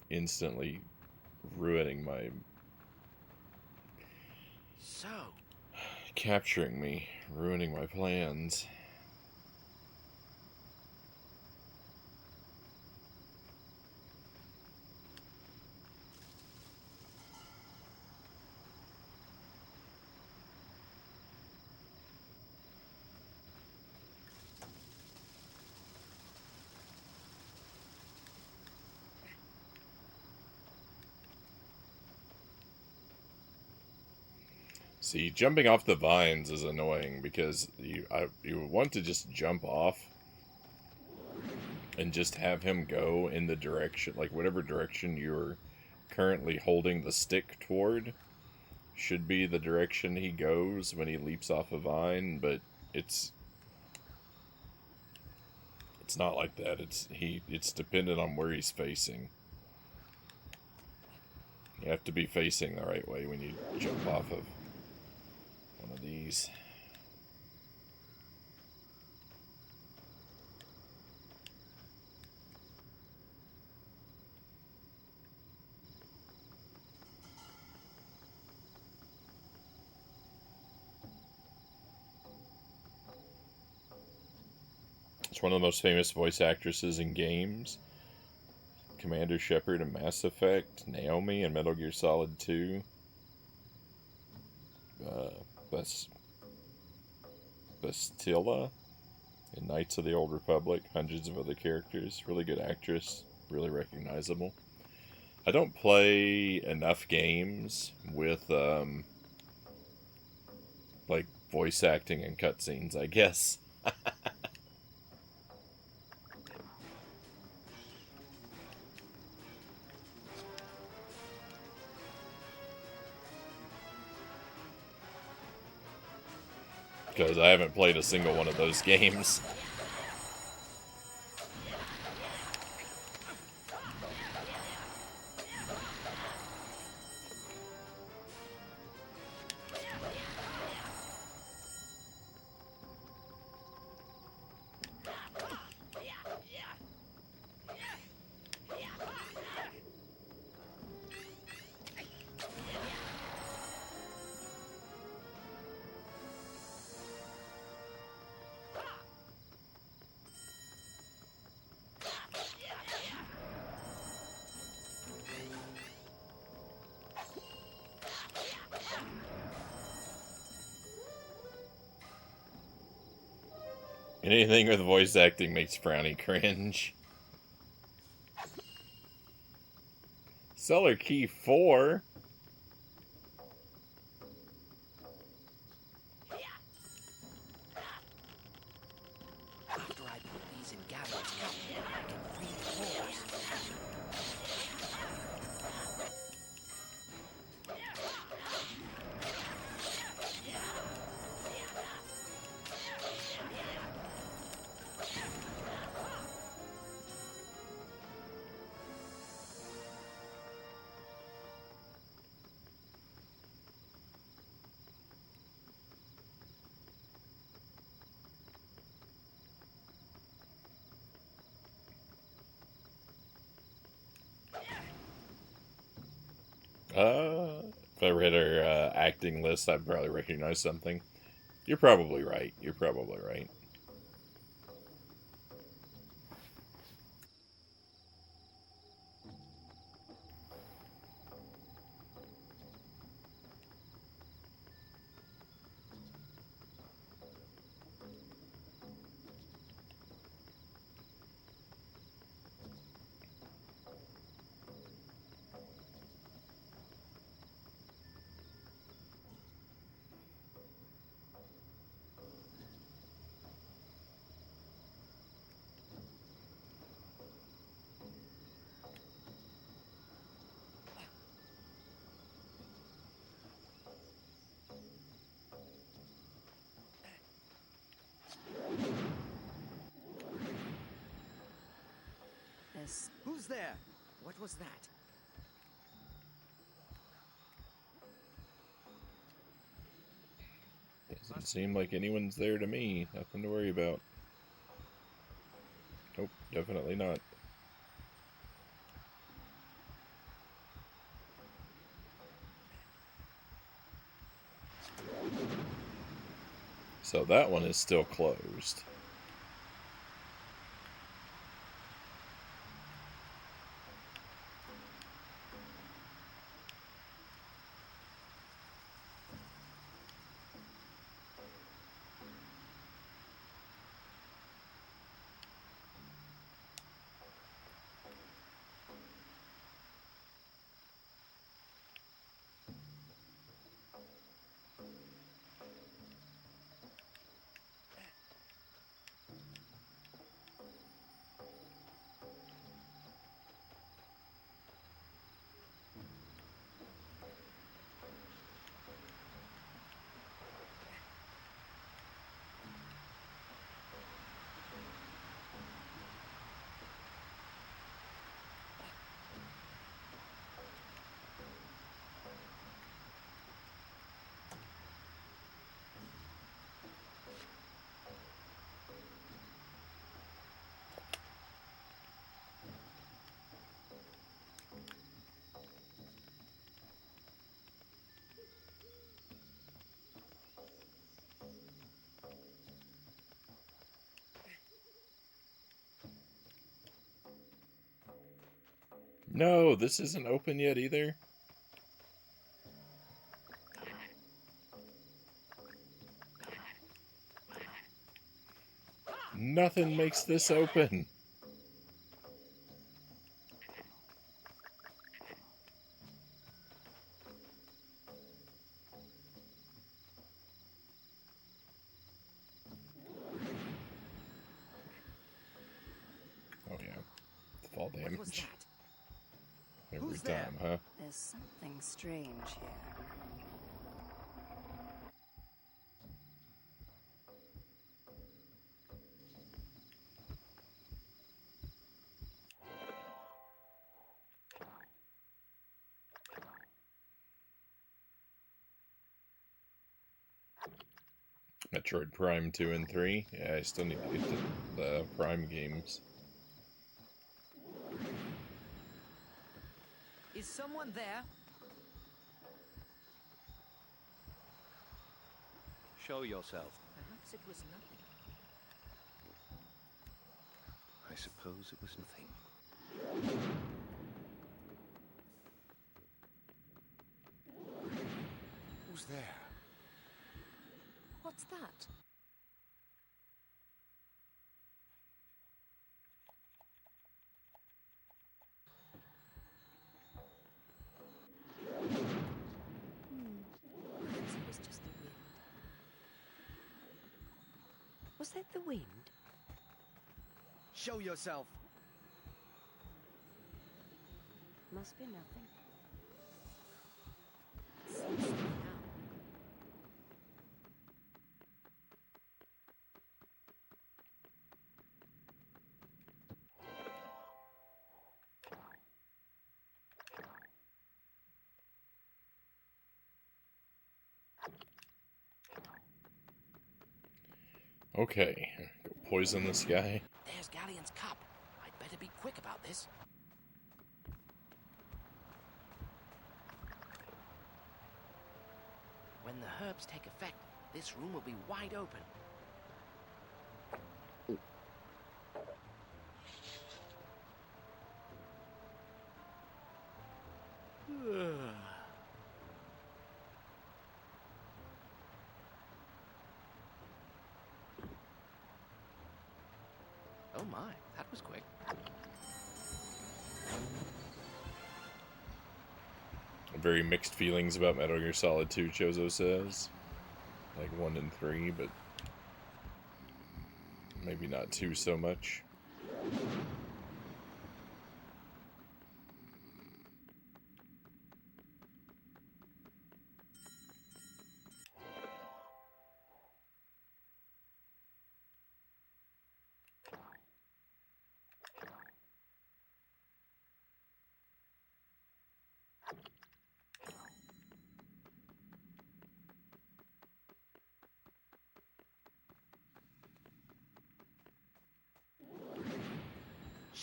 instantly ruining my... So... capturing me, ruining my plans. See, jumping off the vines is annoying because you want to just jump off and just have him go in the direction, like whatever direction you're currently holding the stick toward should be the direction he goes when he leaps off a vine, but it's not like that. It's dependent on where he's facing. You have to be facing the right way when you jump off of one of these. It's one of the most famous voice actresses in games. Commander Shepard in Mass Effect, Naomi in Metal Gear Solid 2, Bastilla in Knights of the Old Republic, hundreds of other characters. Really good actress, really recognizable. I don't play enough games with, like, voice acting and cutscenes, I guess. Because I haven't played a single one of those games. Anything with voice acting makes Frownie cringe. Cellar key 4? After I put these in Gavin's cup, I can free the dwarves. If I read her acting list, I'd probably recognize something. You're probably right. You're probably right. Who's there? What was that? Doesn't seem like anyone's there to me. Nothing to worry about. Nope, definitely not. So that one is still closed. No, this isn't open yet either. Nothing makes this open. Oh yeah, fall damage. What was that? Every Who's time, there? huh? There's something strange here. Metroid Prime 2 and 3. Yeah, I still need to get the Prime games. Is someone there? Show yourself. Perhaps it was nothing. I suppose it was nothing. Who's there? What's that? Perhaps it was just the wind. Was that the wind? Show yourself. Must be nothing. Seems safe now. Okay, go poison this guy. There's Galleon's cup. I'd better be quick about this. When the herbs take effect, this room will be wide open. Oh my, that was quick. Very mixed feelings about Metal Gear Solid 2, Chozo says. Like 1 and 3, but maybe not 2 so much.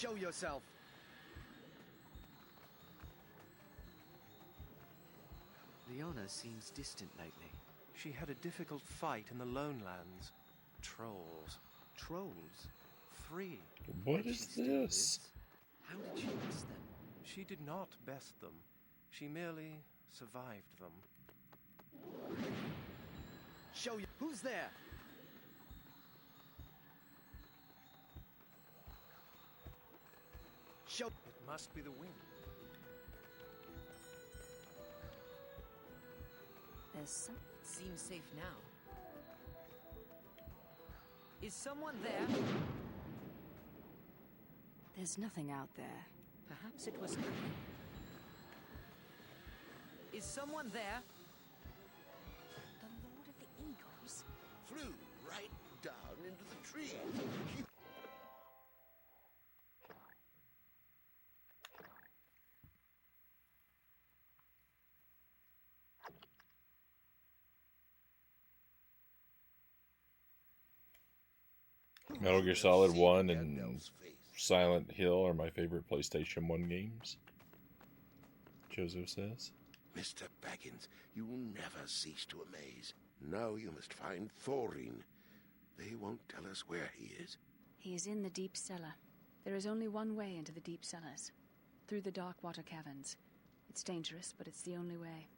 Show yourself. Leona seems distant lately. She had a difficult fight in the Lone Lands. Trolls. Trolls? 3. What And is she still this? lives? How did she best them? She did not best them. She merely survived them. Show you. Who's there? Show. It must be the wind. There's some... Seems safe now. Is someone there? There's nothing out there. Perhaps it was nothing. Is someone there? The Lord of the Eagles? Flew right down into the trees. Metal Gear Solid 1 and Silent Hill are my favorite PlayStation 1 games, Joseph says. Mr. Baggins, you never cease to amaze. Now you must find Thorin. They won't tell us where he is. He is in the deep cellar. There is only one way into the deep cellars. Through the dark water caverns. It's dangerous, but it's the only way.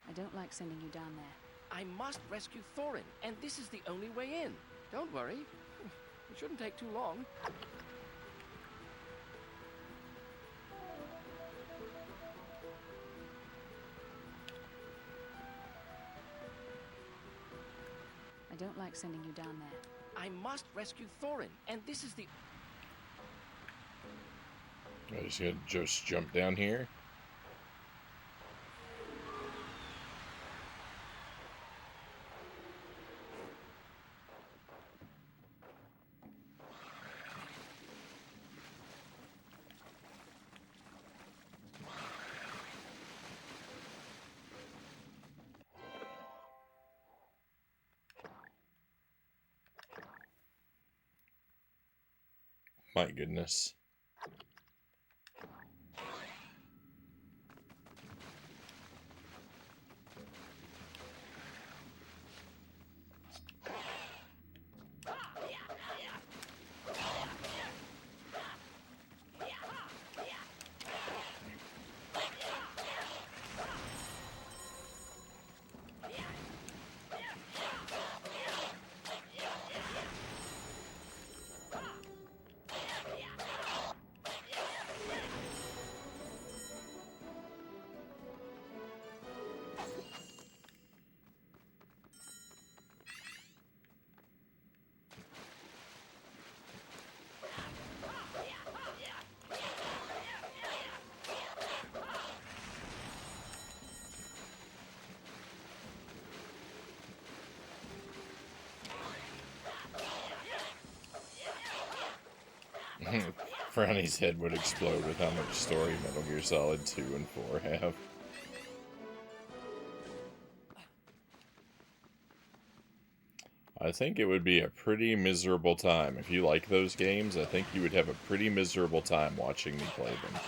I don't like sending you down there. I must rescue Thorin, and this is the only way in. Don't worry. It shouldn't take too long. I don't like sending you down there. I must rescue Thorin, and this is the... I just gotta just jump down here. My goodness. Frownie's head would explode with how much story Metal Gear Solid 2 and 4 have. I think it would be a pretty miserable time. If you like those games, I think you would have a pretty miserable time watching me play them.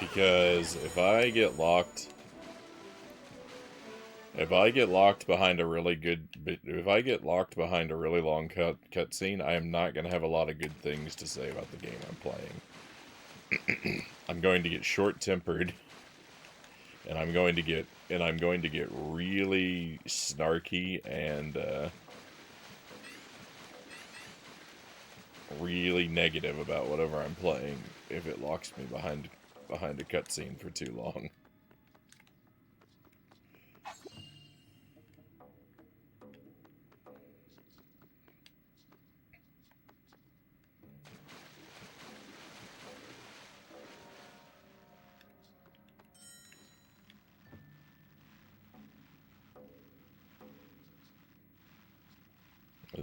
Because if I get locked behind a really long cutscene, I am not going to have a lot of good things to say about the game I'm playing. I'm going to get short-tempered, and I'm going to get really snarky and really negative about whatever I'm playing if it locks me behind a cutscene for too long.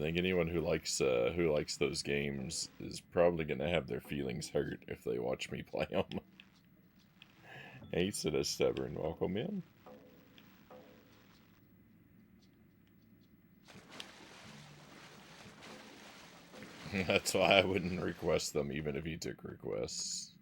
think anyone who likes those games is probably gonna have their feelings hurt if they watch me play them. Ace and a stubborn, welcome in. That's why I wouldn't request them, even if he took requests.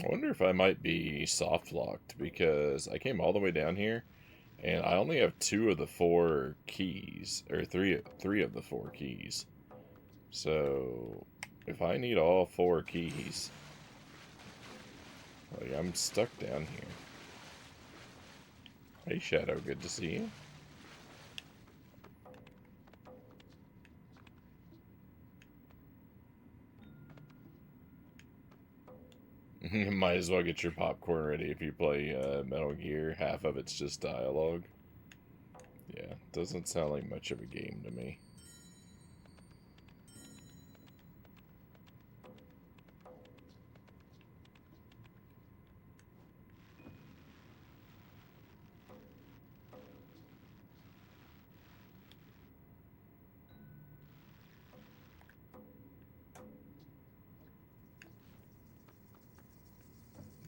I wonder if I might be soft locked because I came all the way down here and I only have 2 of the 4 keys, or three of the 4 keys. So if I need all 4 keys, like, I'm stuck down here. Hey Shadow, good to see you. Might as well get your popcorn ready if you play Metal Gear. Half of it's just dialogue. Yeah, doesn't sound like much of a game to me.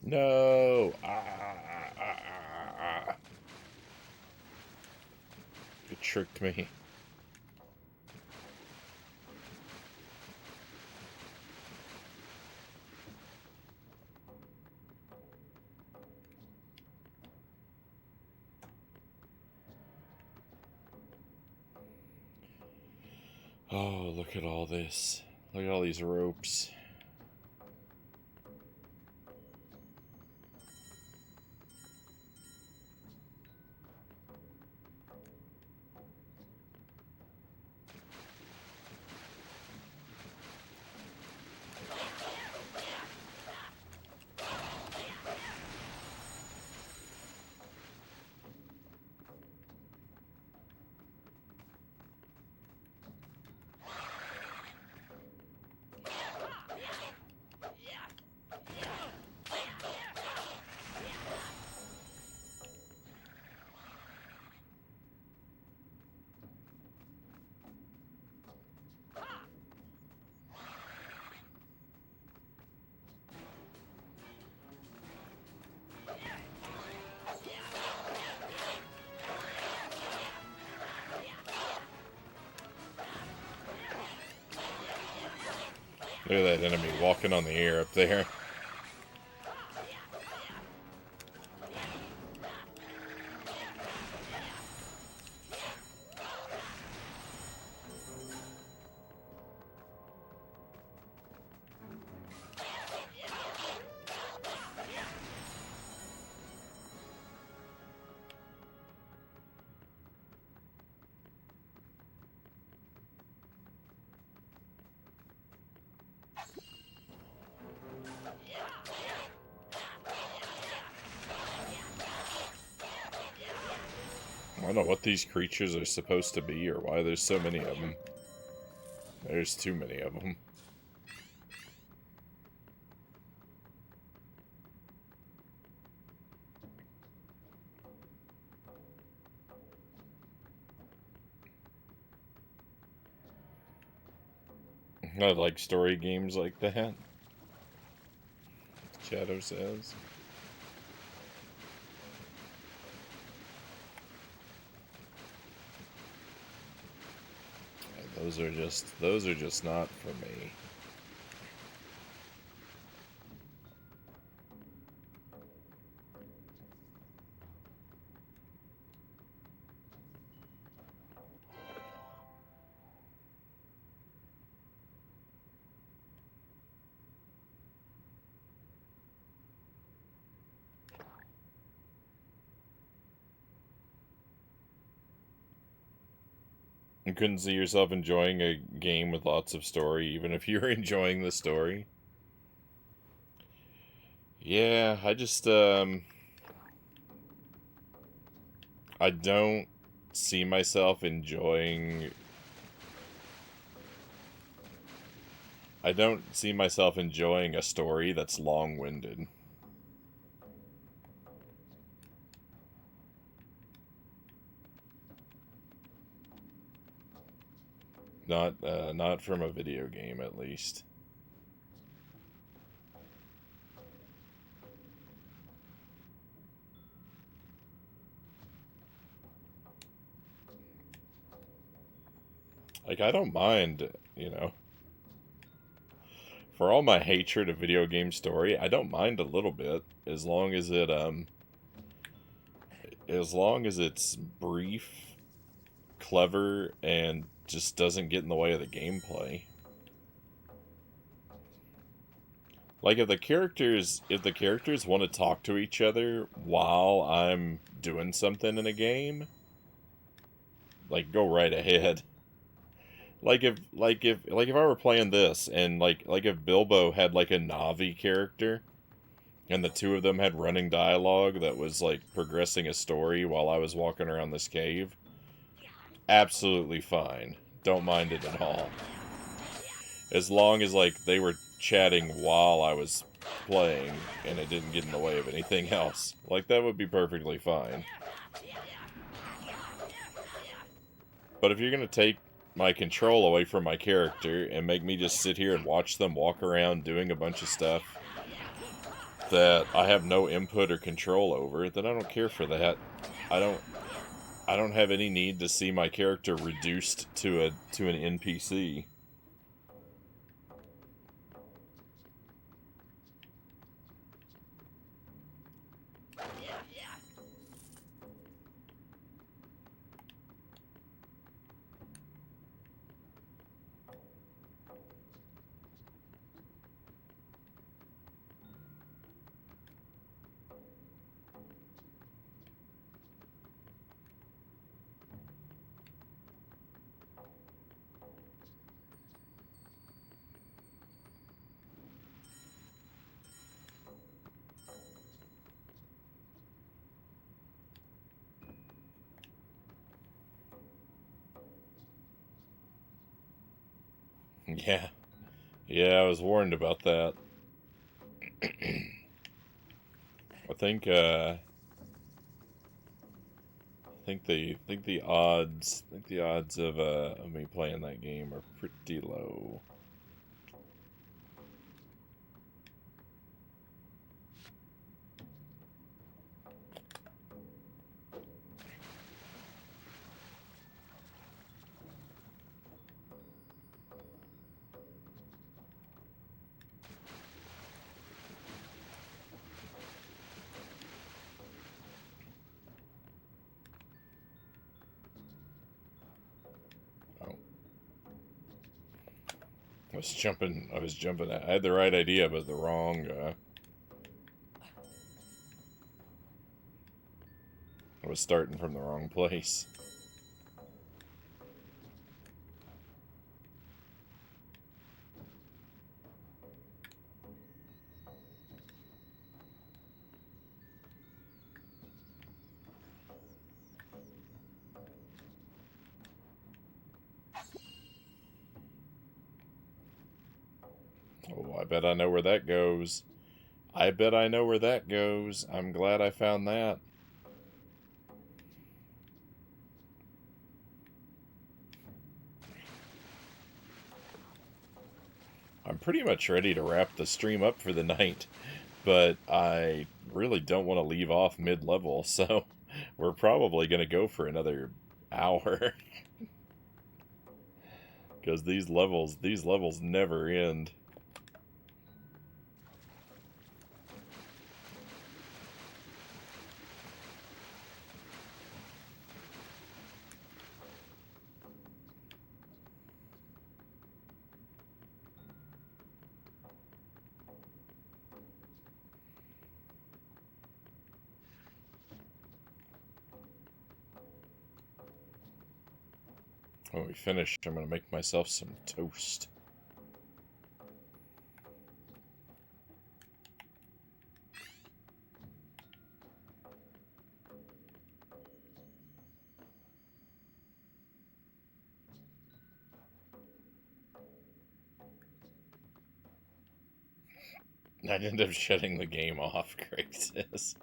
No! You tricked me. Oh, look at all this. Look at all these ropes. Look at that enemy walking on the air up there. I don't know what these creatures are supposed to be or why there's so many of them. There's too many of them. I like story games like that. Shadow says. Those are just not for me. You couldn't see yourself enjoying a game with lots of story, even if you're enjoying the story? Yeah, I just, I don't see myself enjoying... I don't see myself enjoying a story that's long-winded. Not from a video game, at least. Like, I don't mind, you know. For all my hatred of video game story, I don't mind a little bit, as long as it's brief, clever, and just doesn't get in the way of the gameplay. Like, if the characters want to talk to each other while I'm doing something in a game, like, go right ahead. Like if I were playing this and like if Bilbo had like a Navi character and the two of them had running dialogue that was like progressing a story while I was walking around this cave, absolutely fine. Don't mind it at all. As long as like they were chatting while I was playing and it didn't get in the way of anything else. Like, that would be perfectly fine. But if you're going to take my control away from my character and make me just sit here and watch them walk around doing a bunch of stuff that I have no input or control over, then I don't care for that. I don't have any need to see my character reduced to an NPC. Yeah. Yeah, I was warned about that. I think the odds of me playing that game are pretty low. I was jumping. I had the right idea, but the wrong. I was starting from the wrong place. Oh, I bet I know where that goes. I bet I know where that goes. I'm glad I found that. I'm pretty much ready to wrap the stream up for the night, but I really don't want to leave off mid-level, so we're probably going to go for another hour. Because these levels never end. When we finish, I'm going to make myself some toast. I'd end up shutting the game off, Craig says.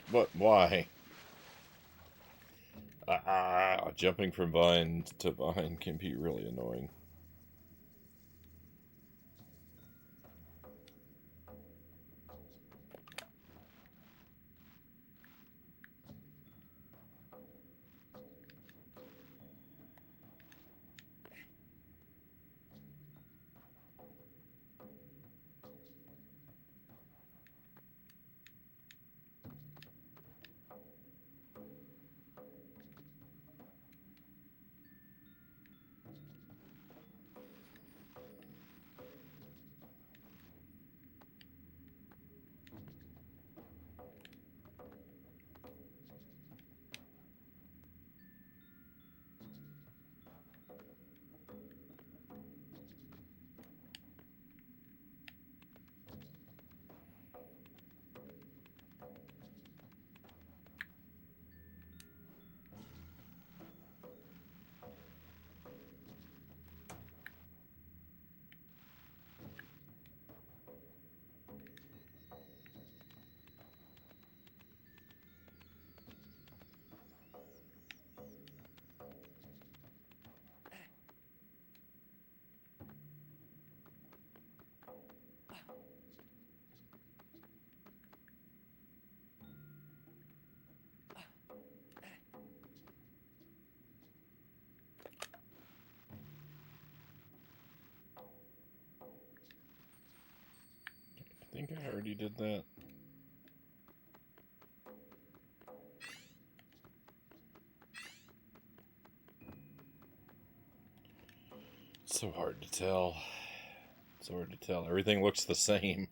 But why? Jumping from vine to vine can be really annoying. I think I already did that. It's so hard to tell. It's hard to tell. Everything looks the same.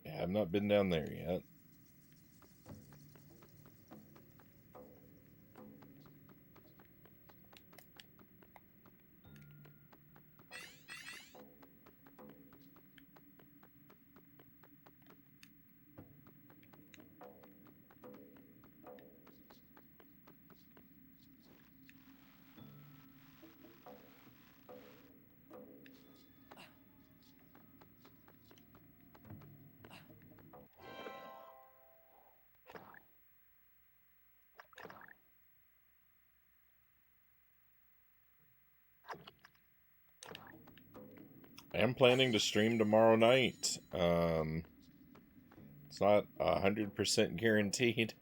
I have not been down there yet. I am planning to stream tomorrow night. It's not 100% guaranteed,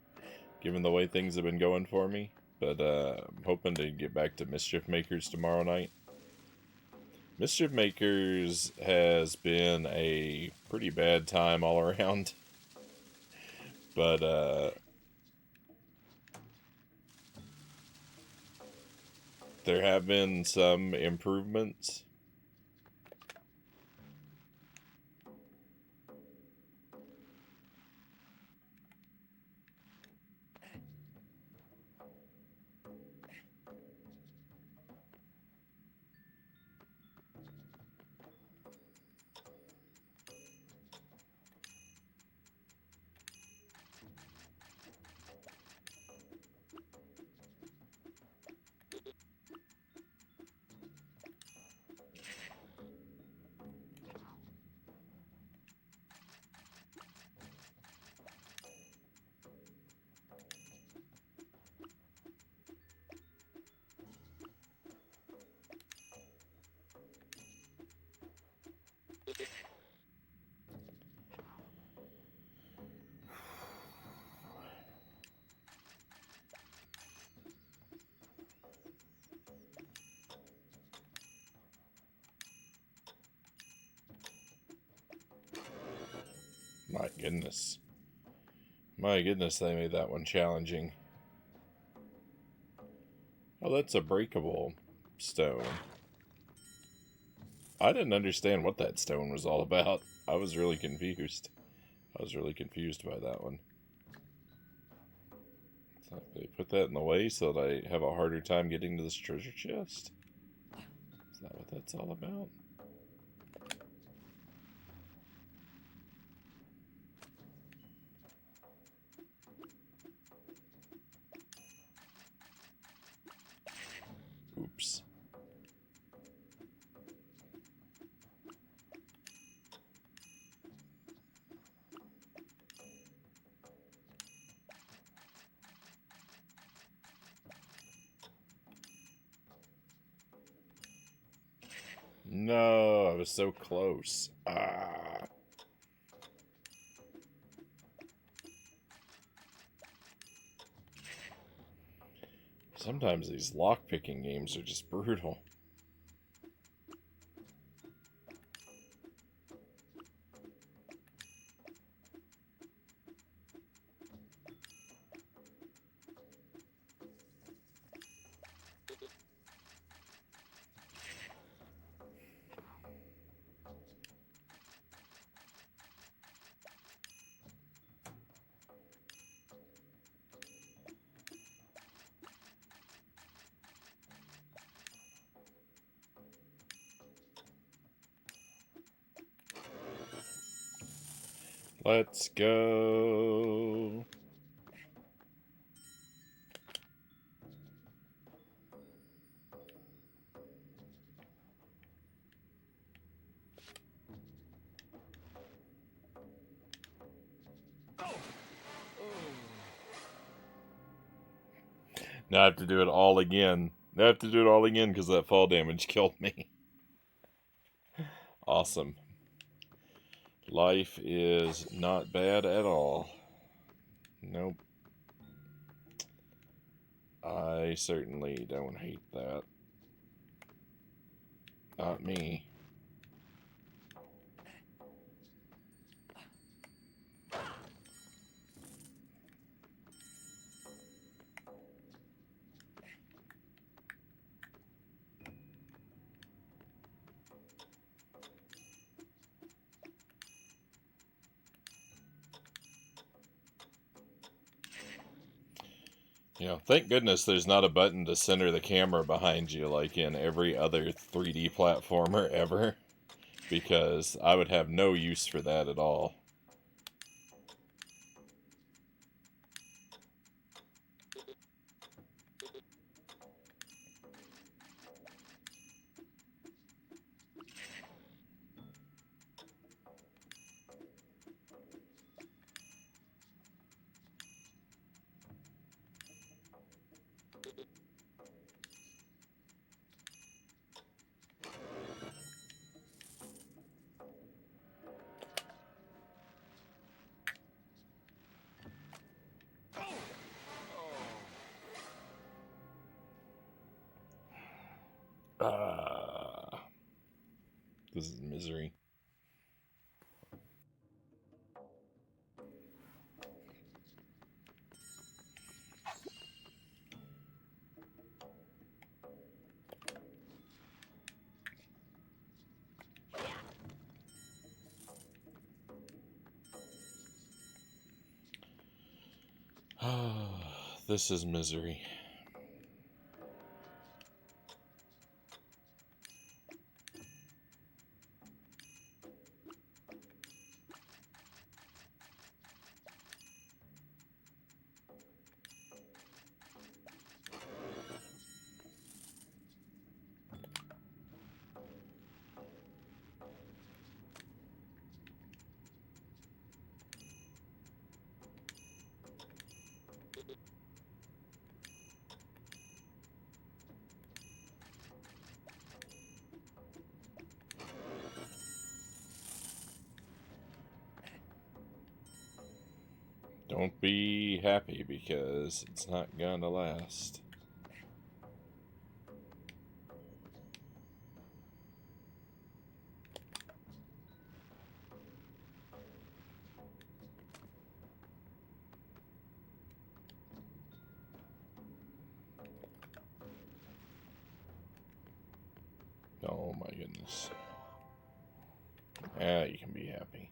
given the way things have been going for me. But I'm hoping to get back to Mischief Makers tomorrow night. Mischief Makers has been a pretty bad time all around. But there have been some improvements. My goodness. My goodness, they made that one challenging. Oh, that's a breakable stone. I didn't understand what that stone was all about. I was really confused. I was really confused by that one. So they put that in the way so that I have a harder time getting to this treasure chest? Is that what that's all about? Oops. No, I was so close. Ah. Sometimes these lockpicking games are just brutal. Let's go. Now I have to do it all again. Now I have to do it all again because that fall damage killed me. Awesome. Life is not bad at all. Nope. I certainly don't hate that. Not me. You know, thank goodness there's not a button to center the camera behind you like in every other 3D platformer ever, because I would have no use for that at all. This is misery. This is misery. Don't be happy because it's not gonna last. Oh my goodness. Yeah, you can be happy.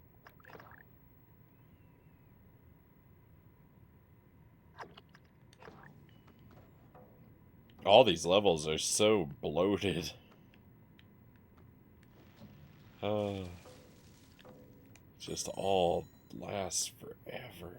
All these levels are so bloated. Just all lasts forever.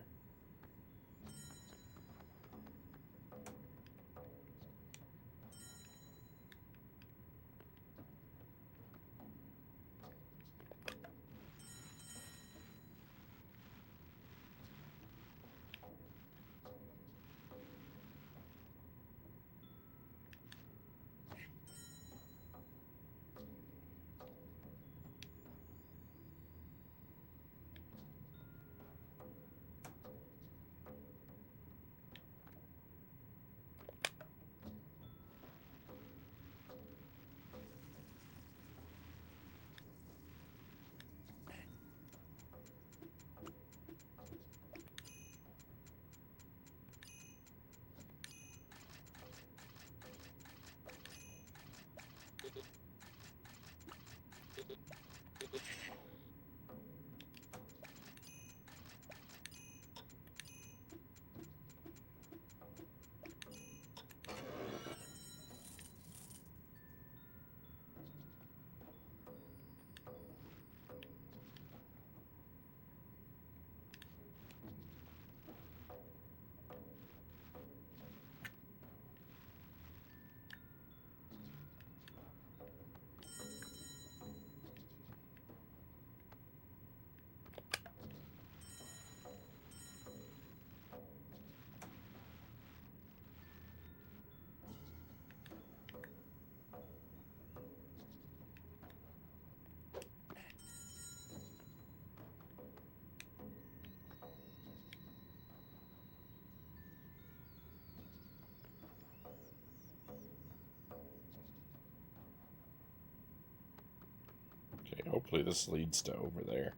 Okay, hopefully this leads to over there.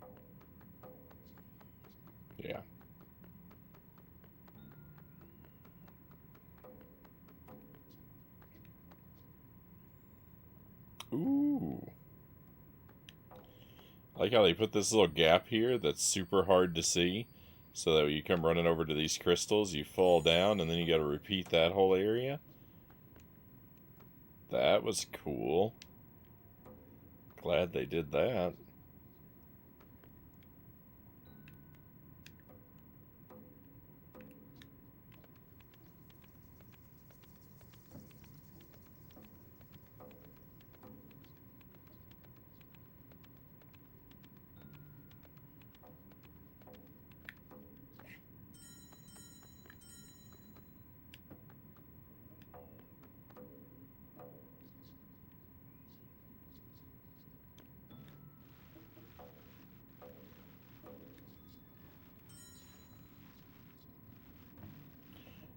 Yeah. Ooh. I like how they put this little gap here that's super hard to see. So that when you come running over to these crystals, you fall down, and then you gotta repeat that whole area. That was cool. Glad they did that.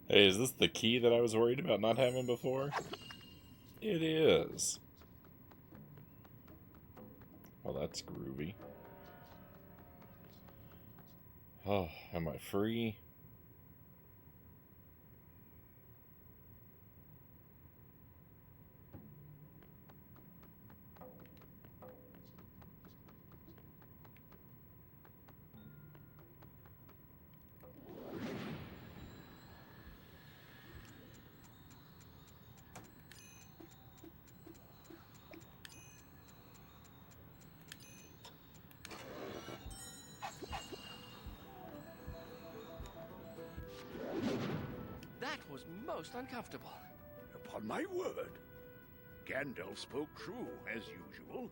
Hey, is this the key that I was worried about not having before? It is. Well, that's groovy. Oh, am I free? That was most uncomfortable. Upon my word. Gandalf spoke true, as usual.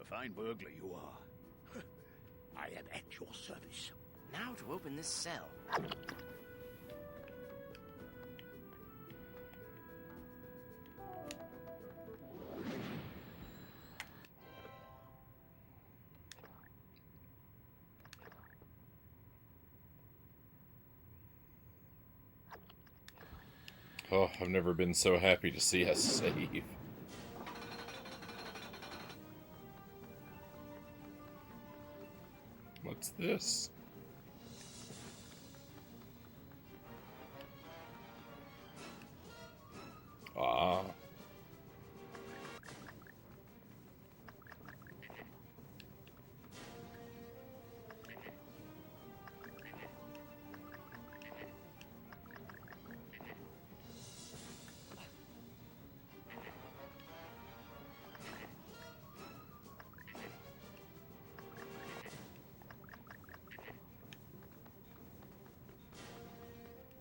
A fine burglar you are. I am at your service. Now to open this cell. Oh, I've never been so happy to see us save. What's this? Ah.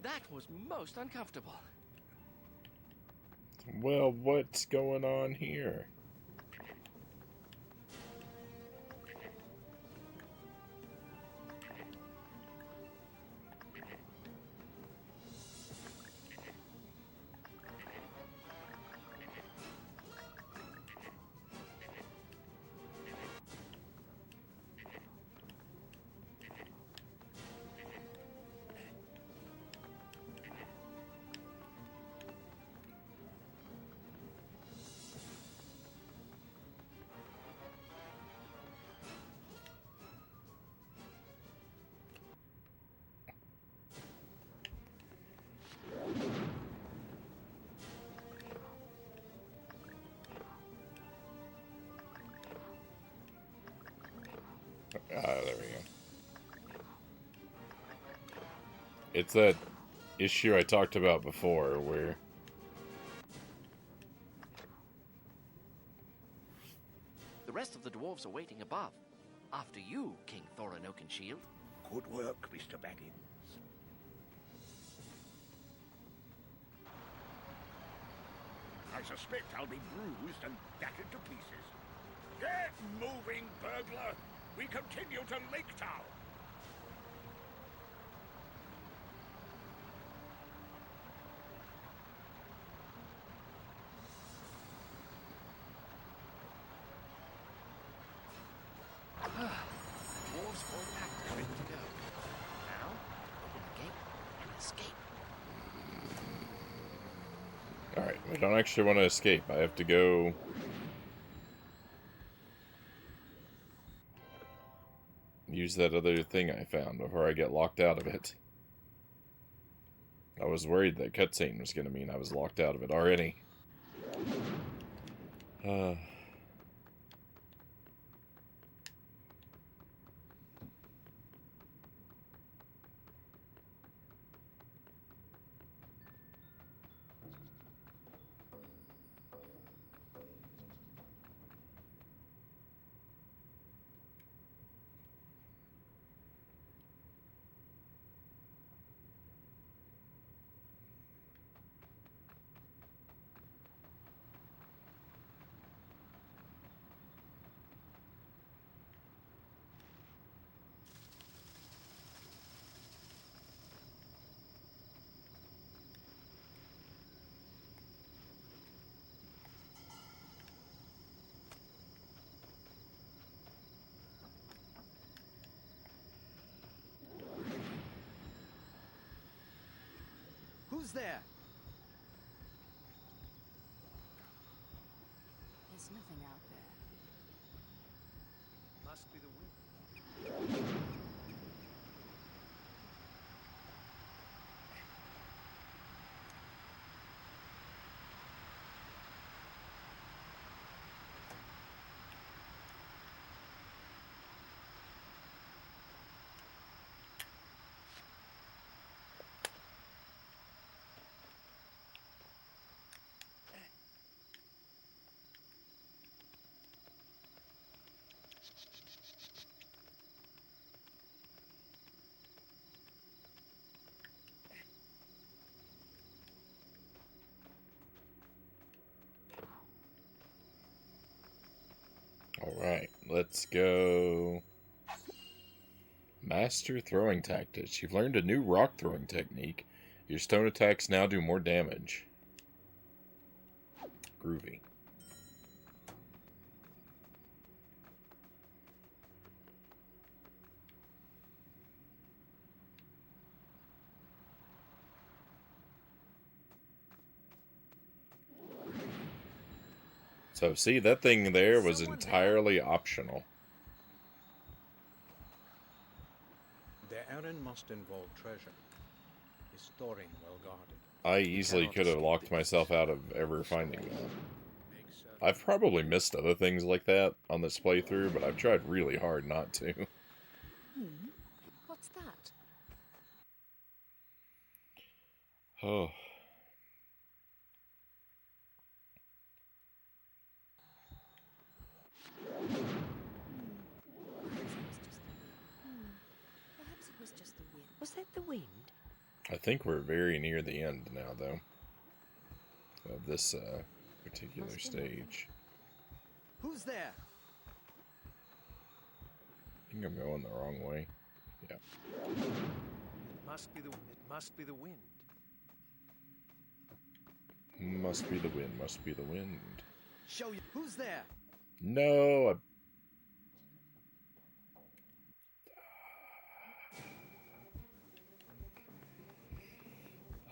That was most uncomfortable. Well, what's going on here? Ah, there we go. It's that issue I talked about before, where The rest of the dwarves are waiting above. After you, King Thorin Oakenshield. Good work, Mr. Baggins. I suspect I'll be bruised and battered to pieces. Get moving, burglar! We continue to Lake Town! Dwarves all packed and ready to go. Now, open the gate and escape. alright, we don't actually want to escape. I have to go... use that other thing I found before I get locked out of it. I was worried that cutscene was going to mean I was locked out of it already. Who's there? There's nothing out there. Must be the wind. Alright, let's go. Master throwing tactics. You've learned a new rock throwing technique. Your stone attacks now do more damage. Groovy. So, see, that thing there was entirely optional. The errand must involve treasure. Is Thorin well guarded? I easily could have locked myself out of ever finding that. I've probably missed other things like that on this playthrough, but I've tried really hard not to. What's that? Oh. Perhaps it was just the wind. Was that the wind? I think we're very near the end now, though, of this particular stage. Who's there? I think I'm going the wrong way. Yeah. It must be the wind. Must be the wind, must be the wind. Show you. Who's there? No!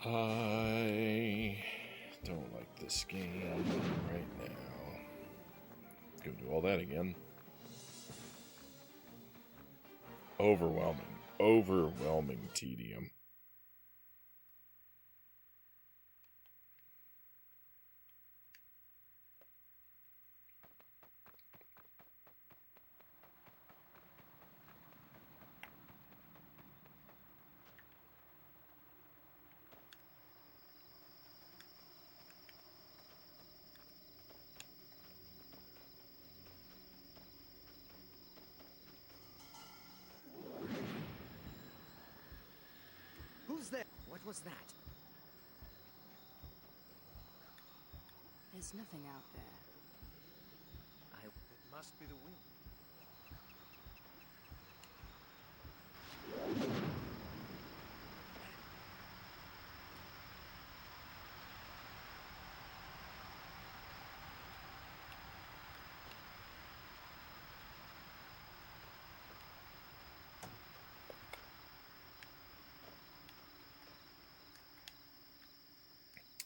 I don't like this game right now. Let's go do all that again. Overwhelming tedium. Who's there? What was that? There's nothing out there. It must be the wind.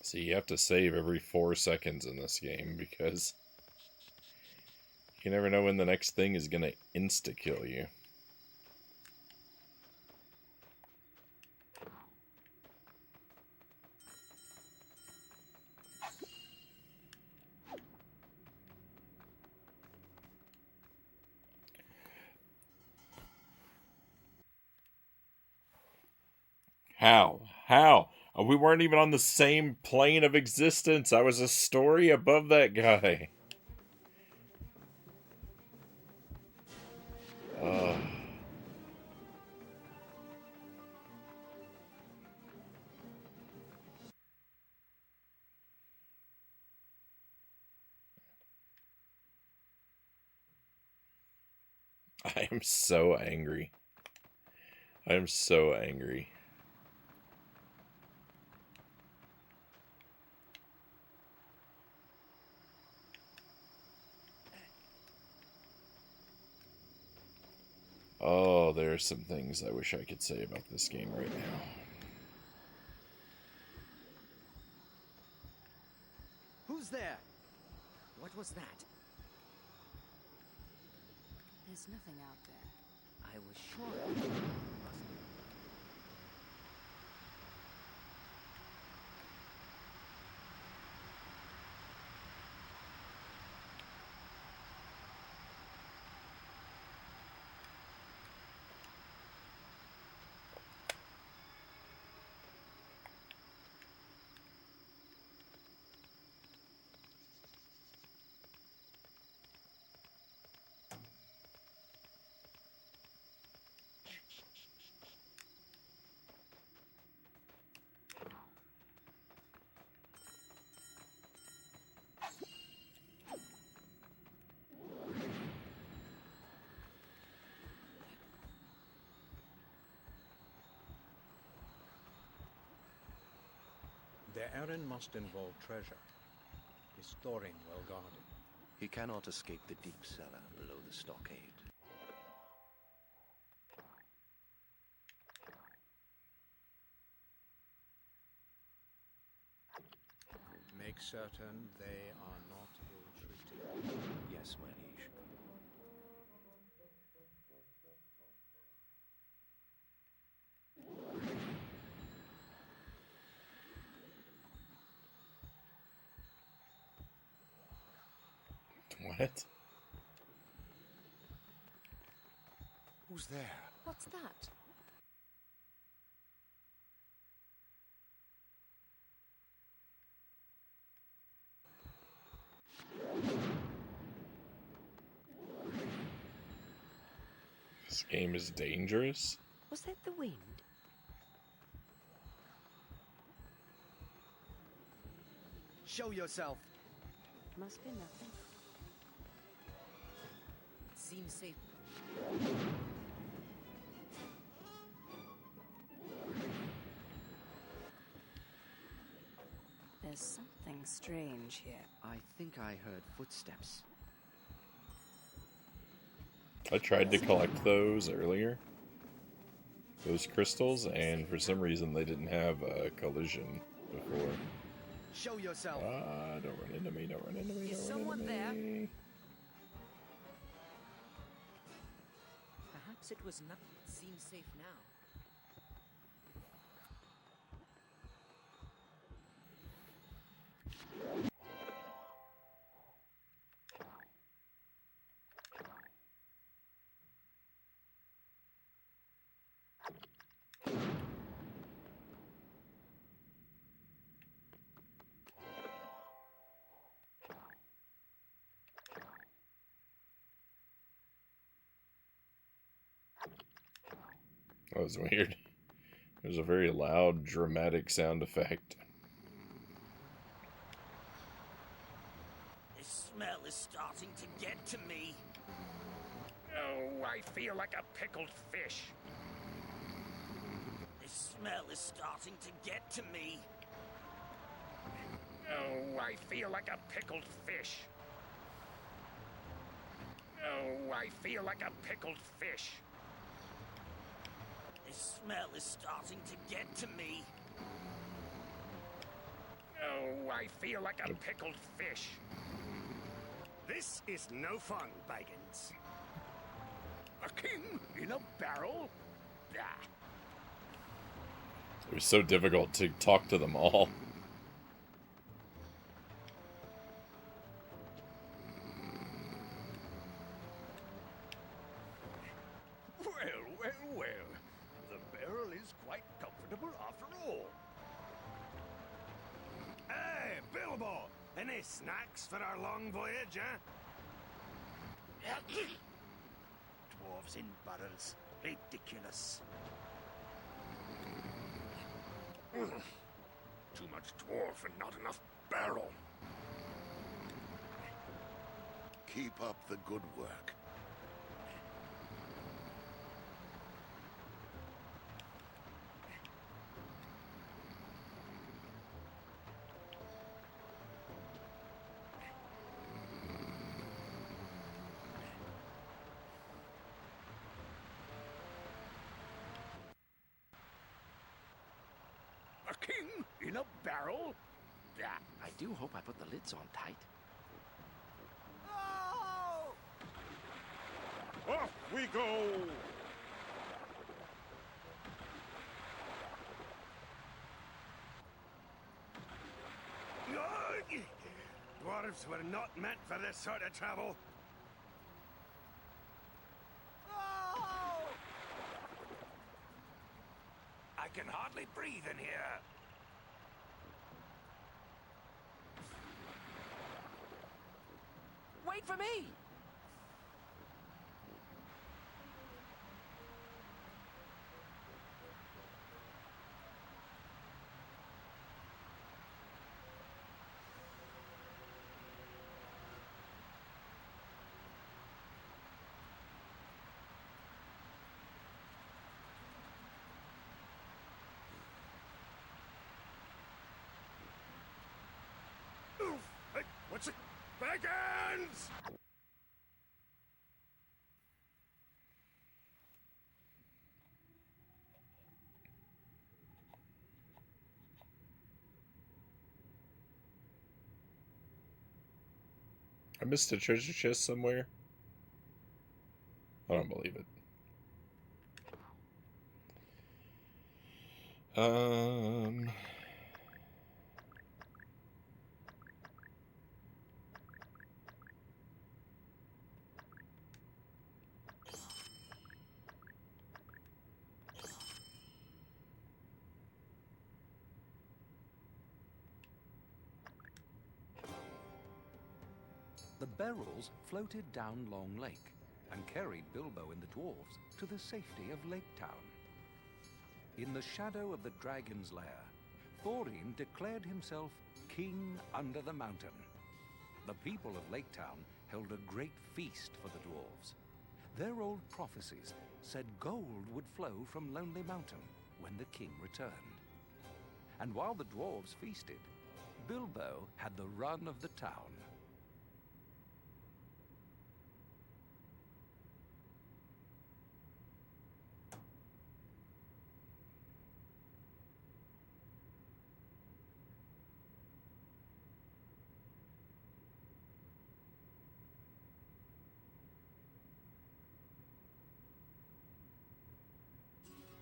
See, you have to save every 4 seconds in this game because you never know when the next thing is going to insta-kill you. How? How? We weren't even on the same plane of existence. I was a story above that guy. I am so angry. I am so angry. Oh, there are some things I wish I could say about this game right now. Who's there? What was that? There's nothing out there. I was sure. Their errand must involve treasure. Is Thorin well guarded? He cannot escape the deep cellar below the stockade. Make certain they are not ill-treated. Yes, my liege. What? Who's there? What's that? This game is dangerous. Was that the wind? Show yourself. Must be nothing. Seems safe. There's something strange here. I think I heard footsteps. I tried to collect those earlier. Those crystals, and for some reason they didn't have a collision before. Show yourself. Don't run into me, don't run into me, Is don't someone run into there? me. Perhaps it was not. Seems safe now. That was weird. It was a very loud, dramatic sound effect. This smell is starting to get to me. Oh, I feel like a pickled fish. This smell is starting to get to me. Oh, I feel like a pickled fish. Oh, I feel like a pickled fish. This smell is starting to get to me. Oh, I feel like a pickled fish. This is no fun, Baggins. A king in a barrel? Bah. It was so difficult to talk to them all. Well. The barrel is quite comfortable after all. Hey, Bilbo! Any snacks for our long voyage, huh? Dwarves in barrels. Ridiculous. Too much dwarf and not enough barrel. Keep up the good work. A king in a barrel? Bah. I do hope I put the lids on tight. Off we go! Dwarves were not meant for this sort of travel. I can hardly breathe in here. Wait for me! Hey, what's it? Baggins! I missed a treasure chest somewhere. I don't believe it. The barrels floated down Long Lake and carried Bilbo and the dwarves to the safety of Lake Town. In the shadow of the dragon's lair, Thorin declared himself king under the mountain. The people of Lake Town held a great feast for the dwarves. Their old prophecies said gold would flow from Lonely Mountain when the king returned. And while the dwarves feasted, Bilbo had the run of the town.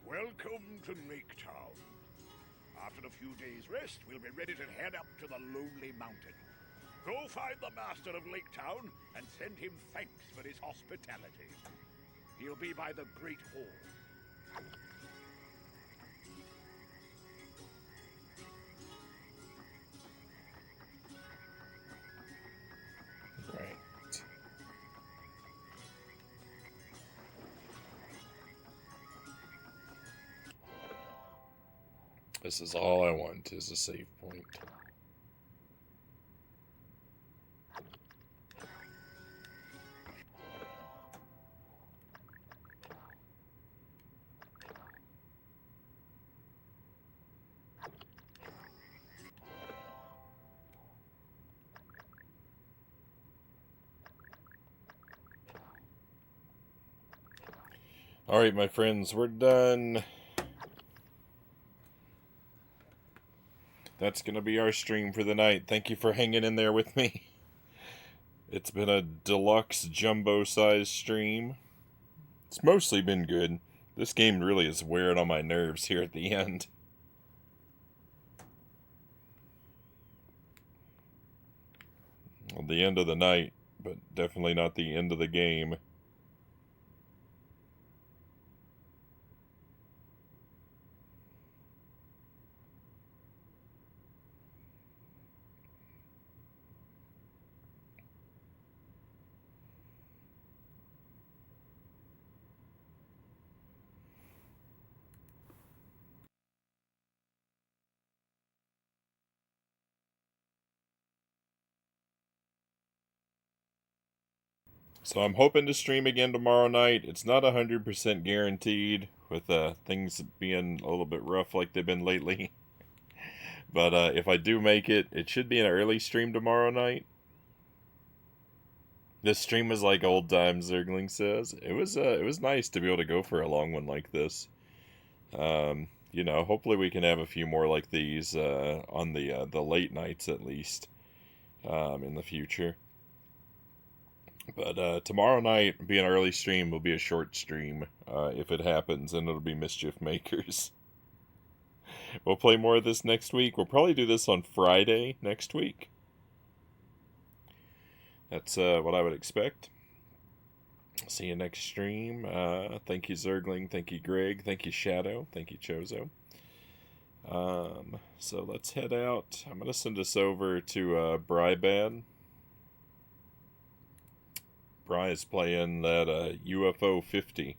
Welcome to Lake Town. After a few days' rest, we'll be ready to head up to the Lonely Mountain. Go find the master of Lake Town and send him thanks for his hospitality. He'll be by the Great Hall. Right. This is all I want, is a save point. Alright, my friends, we're done. That's going to be our stream for the night. Thank you for hanging in there with me. It's been a deluxe jumbo-sized stream. It's mostly been good. This game really is wearing on my nerves here at the end. Well, the end of the night, but definitely not the end of the game. So I'm hoping to stream again tomorrow night. It's not 100% guaranteed, with things being a little bit rough like they've been lately. But if I do make it, it should be an early stream tomorrow night. This stream is like old times, Zergling says. It was nice to be able to go for a long one like this. You know, hopefully we can have a few more like these on the late nights at least in the future. But tomorrow night, being an early stream, will be a short stream. If it happens, and it'll be Mischief Makers. We'll play more of this next week. We'll probably do this on Friday next week. That's what I would expect. See you next stream. Thank you, Zergling. Thank you, Greg. Thank you, Shadow. Thank you, Chozo. So let's head out. I'm going to send us over to Brybad. Bry is playing that UFO 50.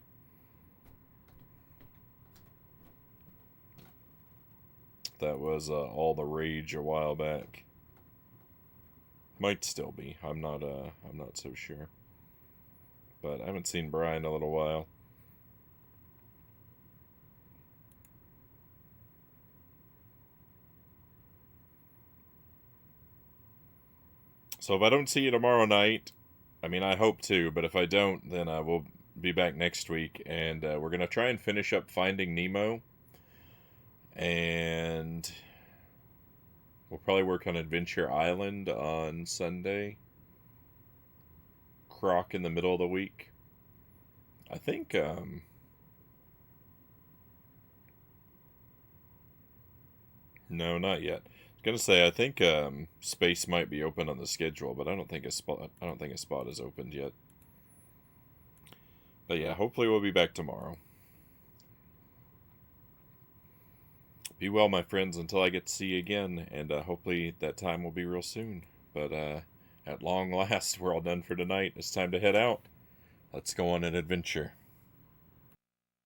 That was all the rage a while back. Might still be. I'm not so sure. But I haven't seen Bry in a little while. So if I don't see you tomorrow night, I mean, I hope to, but if I don't, then I will be back next week, and we're going to try and finish up Finding Nemo, and we'll probably work on Adventure Island on Sunday. Croc in the middle of the week. I think, no, not yet. I was gonna say, I think space might be open on the schedule, but I don't think a spot is opened yet. But yeah, hopefully we'll be back tomorrow. Be well, my friends, until I get to see you again, and hopefully that time will be real soon. But at long last, we're all done for tonight. It's time to head out. Let's go on an adventure.